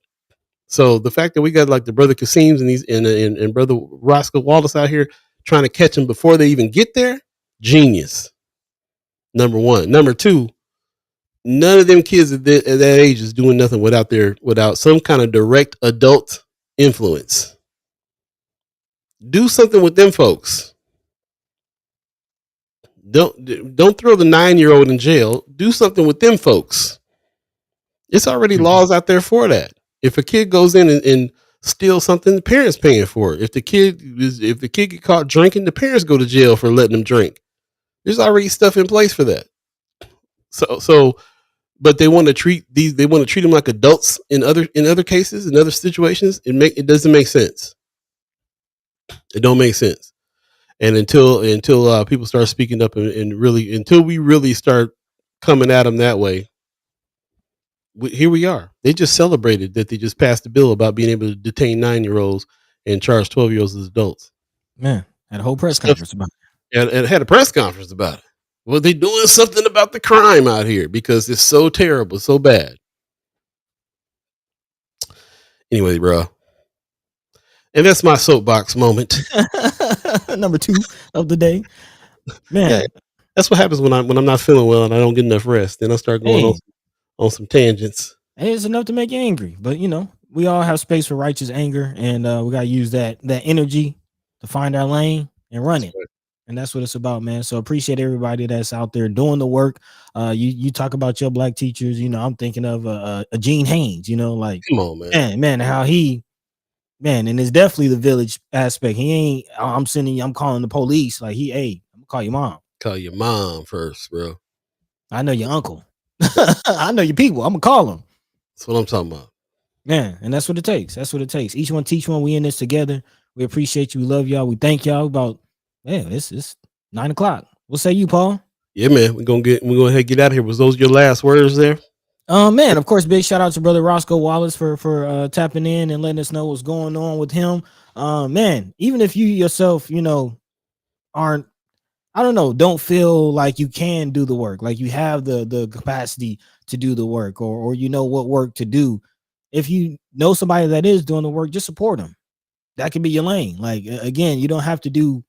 So the fact that we got like the brother Kasim's and brother Roscoe Wallace out here trying to catch them before they even get there, genius. Number one. Number two, none of them kids at that age is doing nothing without some kind of direct adult influence. Do something with them folks. Don't throw the 9-year-old in jail. Do something with them folks. It's already laws out there for that. If a kid goes in and steals something, the parents paying for it. If the kid get caught drinking, the parents go to jail for letting them drink. There's already stuff in place for that. So, but they want to treat them like adults in other cases, in other situations. It doesn't make sense. It don't make sense. And until people start speaking up and really, until we really start coming at them that way, here we are. They just celebrated that they just passed a bill about being able to detain 9-year-olds and charge 12-year-olds as adults. Man, had a whole press conference about it. And had a press conference about it. Well, they doing something about the crime out here because it's so terrible, so bad. Anyway, bro, And that's my soapbox moment. Number 2 of the day. Man, Yeah, that's what happens when I'm not feeling well and I don't get enough rest. Then I start going hey, on some tangents. it's enough to make you angry. But we all have space for righteous anger, and we gotta use that energy to find our lane and run That's it. right. And that's what it's about, man. So appreciate everybody that's out there doing the work. You talk about your black teachers. I'm thinking of a Gene Haynes. Like, Come on, man. man, how he, man, and it's definitely the village aspect. He ain't. I'm calling the police. Like hey, I'm gonna call your mom. Call your mom first, bro. I know your uncle. I know your people. I'm gonna call them. That's what I'm talking about. Man, and that's what it takes. That's what it takes. Each one teach one. We in this together. We appreciate you. We love y'all. We thank y'all. About it's 9:00. What say you, Paul? Yeah, man. We're gonna go ahead and get out of here. Was those your last words there? Man, of course, big shout out to brother Roscoe Wallace for tapping in and letting us know what's going on with him. Man, even if you yourself, aren't, I don't know, don't feel like you can do the work, like you have the capacity to do the work, or you know what work to do. If you know somebody that is doing the work, just support them. That could be your lane. Like, again, you don't have to do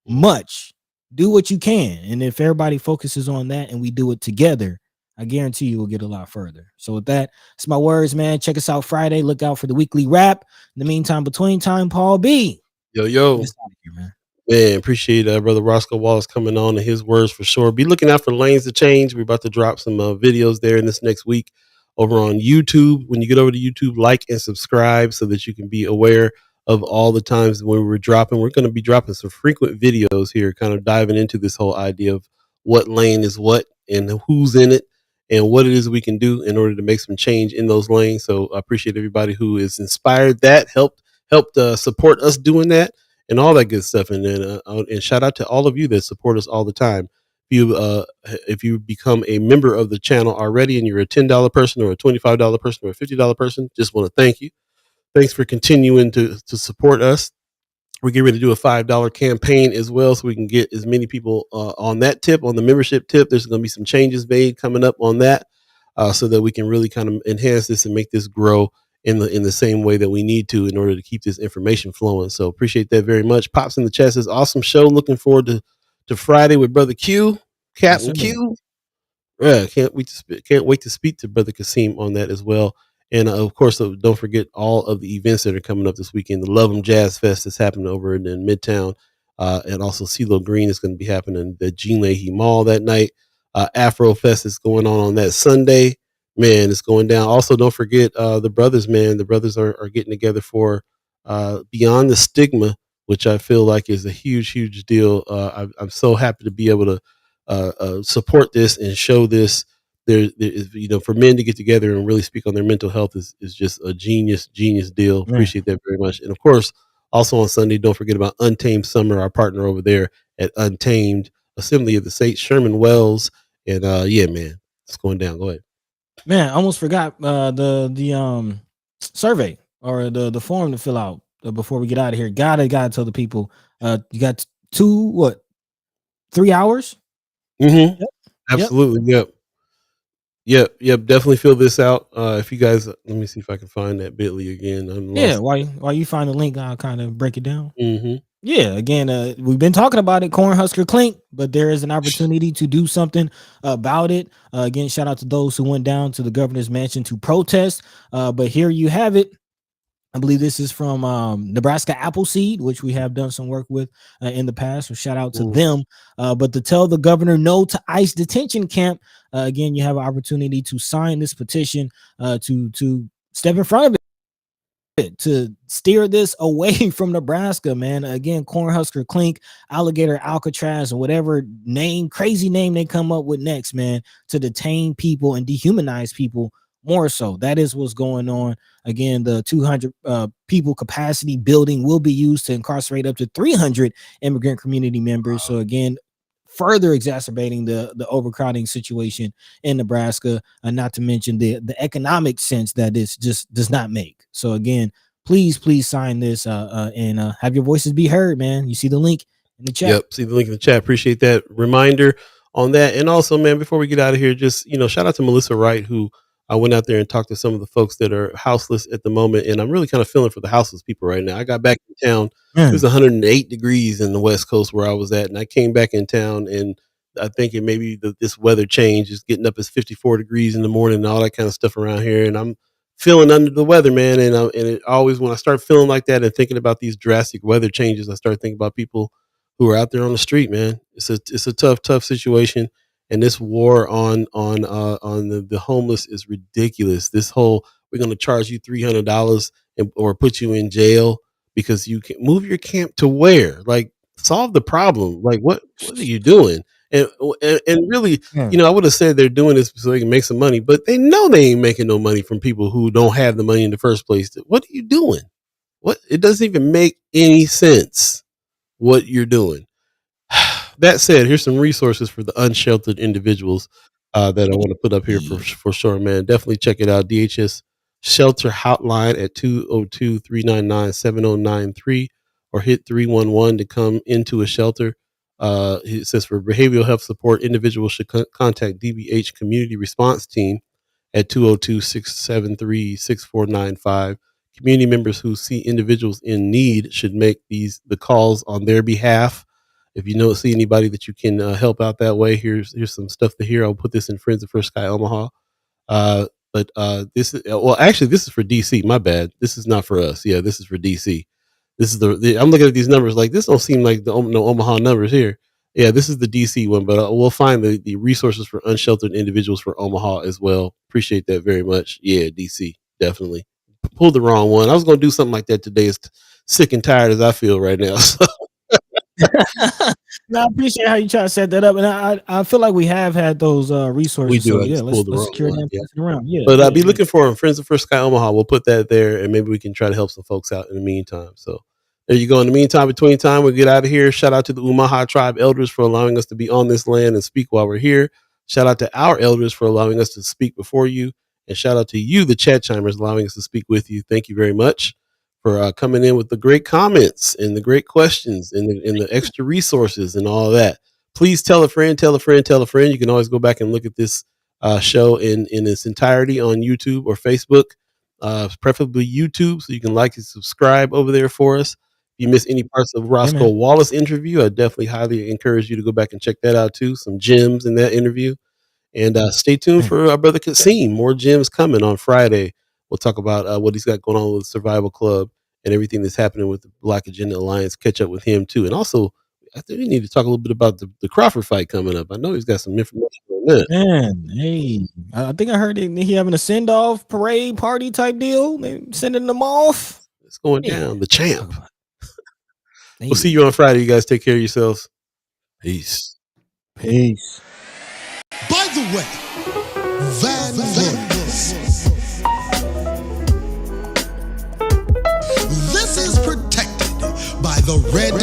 much. Do what you can. And if everybody focuses on that and we do it together, I guarantee you will get a lot further. So with that, it's my words, man. Check us out Friday. Look out for the weekly wrap. In the meantime, between time, Paul B. Yo. Get us out of here, man. Man, appreciate brother Roscoe Wallace coming on and his words for sure. Be looking out for Lanes to Change. We're about to drop some videos there in this next week over on YouTube. When you get over to YouTube, like and subscribe so that you can be aware of all the times when we're dropping. We're going to be dropping some frequent videos here, kind of diving into this whole idea of what lane is what and who's in it and what it is we can do in order to make some change in those lanes. So I appreciate everybody who is inspired that, helped support us doing that and all that good stuff. And then and shout out to all of you that support us all the time. If you become a member of the channel already and you're a $10 person or a $25 person or a $50 person, just want to thank you. Thanks for continuing to support us. We're getting ready to do a $5 campaign as well, so we can get as many people on that tip, on the membership tip. There's going to be some changes made coming up on that, so that we can really kind of enhance this and make this grow in the same way that we need to in order to keep this information flowing. So appreciate that very much. Pops in the chat says awesome show. Looking forward to Friday with Brother Q, Captain Q. Yeah, can't wait to speak to Brother Kasim on that as well. And of course, don't forget all of the events that are coming up this weekend. The Love 'em Jazz Fest is happening over in Midtown, and also CeeLo Green is going to be happening at Gene Leahy Mall that night. Afro Fest is going on that Sunday. Man, it's going down. Also, don't forget the brothers. Man, the brothers are getting together for Beyond the Stigma, which I feel like is a huge deal. I'm so happy to be able to support this and show this. There is, for men to get together and really speak on their mental health is just a genius deal. Appreciate that very much. And of course, also on Sunday, don't forget about Untamed Summer, our partner over there at Untamed Assembly of the Saints, Sherman Wells. And yeah, man, it's going down. Go ahead. Man, I almost forgot the survey or the form to fill out before we get out of here. Gotta tell the people you got 3 hours. Mm-hmm. Yep. Absolutely. Yep. Definitely fill this out. If you guys, let me see if I can find that bit.ly again. Yeah, while you find the link, I'll kind of break it down. Mm-hmm. Yeah, again, we've been talking about it, Cornhusker Clink, but there is an opportunity to do something about it. Again, shout out to those who went down to the governor's mansion to protest. But here you have it. I believe this is from Nebraska Appleseed, which we have done some work with in the past. So shout out to them. But to tell the governor no to ICE detention camp, again, you have an opportunity to sign this petition to step in front of it, to steer this away from Nebraska, man. Again, Cornhusker Clink, Alligator Alcatraz, or whatever crazy name they come up with next, man, to detain people and dehumanize people more so. That is what's going on. Again, the 200 people capacity building will be used to incarcerate up to 300 immigrant community members. So again, further exacerbating the overcrowding situation in Nebraska, and not to mention the economic sense that this just does not make. So again, please sign this and have your voices be heard, man. You see the link in the chat. Yep, see the link in the chat. Appreciate that reminder on that. And also, man, before we get out of here, just shout out to Melissa Wright, who I went out there and talked to some of the folks that are houseless at the moment, and I'm really kind of feeling for the houseless people right now. I got back in town. It was 108 degrees in the West Coast where I was at, and I came back in town, and I think it maybe this weather change is getting up as 54 degrees in the morning and all that kind of stuff around here, and I'm feeling under the weather, man. And it always, when I start feeling like that and thinking about these drastic weather changes, I start thinking about people who are out there on the street, man. It's a tough situation. And this war on the homeless is ridiculous. This whole, we're going to charge you $300 or put you in jail because you can move your camp to where? Like, solve the problem. Like, what are you doing? And really, I would have said they're doing this so they can make some money, but they know they ain't making no money from people who don't have the money in the first place. What are you doing? What? It doesn't even make any sense what you're doing. That said, here's some resources for the unsheltered individuals that I want to put up here for sure, man. Definitely check it out. DHS Shelter Hotline at 202-399-7093 or hit 311 to come into a shelter. It says for behavioral health support, individuals should contact DBH Community Response Team at 202-673-6495. Community members who see individuals in need should make the calls on their behalf. If you see anybody that you can help out that way, here's some stuff to hear. I'll put this in Friends of First Sky Omaha. But this is, well, actually, this is for DC. My bad. This is not for us. Yeah, this is for DC. This is I'm looking at these numbers like this don't seem like no Omaha numbers here. Yeah, this is the DC one, but we'll find the resources for unsheltered individuals for Omaha as well. Appreciate that very much. Yeah, DC, definitely. Pulled the wrong one. I was going to do something like that today. As sick and tired as I feel right now. So. No, I appreciate how you try to set that up, and I feel like we have had those resources. We do. So, yeah, let's secure them, pass it around. Yeah, but I'll be looking for them. Friends of First Sky Omaha. We'll put that there, and maybe we can try to help some folks out in the meantime. So there you go. In the meantime, between time, we'll get out of here. Shout out to the Umaha Tribe elders for allowing us to be on this land and speak while we're here. Shout out to our elders for allowing us to speak before you, and shout out to you, the chat chimers, allowing us to speak with you. Thank you very much for coming in with the great comments and the great questions and the extra resources and all of that. Please tell a friend, tell a friend, tell a friend. You can always go back and look at this show in its entirety on YouTube or Facebook, preferably YouTube, so you can like and subscribe over there for us. If you miss any parts of Roscoe Wallace interview, I definitely highly encourage you to go back and check that out too. Some gems in that interview. And stay tuned for our brother Kasim. More gems coming on Friday. We'll talk about what he's got going on with Survival Club and everything that's happening with the Black Agenda Alliance. Catch up with him too. And also, I think we need to talk a little bit about the Crawford fight coming up. I know he's got some information on that. Man, hey, I think I heard he having a send-off parade party type deal. They sending them off. It's going down. The champ. We'll see you on Friday. You guys take care of yourselves. Peace. Peace. By the way, Van this is protected by the red